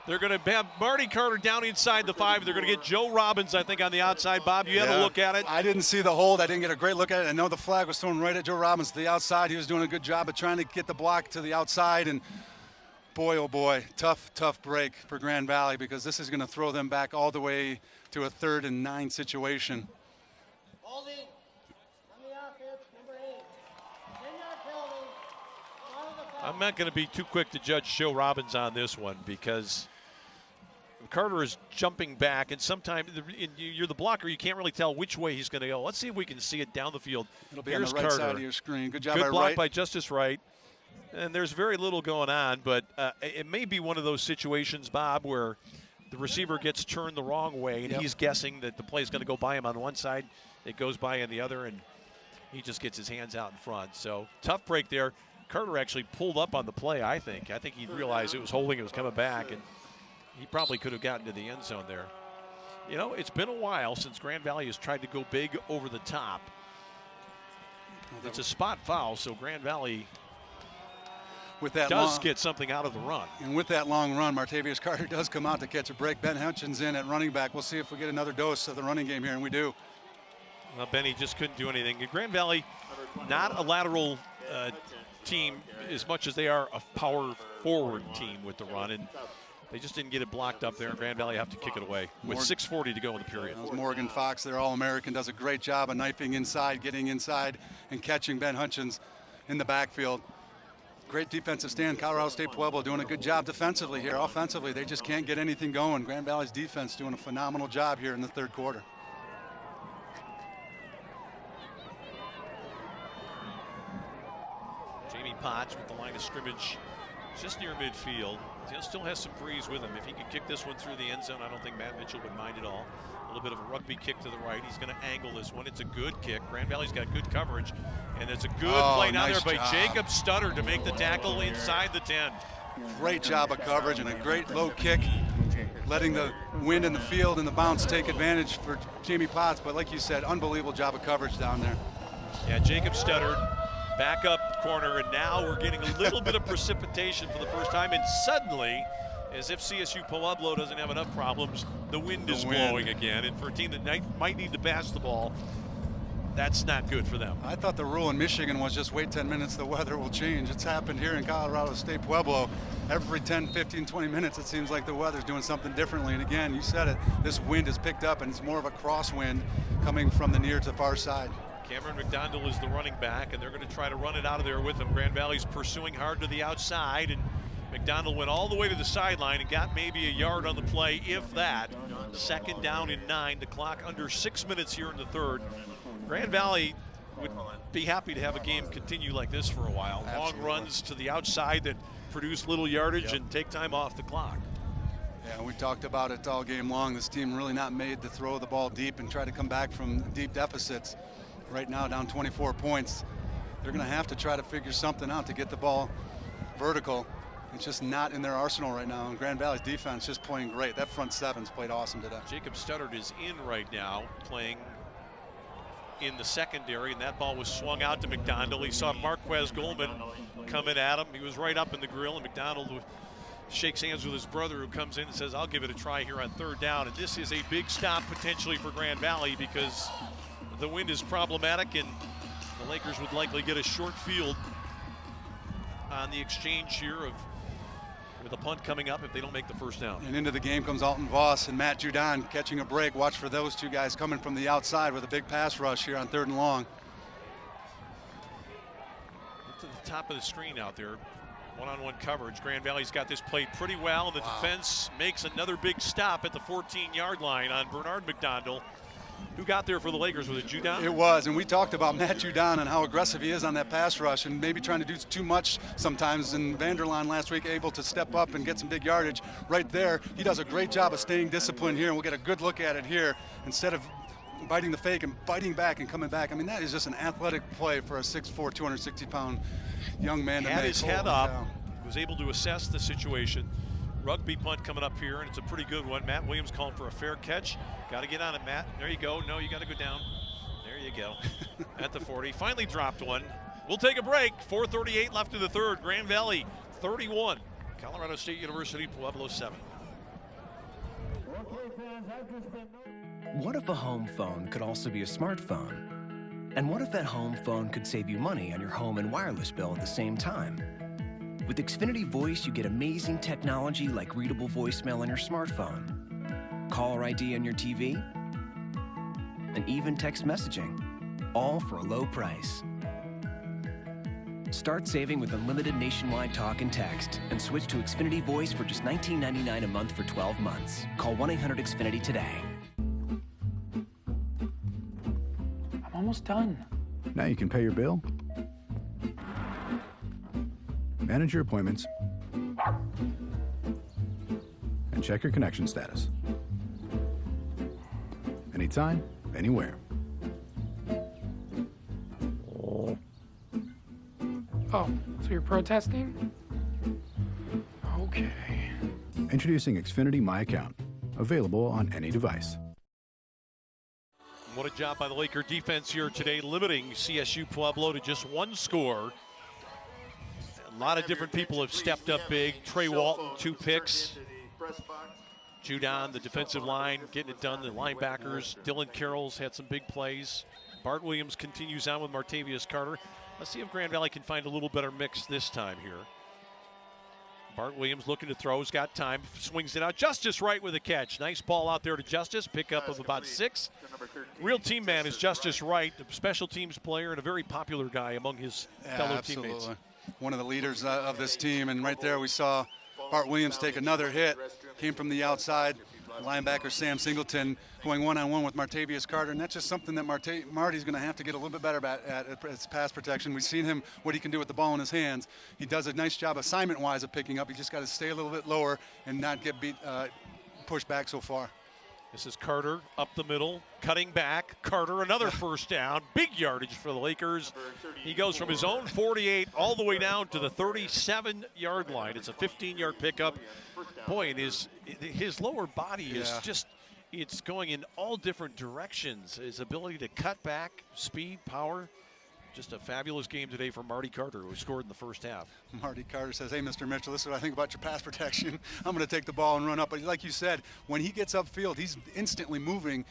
They're going to have Marty Carter down inside the 5. They're going to get Joe Robbins, I think, on the outside. Bob, you had a look at it? I didn't see the hold. I didn't get a great look at it. I know the flag was thrown right at Joe Robbins to the outside. He was doing a good job of trying to get the block to the outside. And boy, oh boy, tough break for Grand Valley because this is going to throw them back all the way to a 3rd and 9 situation. Holding. On the offense, number 8. 10-yard penalty. I'm not going to be too quick to judge Joe Robbins on this one because Carter is jumping back, and sometimes you're the blocker. You can't really tell which way he's going to go. Let's see if we can see it down the field. It'll be Here's on the right Carter. side of your screen. Good job Good by block Wright. by Justice Wright. And there's very little going on, but it may be one of those situations, Bob, where the receiver gets turned the wrong way, and he's guessing that the play is going to go by him on one side. It goes by on the other, and he just gets his hands out in front. So tough break there. Carter actually pulled up on the play, I think. I think he realized it was holding, it was coming back, and he probably could have gotten to the end zone there. You know, it's been a while since Grand Valley has tried to go big over the top. It's a spot foul, so Grand Valley does get something out of the run. And with that long run, Martavius Carter does come out to catch a break. Ben Hutchins in at running back. We'll see if we get another dose of the running game here, and we do. Well, Benny just couldn't do anything. Grand Valley, not a lateral team as much as they are a power forward team with the run, and they just didn't get it blocked up there, and Grand Valley have to kick it away with 6:40 to go in the period. Morgan Fox, their All-American, does a great job of knifing inside, getting inside, and catching Ben Hutchins in the backfield. Great defensive stand. Colorado State-Pueblo doing a good job defensively here. Offensively, they just can't get anything going. Grand Valley's defense doing a phenomenal job here in the third quarter. Jamie Potts with the line of scrimmage just near midfield. He still has some breeze with him. If he could kick this one through the end zone, I don't think Matt Mitchell would mind at all. A little bit of a rugby kick to the right. He's going to angle this one. It's a good kick. Grand Valley's got good coverage. And it's a good play down there by Jacob Stutter to make the tackle inside the 10. Great job of coverage and a great low kick, letting the wind in the field and the bounce take advantage for Jamie Potts. But like you said, unbelievable job of coverage down there. Yeah, Jacob Stutter, back up corner, and now we're getting a little bit of precipitation for the first time. And suddenly, as if CSU Pueblo doesn't have enough problems, the wind is blowing again. And for a team that might need to pass the ball, that's not good for them. I thought the rule in Michigan was just wait 10 minutes, the weather will change. It's happened here in Colorado State-Pueblo. Every 10, 15, 20 minutes, it seems like the weather's doing something differently. And again, you said it, this wind is picked up, and it's more of a crosswind coming from the near to far side. Cameron McDonald is the running back, and they're going to try to run it out of there with him. Grand Valley's pursuing hard to the outside, and McDonald went all the way to the sideline and got maybe a yard on the play, if that. 2nd down and 9, the clock under 6 minutes here in the third. Grand Valley would be happy to have a game continue like this for a while. Absolutely. Long runs to the outside that produce little yardage and take time off the clock. Yeah, we talked about it all game long. This team really not made to throw the ball deep and try to come back from deep deficits. Right now down 24 points. They're going to have to try to figure something out to get the ball vertical. It's just not in their arsenal right now. And Grand Valley's defense just playing great. That front seven's played awesome today. Jacob Stuttard is in right now, playing in the secondary, and that ball was swung out to McDonald. He saw Marquez Goldman coming at him. He was right up in the grill, and McDonald shakes hands with his brother, who comes in and says, I'll give it a try here on 3rd down. And this is a big stop potentially for Grand Valley because the wind is problematic, and the Lakers would likely get a short field on the exchange here with a punt coming up if they don't make the 1st down. And into the game comes Alton Voss and Matt Judon catching a break. Watch for those two guys coming from the outside with a big pass rush here on 3rd and long. Look to the top of the screen out there. One-on-one coverage. Grand Valley's got this played pretty well, and the defense makes another big stop at the 14-yard line on Bernard McDonald. Who got there for the Lakers? Was it Judon? It was, and we talked about Matt Judon and how aggressive he is on that pass rush and maybe trying to do too much sometimes. And Vanderlaan last week able to step up and get some big yardage right there. He does a great job of staying disciplined here, and we'll get a good look at it here instead of biting the fake and biting back and coming back. I mean, that is just an athletic play for a 6'4", 260-pound young man to make. Had his head up, was able to assess the situation. Rugby punt coming up here, and it's a pretty good one. Matt Williams calling for a fair catch. Got to get on it, Matt. There you go. No, you got to go down. There you go. At the 40. Finally dropped one. We'll take a break. 4:38 left in the third. Grand Valley 31. Colorado State University, Pueblo 7. What if a home phone could also be a smartphone? And what if that home phone could save you money on your home and wireless bill at the same time? With Xfinity Voice, you get amazing technology like readable voicemail on your smartphone, caller ID on your TV, and even text messaging, all for a low price. Start saving with unlimited nationwide talk and text, and switch to Xfinity Voice for just $19.99 a month for 12 months. Call 1-800-XFINITY today. I'm almost done. Now you can pay your bill, manage your appointments, and check your connection status. Anytime, anywhere. Oh, so you're protesting? Okay. Introducing Xfinity My Account, available on any device. What a job by the Laker defense here today, limiting CSU Pueblo to just one score. A lot of different people have stepped up big. Trey Walton, 2 picks. Judon, the defensive line, getting it done. The linebackers, Dylan Carroll's had some big plays. Bart Williams continues on with Martavius Carter. Let's see if Grand Valley can find a little better mix this time here. Bart Williams looking to throw, has got time, swings it out. Justice Wright with a catch. Nice ball out there to Justice, pickup of about 6. Real team man is Justice Wright, a special teams player and a very popular guy among his fellow teammates. One of the leaders of this team, and right there we saw Bart Williams take another hit, came from the outside. Linebacker Sam Singleton going one-on-one with Martavius Carter, and that's just something that Marty's going to have to get a little bit better at his pass protection. We've seen him, what he can do with the ball in his hands. He does a nice job assignment-wise of picking up. He just got to stay a little bit lower and not get pushed back so far. This is Carter up the middle, cutting back. Carter, another first down. Big yardage for the Lakers. He goes from his own 48 all the way down to the 37-yard line. It's a 15-yard pickup. Boy, and his lower body is just, it's going in all different directions. His ability to cut back, speed, power. Just a fabulous game today for Marty Carter, who scored in the first half. Marty Carter says, hey, Mr. Mitchell, this is what I think about your pass protection. I'm going to take the ball and run up. But like you said, when he gets upfield, he's instantly moving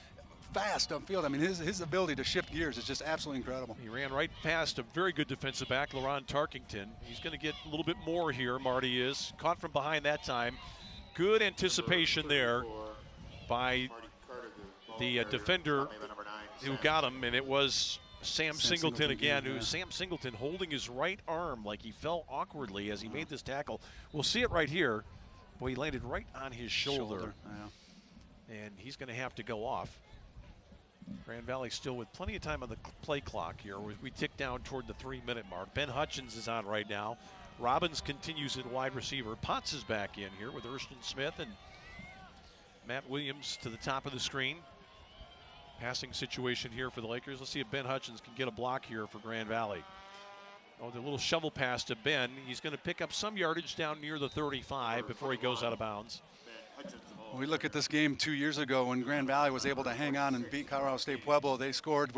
fast upfield. I mean, his ability to shift gears is just absolutely incredible. He ran right past a very good defensive back, LaRon Tarkington. He's going to get a little bit more here, Marty is. Caught from behind that time. Good anticipation there by the defender who got him, and it was Sam Singleton again, Sam Singleton holding his right arm like he fell awkwardly as he made this tackle. We'll see it right here. Boy, he landed right on his shoulder. And he's going to have to go off. Grand Valley still with plenty of time on the play clock here. We tick down toward the 3-minute mark. Ben Hutchins is on right now. Robbins continues at wide receiver. Potts is back in here with Erston Smith and Matt Williams to the top of the screen. Passing situation here for the Lakers. Let's see if Ben Hutchins can get a block here for Grand Valley. Oh, the little shovel pass to Ben. He's going to pick up some yardage down near the 35 before he goes out of bounds. When we look at this game 2 years ago when Grand Valley was able to hang on and beat Colorado State-Pueblo, they scored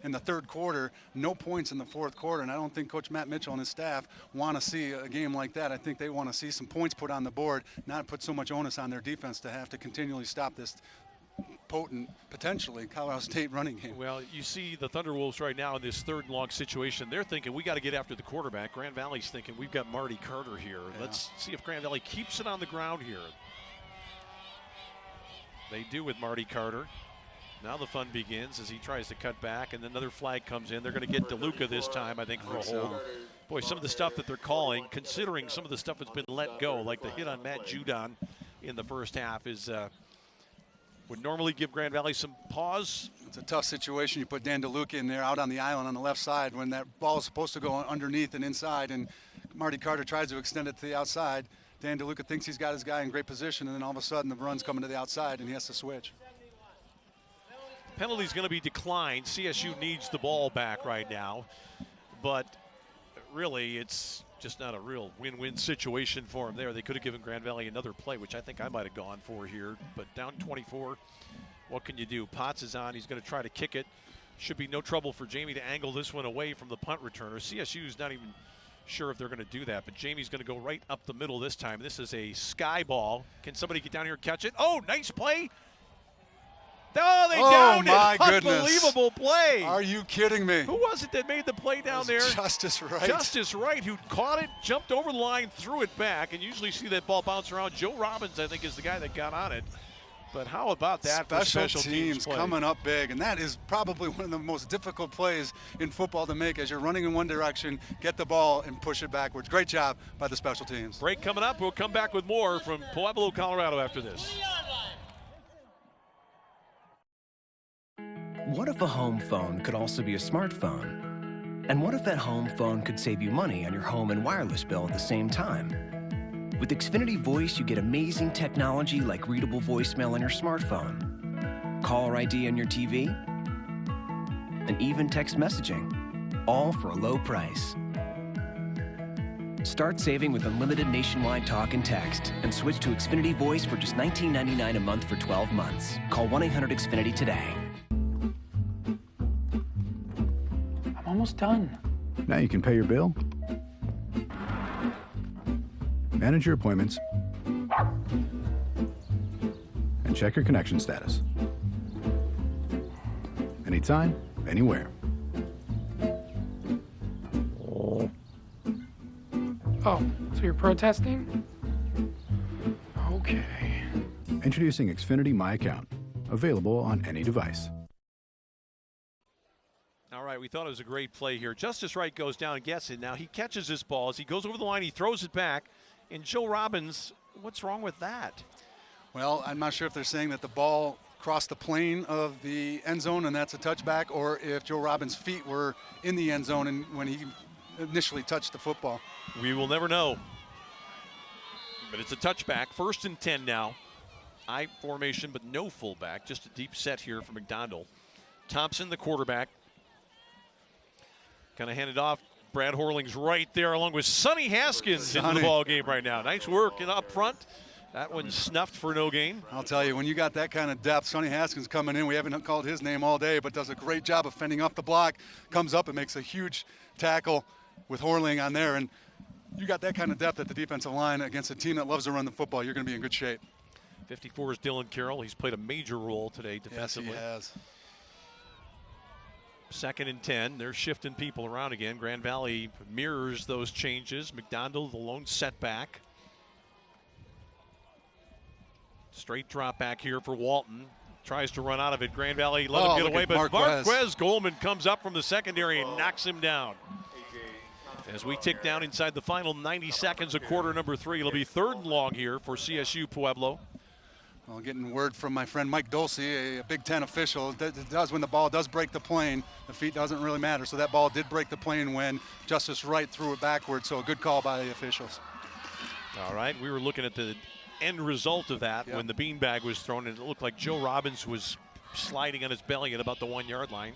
in the third quarter, no points in the fourth quarter, and I don't think Coach Matt Mitchell and his staff want to see a game like that. I think they want to see some points put on the board, not put so much onus on their defense to have to continually stop this potent, potentially, Colorado State running game. Well, you see the Thunderwolves right now in this third and long situation. They're thinking, we got to get after the quarterback. Grand Valley's thinking, we've got Marty Carter here. Yeah. Let's see if Grand Valley keeps it on the ground here. They do with Marty Carter. Now the fun begins as he tries to cut back, and another flag comes in. They're going to get DeLuca this time, I think, for a hold. Boy, some of the stuff that they're calling, considering some of the stuff that's been let go, like the hit on Matt Judon in the first half, is would normally give Grand Valley some pause. It's a tough situation. You put Dan DeLuca in there out on the island on the left side when that ball is supposed to go underneath and inside, and Marty Carter tries to extend it to the outside. Dan DeLuca thinks he's got his guy in great position, and then all of a sudden the run's coming to the outside, and he has to switch. Penalty's going to be declined. CSU needs the ball back right now, but really it's just not a real win-win situation for him there. They could have given Grand Valley another play, which I think I might have gone for here, but down 24, what can you do? Potts is on. He's going to try to kick it. Should be no trouble for Jamie to angle this one away from the punt returner. CSU's not even sure if they're going to do that, but Jamie's going to go right up the middle this time. This is a sky ball. Can somebody get down here and catch it? Oh, nice play. Oh, they downed it. Goodness. Unbelievable play. Are you kidding me? Who was it that made the play down there? Justice Wright. Justice Wright, who caught it, jumped over the line, threw it back, and usually see that ball bounce around. Joe Robbins, I think, is the guy that got on it. But how about that for special teams play? Coming up big, and that is probably one of the most difficult plays in football to make as you're running in one direction, get the ball, and push it backwards. Great job by the special teams. Break coming up. We'll come back with more from Pueblo, Colorado after this. What if a home phone could also be a smartphone? And what if that home phone could save you money on your home and wireless bill at the same time? With Xfinity Voice, you get amazing technology like readable voicemail on your smartphone, caller ID on your TV, and even text messaging, all for a low price. Start saving with unlimited nationwide talk and text and switch to Xfinity Voice for just $19.99 a month for 12 months. Call 1-800-XFINITY today. Almost done. Now you can pay your bill, manage your appointments, and check your connection status. Anytime, anywhere. Oh, so you're protesting? Okay. Introducing Xfinity My Account. Available on any device. All right, we thought it was a great play here. Justice Wright goes down and gets it. Now he catches this ball. As he goes over the line, he throws it back. And Joe Robbins, what's wrong with that? Well, I'm not sure if they're saying that the ball crossed the plane of the end zone and that's a touchback, or if Joe Robbins' feet were in the end zone and when he initially touched the football. We will never know. But it's a touchback. 1st and 10 now. I formation, but no fullback. Just a deep set here for McDonald. Thompson, the quarterback. Kind of handed off. Brad Horling's right there along with Sonny Haskins in the ball game right now. Nice work up front. That one snuffed for no gain. I'll tell you, when you got that kind of depth, Sonny Haskins coming in, we haven't called his name all day, but does a great job of fending off the block, comes up and makes a huge tackle with Horling on there. And you got that kind of depth at the defensive line against a team that loves to run the football, you're going to be in good shape. 54 is Dylan Carroll. He's played a major role today defensively. Yes, he has. 2nd and 10. They're shifting people around again. Grand Valley mirrors those changes. McDonald, the lone setback. Straight drop back here for Walton. Tries to run out of it. Grand Valley let him get away, but Marquez Goldman comes up from the secondary and knocks him down. As we tick down inside the final 90 seconds of quarter number 3, it'll be 3rd and long here for CSU Pueblo. Well, getting word from my friend Mike Dulce, a Big Ten official, that does when the ball does break the plane, the feet doesn't really matter. So that ball did break the plane when Justice Wright threw it backwards. So a good call by the officials. All right, we were looking at the end result of that when the beanbag was thrown, and it looked like Joe Robbins was sliding on his belly at about the 1 yard line.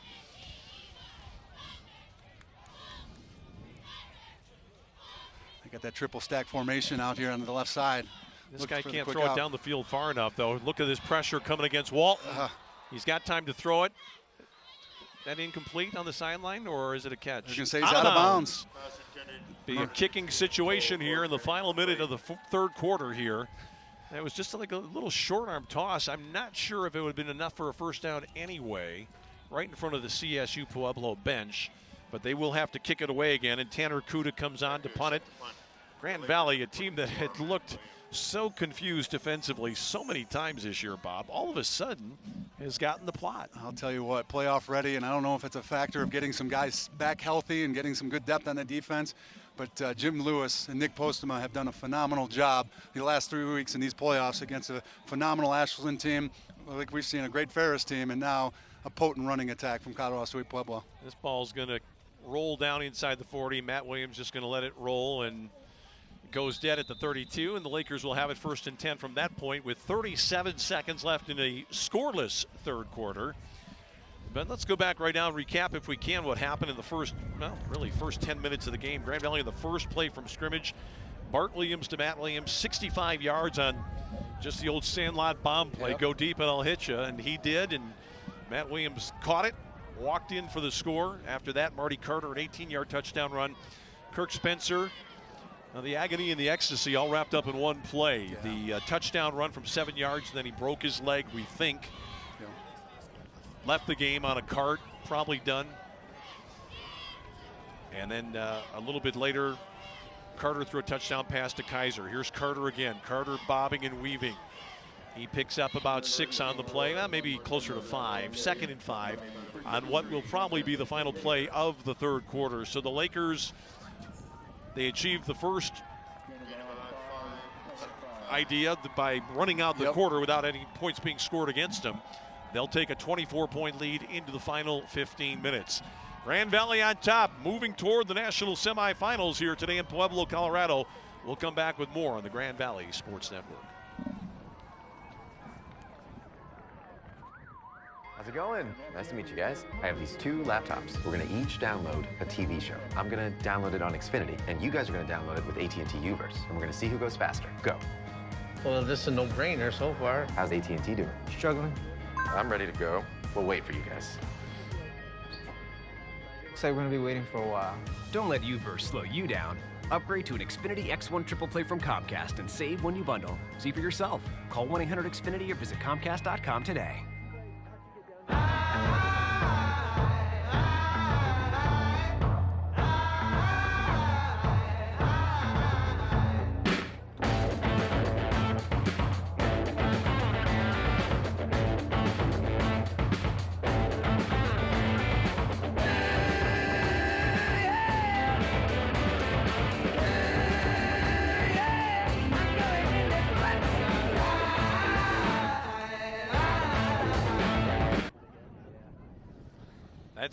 They got that triple stack formation out here on the left side. This guy can't throw it down the field far enough, though. Look at this pressure coming against Walton. He's got time to throw it. That incomplete on the sideline, or is it a catch? I was going to say he's out of bounds. Be a kicking situation here in the final minute of the 3rd quarter here. That was just like a little short arm toss. I'm not sure if it would have been enough for a first down anyway, right in front of the CSU Pueblo bench. But they will have to kick it away again, and Tanner Kuda comes on to punt it. Grand Valley, a team that had looked so confused defensively so many times this year, Bob, all of a sudden has gotten the plot. I'll tell you what, playoff ready, and I don't know if it's a factor of getting some guys back healthy and getting some good depth on the defense, but Jim Lewis and Nick Postema have done a phenomenal job the last 3 weeks in these playoffs against a phenomenal Ashland team. Like we've seen a great Ferris team, and now a potent running attack from Colorado State-Pueblo. This ball's going to roll down inside the 40. Matt Williams just going to let it roll and goes dead at the 32, and the Lakers will have it 1st and 10 from that point with 37 seconds left in a scoreless 3rd quarter. But let's go back right now and recap, if we can, what happened in the first 10 minutes of the game. Grand Valley in the first play from scrimmage. Bart Williams to Matt Williams, 65 yards on just the old Sandlot bomb play. Go deep and I'll hit you, and he did, and Matt Williams caught it, walked in for the score. After that, Marty Carter, an 18-yard touchdown run. Kirk Spencer, the agony and the ecstasy all wrapped up in one play. The touchdown run from 7 yards, and then he broke his leg, we think. Left the game on a cart, probably done. And then a little bit later, Carter threw a touchdown pass to Kaiser. Here's Carter again. Carter bobbing and weaving. He picks up about 6 on the play, maybe closer to 5. 2nd and 5 on what will probably be the final play of the 3rd quarter. So the Lakers, they achieved the first idea by running out the quarter without any points being scored against them. They'll take a 24-point lead into the final 15 minutes. Grand Valley on top, moving toward the national semifinals here today in Pueblo, Colorado. We'll come back with more on the Grand Valley Sports Network. How's it going? Nice to meet you guys. I have these 2 laptops. We're going to each download a TV show. I'm going to download it on Xfinity, and you guys are going to download it with AT&T Uverse. And we're going to see who goes faster. Go. Well, this is a no-brainer so far. How's AT&T doing? Struggling. I'm ready to go. We'll wait for you guys. Looks like we're going to be waiting for a while. Don't let Uverse slow you down. Upgrade to an Xfinity X1 Triple Play from Comcast and save when you bundle. See for yourself. Call 1-800-XFINITY or visit Comcast.com today.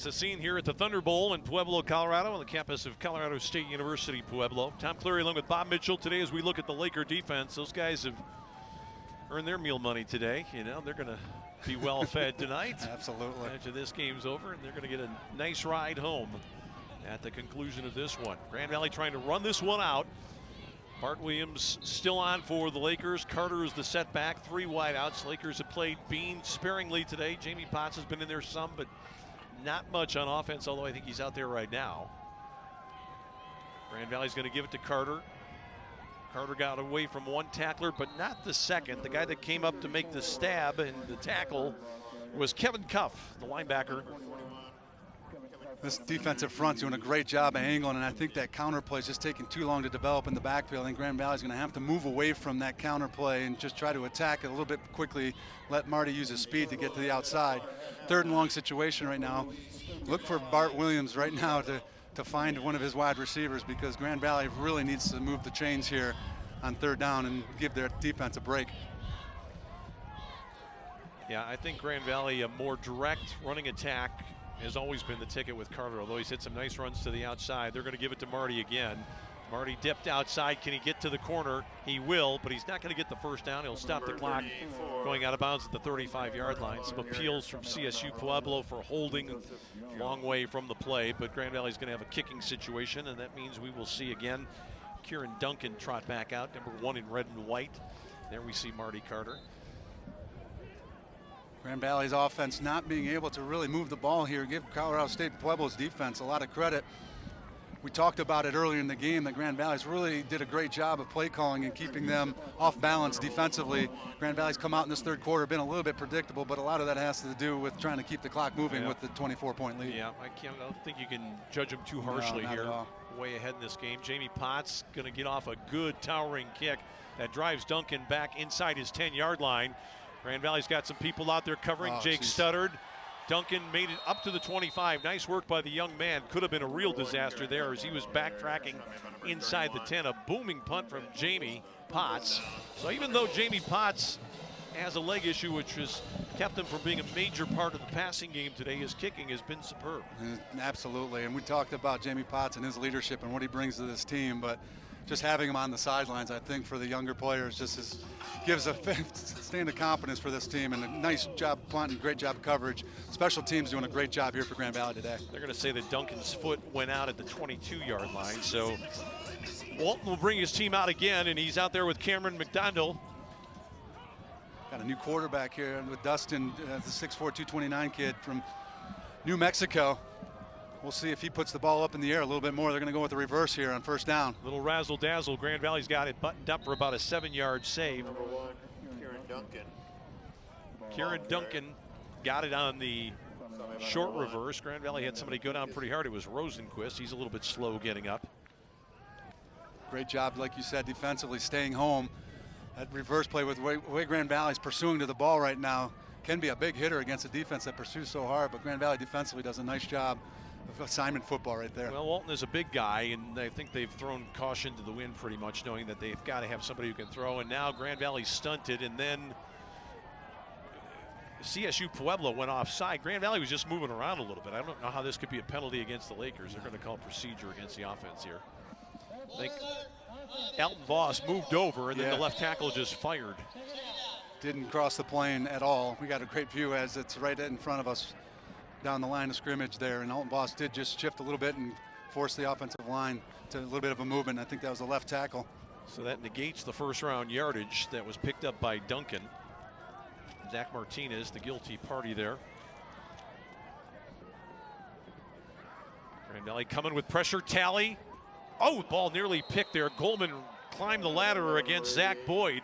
That's the scene here at the Thunder Bowl in Pueblo, Colorado, on the campus of Colorado State University, Pueblo. Tom Cleary along with Bob Mitchell today as we look at the Laker defense. Those guys have earned their meal money today. You know, they're going to be well fed tonight. Absolutely. After this game's over, and they're going to get a nice ride home at the conclusion of this one. Grand Valley trying to run this one out. Bart Williams still on for the Lakers. Carter is the setback. 3 wideouts. Lakers have played Bean sparingly today. Jamie Potts has been in there some, but not much on offense, although I think he's out there right now. Grand Valley's going to give it to Carter. Carter got away from one tackler, but not the second. The guy that came up to make the stab and the tackle was Kevin Cuff, the linebacker. This defensive front's doing a great job of angling, and I think that counter play is just taking too long to develop in the backfield. I think Grand Valley's going to have to move away from that counter play and just try to attack it a little bit quickly, let Marty use his speed to get to the outside. 3rd and long situation right now. Look for Bart Williams right now to find one of his wide receivers, because Grand Valley really needs to move the chains here on 3rd down and give their defense a break. Yeah, I think Grand Valley, a more direct running attack has always been the ticket with Carter, although he's hit some nice runs to the outside. They're going to give it to Marty again. Marty dipped outside. Can he get to the corner? He will, but he's not going to get the first down. He'll stop the clock going out of bounds at the 35-yard line. Some appeals from CSU Pueblo for holding a long way from the play, but Grand Valley's going to have a kicking situation, and that means we will see again Kieran Duncan trot back out, number 1 in red and white. There we see Marty Carter. Grand Valley's offense not being able to really move the ball here. Give Colorado State-Pueblo's defense a lot of credit. We talked about it earlier in the game that Grand Valley's really did a great job of play calling and keeping them off balance defensively. Grand Valley's come out in this 3rd quarter, been a little bit predictable, but a lot of that has to do with trying to keep the clock moving with the 24-point lead. Yeah, I don't think you can judge them too harshly here. Way ahead in this game. Jamie Potts going to get off a good towering kick that drives Duncan back inside his 10-yard line. Grand Valley's got some people out there covering. Jake stuttered. Duncan made it up to the 25. Nice work by the young man. Could have been a real disaster there as he was backtracking inside the 10. A booming punt from Jamie Potts. So even though Jamie Potts has a leg issue, which has kept him from being a major part of the passing game today, his kicking has been superb. Absolutely, and we talked about Jamie Potts and his leadership and what he brings to this team, but just having him on the sidelines, I think, for the younger players just gives a stand of confidence for this team, and a nice job punting, great job of coverage. Special teams doing a great job here for Grand Valley today. They're going to say that Duncan's foot went out at the 22-yard line, so Walton will bring his team out again, and he's out there with Cameron McDonald. Got a new quarterback here with Dustin, the 6'4", 229 kid from New Mexico. We'll see if he puts the ball up in the air a little bit more. They're going to go with the reverse here on 1st down. Little razzle-dazzle. Grand Valley's got it buttoned up for about a 7-yard save. Number 1, Kieran Duncan. Kieran Duncan got it on the short reverse. Grand Valley had somebody go down pretty hard. It was Rosenquist. He's a little bit slow getting up. Great job, like you said, defensively staying home. That reverse play with the way Grand Valley's pursuing to the ball right now can be a big hitter against a defense that pursues so hard, but Grand Valley defensively does a nice job of assignment football right there. Well, Walton is a big guy, and I think they've thrown caution to the wind pretty much, knowing that they've got to have somebody who can throw, and now Grand Valley's stunted, and then CSU Pueblo went offside. Grand Valley was just moving around a little bit. I don't know how this could be a penalty against the Lakers. They're going to call procedure against the offense here. I think Elton Voss moved over, and then the left tackle just fired. Didn't cross the plane at all. We got a great view as it's right in front of us down the line of scrimmage there, and Elton Voss did just shift a little bit and force the offensive line to a little bit of a movement. I think that was the left tackle. So that negates the 1st-round yardage that was picked up by Duncan. Zach Martinez, the guilty party there. Grand Valley coming with pressure. Tally. Oh, ball nearly picked there. Goldman climbed the ladder against Zach Boyd.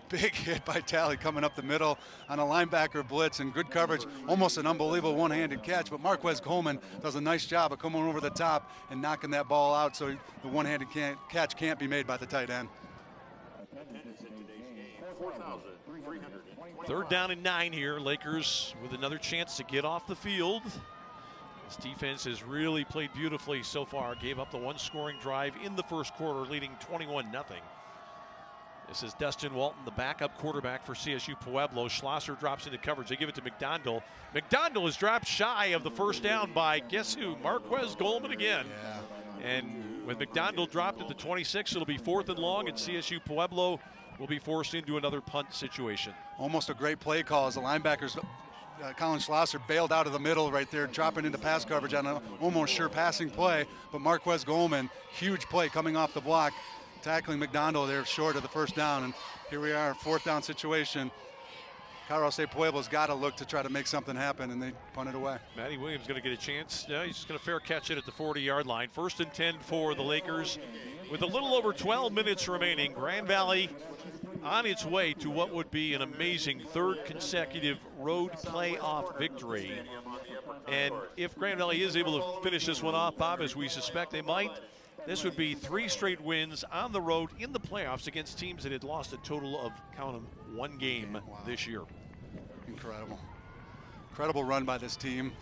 Big hit by Tally coming up the middle on a linebacker blitz and good coverage. Almost an unbelievable one-handed catch, but Marquez Coleman does a nice job of coming over the top and knocking that ball out so the one-handed catch can't be made by the tight end. 3rd down and 9 here. Lakers with another chance to get off the field. This defense has really played beautifully so far. Gave up the 1 scoring drive in the 1st quarter, leading 21-0. This is Dustin Walton, the backup quarterback for CSU Pueblo. Schlosser drops into coverage. They give it to McDonald. McDonald is dropped shy of the first down by, guess who? Marquez Goldman again. Yeah. And with McDonald dropped at the 26, it'll be 4th and long, and CSU Pueblo will be forced into another punt situation. Almost a great play call as the linebackers, Colin Schlosser bailed out of the middle right there, dropping into pass coverage on an almost sure passing play. But Marquez Goldman, huge play coming off the block, tackling McDonald there short of the first down. And here we are, 4th down situation. Colorado State-Pueblo's got to look to try to make something happen, and they punt it away. Matty Williams going to get a chance. No, he's just going to fair catch it at the 40-yard line. 1st and 10 for the Lakers. With a little over 12 minutes remaining, Grand Valley on its way to what would be an amazing 3rd consecutive road playoff victory. And if Grand Valley is able to finish this one off, Bob, as we suspect they might, this would be 3 straight wins on the road in the playoffs against teams that had lost a total of, count them, 1 game this year. Incredible. Incredible run by this team.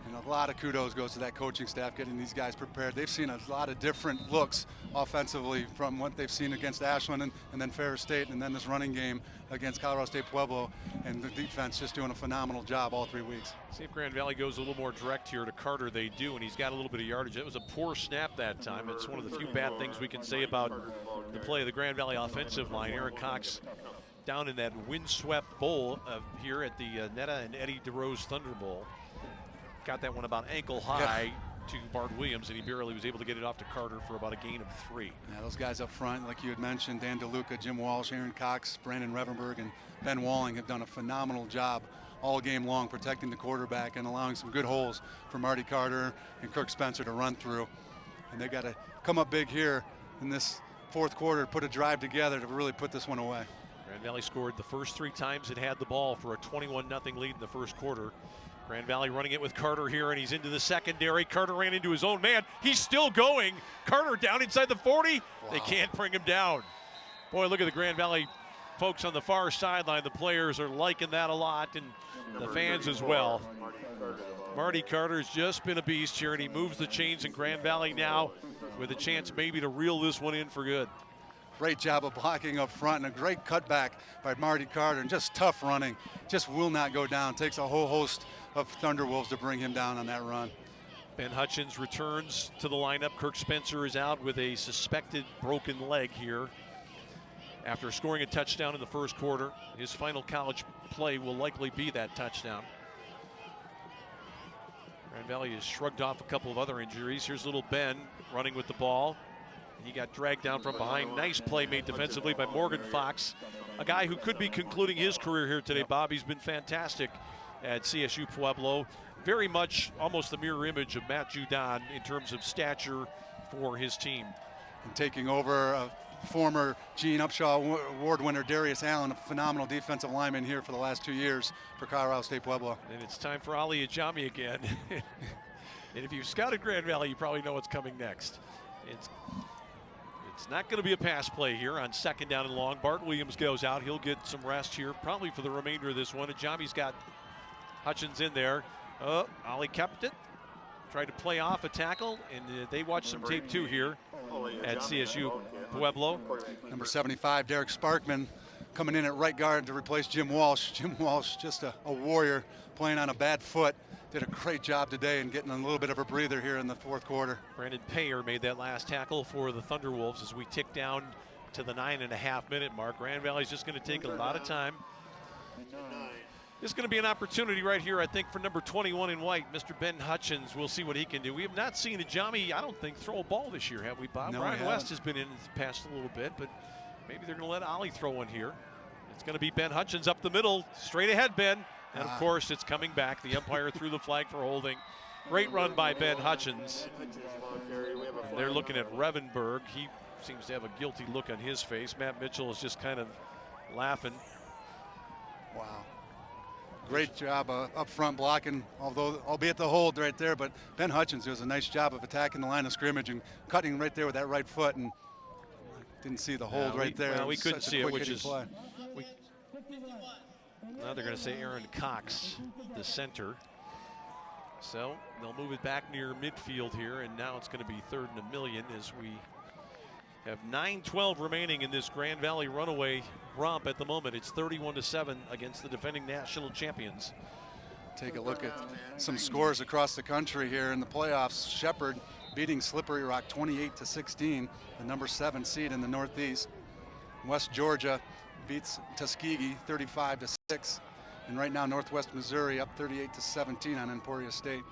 And a lot of kudos goes to that coaching staff getting these guys prepared. They've seen a lot of different looks offensively from what they've seen against Ashland and then Ferris State, and then this running game against Colorado State-Pueblo, and the defense just doing a phenomenal job all 3 weeks. See if Grand Valley goes a little more direct here to Carter. They do, and he's got a little bit of yardage. It was a poor snap that time. It's one of the few bad things we can say about the play of the Grand Valley offensive line. Aaron Cox down in that windswept bowl here at the Netta and Eddie DeRose Thunder Bowl. Got that one about ankle high to Bart Williams, and he barely was able to get it off to Carter for about a gain of 3. Yeah, those guys up front, like you had mentioned, Dan DeLuca, Jim Walsh, Aaron Cox, Brandon Revenberg, and Ben Walling have done a phenomenal job all game long protecting the quarterback and allowing some good holes for Marty Carter and Kirk Spencer to run through. And they got to come up big here in this 4th quarter, put a drive together to really put this one away. Grand Valley scored the first 3 times it had the ball for a 21-0 lead in the first quarter. Grand Valley running it with Carter here, and he's into the secondary. Carter ran into his own man. He's still going. Carter down inside the 40. Wow. They can't bring him down. Boy, look at the Grand Valley folks on the far sideline. The players are liking that a lot, and the fans as well. Marty Carter's just been a beast here, and he moves the chains in Grand Valley now with a chance maybe to reel this one in for good. Great job of blocking up front and a great cutback by Marty Carter, and just tough running. Just will not go down. Takes a whole host of Thunderwolves to bring him down on that run. Ben Hutchins returns to the lineup. Kirk Spencer is out with a suspected broken leg here after scoring a touchdown in the first quarter. His final college play will likely be that touchdown. Grand Valley has shrugged off a couple of other injuries. Here's little Ben running with the ball. He got dragged down from behind. Nice play made defensively by Morgan Fox, a guy who could be concluding his career here today. Bob, he's been fantastic at CSU Pueblo. Very much almost the mirror image of Matt Judon in terms of stature for his team. And taking over former Gene Upshaw Award winner Darius Allen, a phenomenal defensive lineman here for the last 2 years for Colorado State-Pueblo. And it's time for Ali Ajami again. And if you've scouted Grand Valley, you probably know what's coming next. It's not going to be a pass play here on 2nd down and long. Bart Williams goes out. He'll get some rest here probably for the remainder of this one. Ajami's got Hutchins in there. Ali kept it. Tried to play off a tackle, and they watched some tape too here at CSU Pueblo. Number 75, Derek Sparkman, coming in at right guard to replace Jim Walsh. Jim Walsh, just a warrior, playing on a bad foot. Did a great job today and getting a little bit of a breather here in the 4th quarter. Brandon Payer made that last tackle for the Thunderwolves as we tick down to the 9.5-minute mark. Grand Valley's just going to take a lot of time. This is going to be an opportunity right here, I think, for number 21 in white, Mr. Ben Hutchins. We'll see what he can do. We have not seen Ajami, I don't think, throw a ball this year, have we, Bob? No, Brian West has been in the past a little bit, but maybe they're going to let Ali throw one here. It's going to be Ben Hutchins up the middle. Straight ahead, Ben. And, of course, it's coming back. The umpire threw the flag for holding. Great run by Ben Hutchins. And they're looking at Revenberg. He seems to have a guilty look on his face. Matt Mitchell is just kind of laughing. Wow. Great job up front blocking, albeit the hold right there. But Ben Hutchins does a nice job of attacking the line of scrimmage and cutting right there with that right foot. And didn't see the hold right there. Well, we couldn't see it, which is play. Now they're going to say Aaron Cox, the center. So they'll move it back near midfield here, and now it's going to be 3rd and 1 million as we Have 9:12 remaining in this Grand Valley runaway romp at the moment. It's 31-7 against the defending national champions. Take a look at some scores across the country here in the playoffs. Shepherd beating Slippery Rock 28-16, the number 7 seed in the Northeast. West Georgia beats Tuskegee 35-6. And right now Northwest Missouri up 38-17 on Emporia State.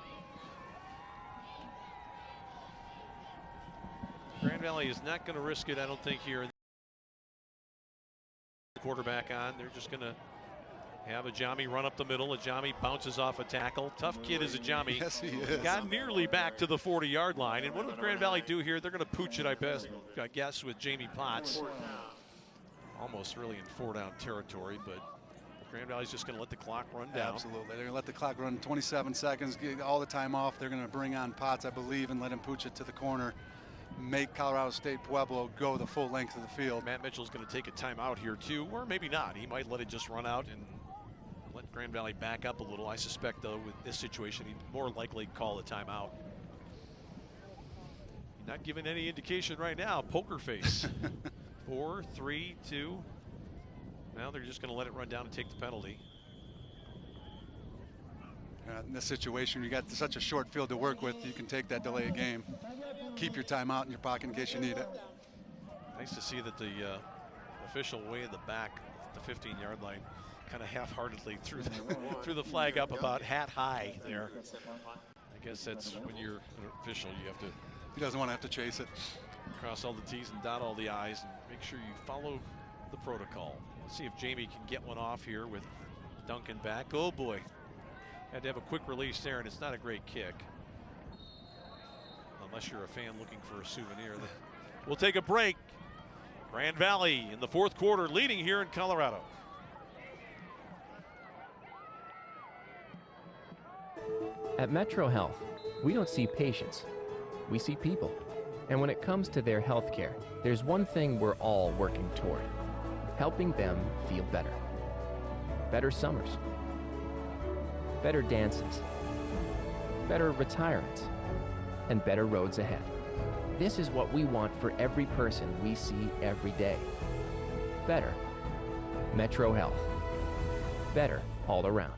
Grand Valley is not going to risk it, I don't think, here. Quarterback on. They're just going to have Ajami run up the middle. Ajami bounces off a tackle. Tough kid is Ajami. Yes, he is. Got nearly back to the 40-yard line. And what does Grand Valley do here? They're going to pooch it, I guess, with Jamie Potts. Almost really in 4-down territory, but Grand Valley's just going to let the clock run down. Absolutely. They're going to let the clock run 27 seconds, get all the time off. They're going to bring on Potts, I believe, and let him pooch it to the corner. Make Colorado State-Pueblo go the full length of the field. Matt Mitchell's going to take a timeout here too, or maybe not. He might let it just run out and let Grand Valley back up a little. I suspect, though, with this situation, he'd more likely call a timeout. Not giving any indication right now. Poker face. 4, 3, 2. Now they're just going to let it run down and take the penalty. In this situation, you got such a short field to work with, you can take that delay of game. Keep your timeout in your pocket in case you need it. Nice to see that the official way in the back, the 15-yard line, kind of half-heartedly threw the flag up about hat high there. I guess that's when you're an official, you have to. He doesn't want to have to chase it. Cross all the T's and dot all the I's and make sure you follow the protocol. Let's see if Jamie can get one off here with Duncan back. Oh boy. Had to have a quick release there, and it's not a great kick. Unless you're a fan looking for a souvenir. We'll take a break. Grand Valley in the fourth quarter leading here in Colorado. At Metro Health, we don't see patients, we see people. And when it comes to their health care, there's one thing we're all working toward: helping them feel better. Better summers, better dances, better retirements, and better roads ahead. This is what we want for every person we see every day. Better. Metro Health. Better all around.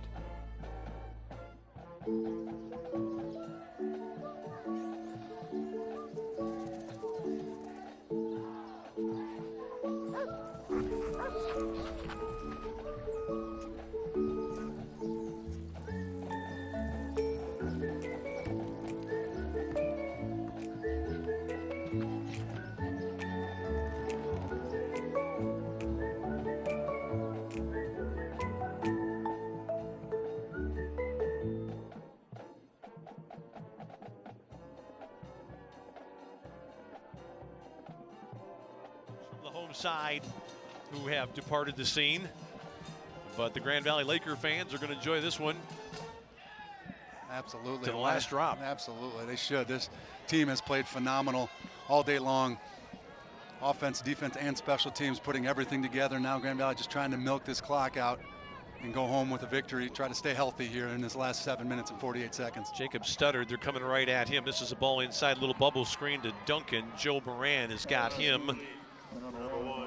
Side who have departed the scene, but the Grand Valley Laker fans are going to enjoy this one. Absolutely. To the last drop. Absolutely, they should. This team has played phenomenal all day long. Offense, defense, and special teams putting everything together. Now Grand Valley just trying to milk this clock out and go home with a victory, try to stay healthy here in this last 7 minutes and 48 seconds. Jacob stuttered. They're coming right at him. This is a ball inside, little bubble screen to Duncan. Joe Moran has got him.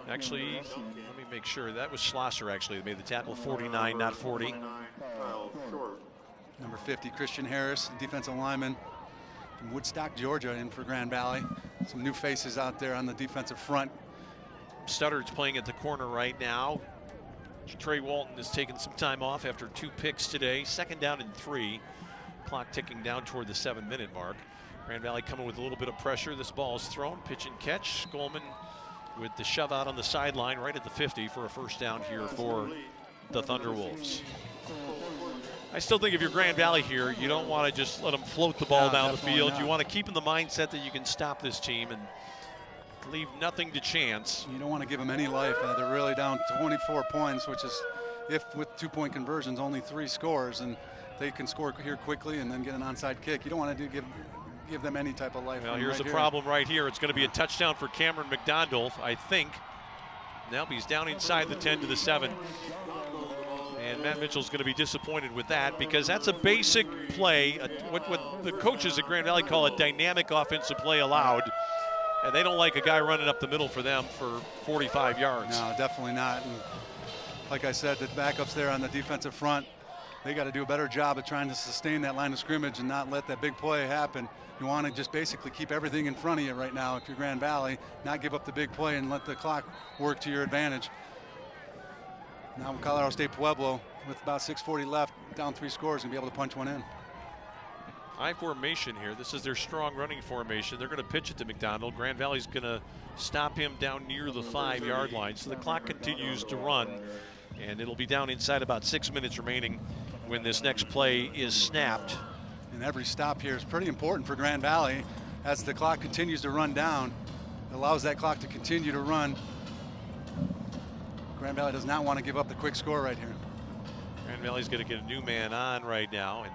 Actually, let me make sure. That was Schlosser, actually, that made the tackle. 49, not 40. Number 50, Christian Harris, defensive lineman from Woodstock, Georgia, in for Grand Valley. Some new faces out there on the defensive front. Studdard's playing at the corner right now. Trey Walton has taken some time off after 2 picks today. 2nd down and 3. Clock ticking down toward the 7-minute mark. Grand Valley coming with a little bit of pressure. This ball is thrown, pitch and catch. Skolman with the shove out on the sideline right at the 50 for a first down here for the Thunderwolves. I still think if you're Grand Valley here, you don't want to just let them float the ball down the field. You want to keep in the mindset that you can stop this team and leave nothing to chance. You don't want to give them any life. They're really down 24 points, which is, if with 2-point conversions, only 3 scores, and they can score here quickly and then get an onside kick. You don't want to give them any type of life. Well, here's the problem right here. It's going to be a touchdown for Cameron McDonald, I think. Now he's down inside the 10 to the 7. And Matt Mitchell's going to be disappointed with that, because that's a basic play, what the coaches at Grand Valley call a dynamic offensive play allowed. And they don't like a guy running up the middle for them for 45 yards. No, definitely not. And like I said, the backups there on the defensive front, they got to do a better job of trying to sustain that line of scrimmage and not let that big play happen. You want to just basically keep everything in front of you right now if you're Grand Valley, not give up the big play and let the clock work to your advantage. Now Colorado State-Pueblo with about 6:40 left, down 3 scores, and be able to punch one in. High formation here. This is their strong running formation. They're going to pitch it to McDonald. Grand Valley's going to stop him down near the 5-yard line. So the clock continues to run, and it'll be down inside about 6 minutes remaining when this next play is snapped. And every stop here is pretty important for Grand Valley as the clock continues to run down. It allows that clock to continue to run. Grand Valley does not want to give up the quick score right here. Grand Valley's going to get a new man on right now, and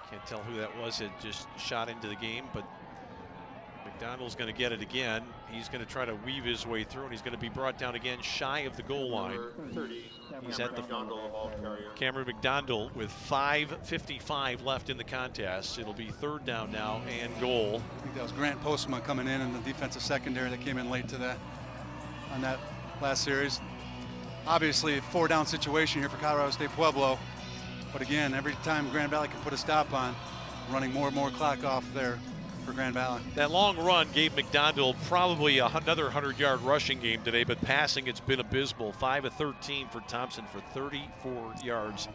can't tell who that was. It just shot into the game, but McDonald's going to get it again. He's going to try to weave his way through, and he's going to be brought down again shy of the goal line. He's at the Cameron McDonald with 5:55 left in the contest. It'll be 3rd down now and goal. I think that was Grant Postma coming in the defensive secondary that came in late to that on that last series. Obviously a 4-down situation here for Colorado State-Pueblo. But again, every time Grand Valley can put a stop on, running more and more clock off there for Grand Valley. That long run gave McDonald probably another 100-yard rushing game today, but passing, it's been abysmal. 5 of 13 for Thompson for 34 yards.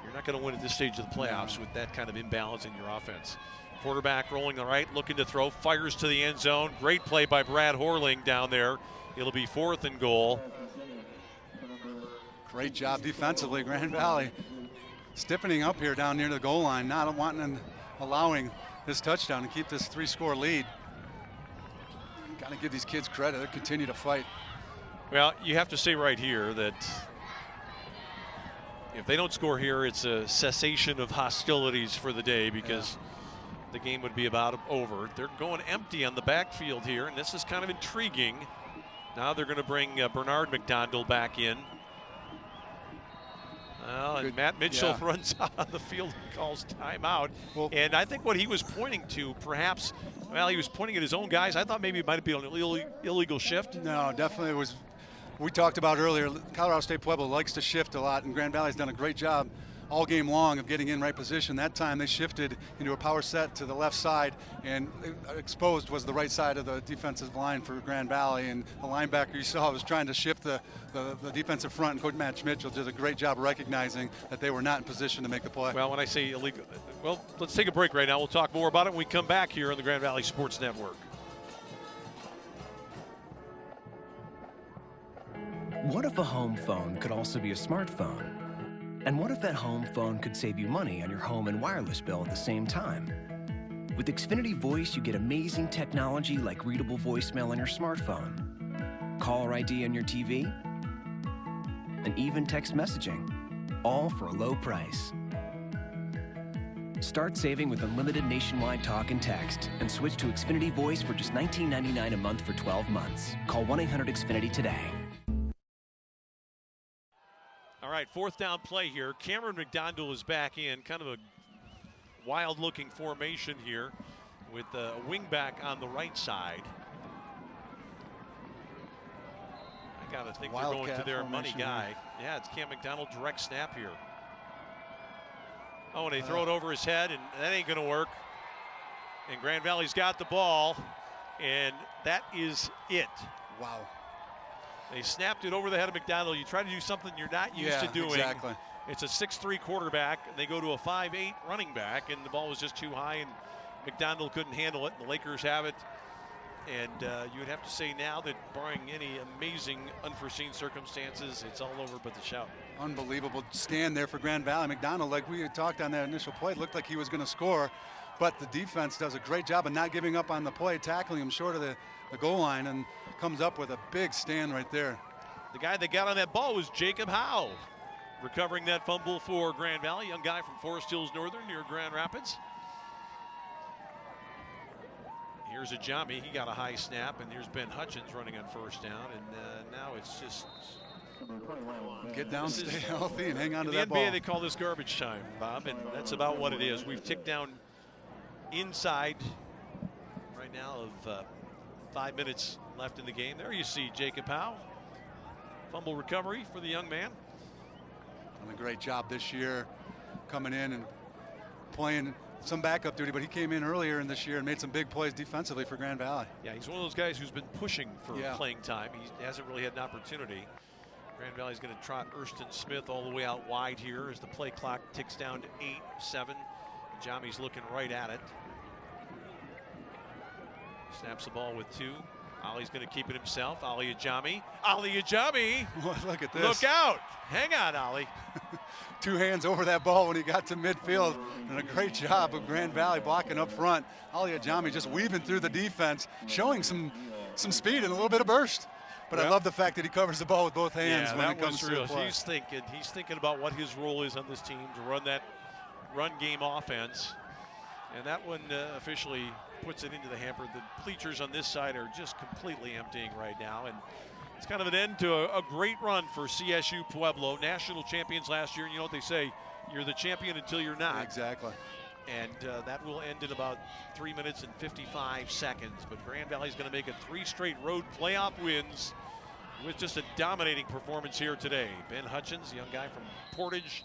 You're not going to win at this stage of the playoffs with that kind of imbalance in your offense. Quarterback rolling the right, looking to throw, fires to the end zone. Great play by Brad Horling down there. It'll be 4th and goal. Great job defensively, Grand Valley. Stiffening up here down near the goal line, not wanting and allowing this touchdown to keep this 3-score lead. Got to give these kids credit. They continue to fight. Well, you have to say right here that if they don't score here, it's a cessation of hostilities for the day, because the game would be about over. They're going empty on the backfield here, and this is kind of intriguing. Now they're going to bring Bernard McDonald back in. Well, and Matt Mitchell runs out on the field and calls timeout. Well, and I think what he was pointing to, perhaps, well, he was pointing at his own guys. I thought maybe it might have been an illegal shift. No, definitely it was. We talked about earlier, Colorado State-Pueblo likes to shift a lot, and Grand Valley's done a great job all game long of getting in right position. That time they shifted into a power set to the left side, and exposed was the right side of the defensive line for Grand Valley, and the linebacker you saw was trying to shift the defensive front, and Coach Matt Mitchell did a great job of recognizing that they were not in position to make the play. Well, when I say illegal, well, let's take a break right now. We'll talk more about it when we come back here on the Grand Valley Sports Network. What if a home phone could also be a smartphone? And what if that home phone could save you money on your home and wireless bill at the same time? With Xfinity Voice, you get amazing technology like readable voicemail on your smartphone, caller ID on your TV, and even text messaging, all for a low price. Start saving with unlimited nationwide talk and text, and switch to Xfinity Voice for just $19.99 a month for 12 months. Call 1-800-XFINITY today. All right, 4th down play here. Cameron McDonald is back in, kind of a wild-looking formation here with a wing-back on the right side. I got to think they're going to their money guy. Here. Yeah, it's Cam McDonald, direct snap here. Oh, and they throw it over his head, and that ain't going to work. And Grand Valley's got the ball, and that is it. Wow. They snapped it over the head of McDonald. You try to do something you're not used to doing. Exactly. It's a 6'3" quarterback, and they go to a 5'8" running back, and the ball was just too high, and McDonald couldn't handle it. The Lakers have it, and you would have to say now that barring any amazing unforeseen circumstances, it's all over but the shout. Unbelievable stand there for Grand Valley. McDonald, like we had talked on that initial play, looked like he was going to score, but the defense does a great job of not giving up on the play, tackling him short of the goal line, and comes up with a big stand right there. The guy that got on that ball was Jacob Howe, recovering that fumble for Grand Valley, young guy from Forest Hills Northern near Grand Rapids. Here's a Ajami, he got a high snap, and here's Ben Hutchins running on 1st down, and now it's just get down, stay healthy, and hang on to that ball. In the NBA, ball. they call this garbage time, Bob, and that's about what it is. We've ticked down inside right now of 5 minutes left in the game. There you see Jacob Howe. Fumble recovery for the young man. Done a great job this year coming in and playing some backup duty, but he came in earlier in this year and made some big plays defensively for Grand Valley. Yeah, he's one of those guys who's been pushing for playing time. He hasn't really had an opportunity. Grand Valley's going to trot Erston Smith all the way out wide here as the play clock ticks down to 8-7. Jami's looking right at it. Snaps the ball with 2. Ollie's going to keep it himself. Ali Ajami. Ali Ajami. Look at this. Look out. Hang on, Ollie. 2 hands over that ball when he got to midfield. And a great job of Grand Valley blocking up front. Ali Ajami just weaving through the defense, showing some speed and a little bit of burst. But I love the fact that he covers the ball with both hands when it comes to the play. He's thinking about what his role is on this team to run that run game offense. And that one officially puts it into the hamper. The bleachers on this side are just completely emptying right now. And it's kind of an end to a great run for CSU Pueblo. National champions last year. And you know what they say, you're the champion until you're not. Exactly. And that will end in about 3 minutes and 55 seconds. But Grand Valley's going to make it 3 straight road playoff wins with just a dominating performance here today. Ben Hutchins, a young guy from Portage,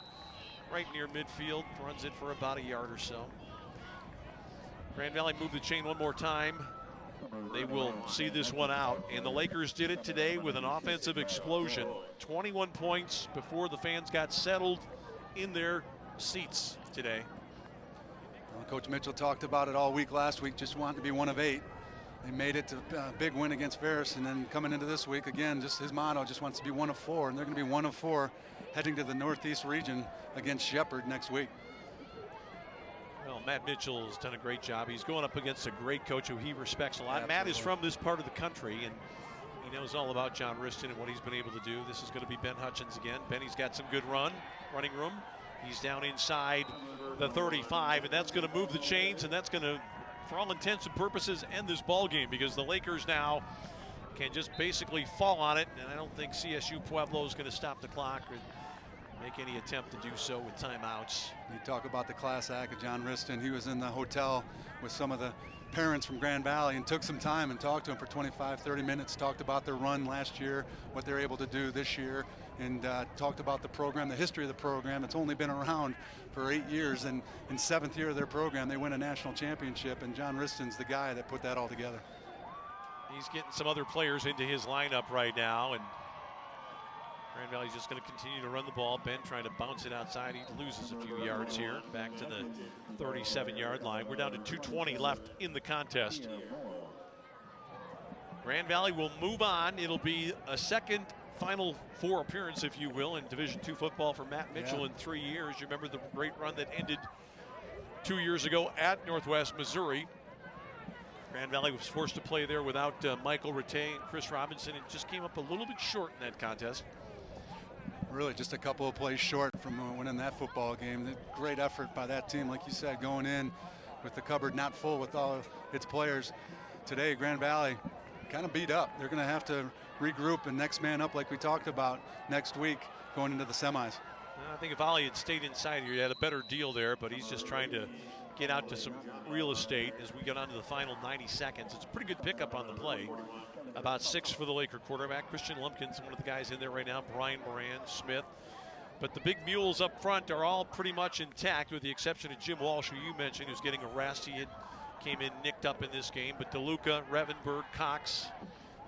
right near midfield, runs it for about a yard or so. Grand Valley move the chain one more time. They will see this one out. And the Lakers did it today with an offensive explosion. 21 points before the fans got settled in their seats today. Well, Coach Mitchell talked about it all week last week, just wanting to be one of 8. They made it to a big win against Ferris, and then coming into this week, again, just his motto, just wants to be one of 4, and they're going to be one of 4 heading to the Northeast region against Shepherd next week. Well, Matt Mitchell has done a great job. He's going up against a great coach who he respects a lot. Matt is from this part of the country, and he knows all about John Riston and what he's been able to do. This is going to be Ben Hutchins again. Benny's got some good running room. He's down inside the 35, and that's going to move the chains, and that's going to, for all intents and purposes, end this ball game because the Lakers now can just basically fall on it, and I don't think CSU Pueblo is going to stop the clock or make any attempt to do so with timeouts. You talk about the class act of John Riston. He was in the hotel with some of the parents from Grand Valley and took some time and talked to them for 25-30 minutes, talked about their run last year, what they're able to do this year, and talked about the program, the history of the program. It's only been around for 8 years, and in 7th year of their program, they win a national championship, and John Riston's the guy that put that all together. He's getting some other players into his lineup right now, and Grand Valley's just going to continue to run the ball. Ben trying to bounce it outside. He loses a few yards here, back to the 37-yard line. We're down to 2:20 left in the contest. Grand Valley will move on. It'll be a second Final Four appearance, if you will, in Division II football for Matt Mitchell in 3 years. You remember the great run that ended 2 years ago at Northwest Missouri. Grand Valley was forced to play there without Michael Rattay and Chris Robinson. It just came up a little bit short in that contest. Really just a couple of plays short from winning that football game. Great effort by that team, like you said, going in with the cupboard not full with all its players. Today, Grand Valley kind of beat up. They're going to have to regroup and next man up like we talked about next week going into the semis. I think if Ollie had stayed inside here, he had a better deal there, but he's just trying to get out to some real estate as we get on to the final 90 seconds. It's a pretty good pickup on the play. About 6 for the Laker quarterback. Christian Lumpkin's one of the guys in there right now. Brian Moran, Smith. But the big mules up front are all pretty much intact with the exception of Jim Walsh, who you mentioned, who's getting a rest. He came in nicked up in this game. But DeLuca, Revenberg, Cox,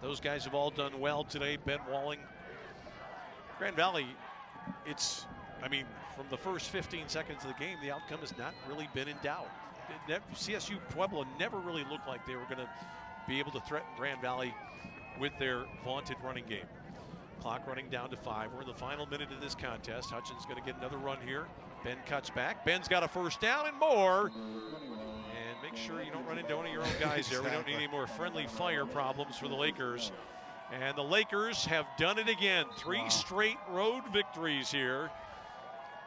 those guys have all done well today. Ben Walling. Grand Valley, from the first 15 seconds of the game, the outcome has not really been in doubt. CSU Pueblo never really looked like they were going to be able to threaten Grand Valley with their vaunted running game. Clock running down to 5. We're in the final minute of this contest. Hutchins going to get another run here. Ben cuts back. Ben's got a first down and more. And make sure you don't run into one of your own guys there. We don't need any more friendly fire problems for the Lakers. And the Lakers have done it again. 3 straight road victories here.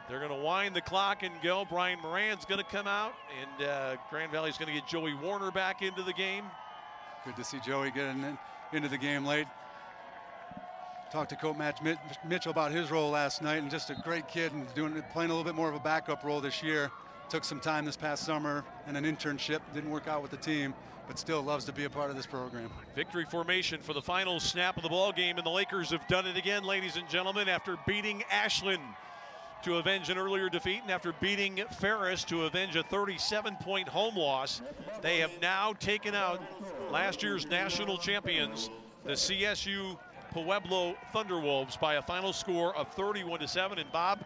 They're going to wind the clock and go. Brian Moran's going to come out, and Grand Valley's going to get Joey Warner back into the game. Good to see Joey getting into the game late. Talked to Coach Mitchell about his role last night, and just a great kid and playing a little bit more of a backup role this year. took some time this past summer and an internship, didn't work out with the team, but still loves to be a part of this program. Victory formation for the final snap of the ball game, and the Lakers have done it again, ladies and gentlemen, after beating Ashland to avenge an earlier defeat, and after beating Ferris to avenge a 37-point home loss. They have now taken out last year's national champions, the CSU Pueblo Thunderwolves, by a final score of 31-7. And Bob,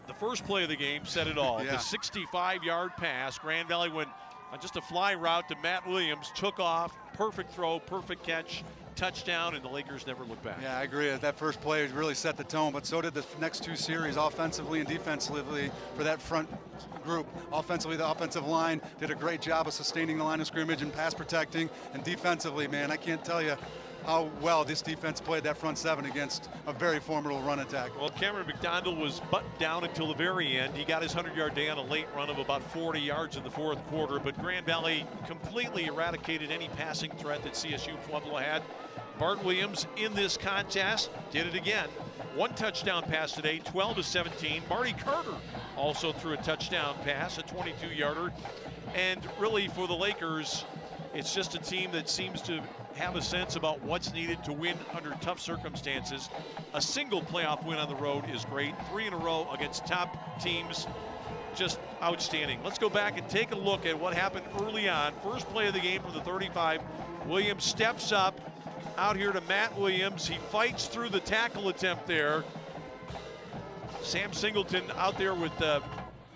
the first play of the game said it all. Yeah. The 65-yard pass. Grand Valley went on just a fly route to Matt Williams, took off, perfect throw, perfect catch, touchdown, and the Lakers never looked back. Yeah, I agree. That first play really set the tone, but so did the next two series, offensively and defensively, for that front group. Offensively, the offensive line did a great job of sustaining the line of scrimmage and pass protecting, and defensively, man, I can't tell you how well this defense played that front seven against a very formidable run attack. Well, Cameron McDonald was buttoned down until the very end. He got his 100-yard day on a late run of about 40 yards in the fourth quarter, but Grand Valley completely eradicated any passing threat that CSU Pueblo had. Bart Williams in this contest did it again. One touchdown pass today, 12-17. Marty Carter also threw a touchdown pass, a 22-yarder. And really for the Lakers, it's just a team that seems to have a sense about what's needed to win under tough circumstances. A single playoff win on the road is great. 3 in a row against top teams, just outstanding. Let's go back and take a look at what happened early on. First play of the game from the 35. Williams steps up out here to Matt Williams. He fights through the tackle attempt there. Sam Singleton out there with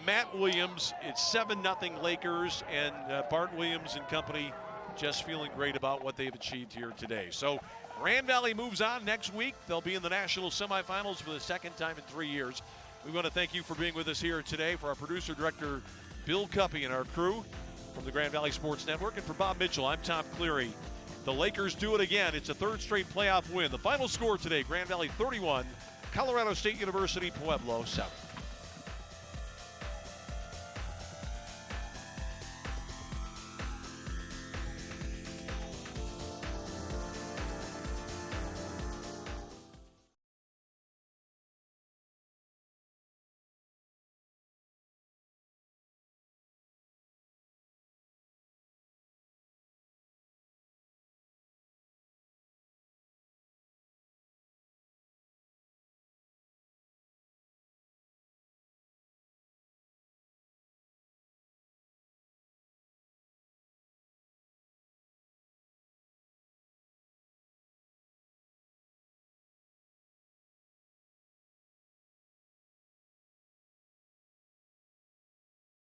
Matt Williams. It's 7-0 Lakers, and Bart Williams and company just feeling great about what they've achieved here today. So Grand Valley moves on next week. They'll be in the national semifinals for the second time in 3 years. We want to thank you for being with us here today. For our producer, director, Bill Cuppy, and our crew from the Grand Valley Sports Network, and for Bob Mitchell, I'm Tom Cleary. The Lakers do it again. It's a third straight playoff win. The final score today, Grand Valley 31, Colorado State University Pueblo 7.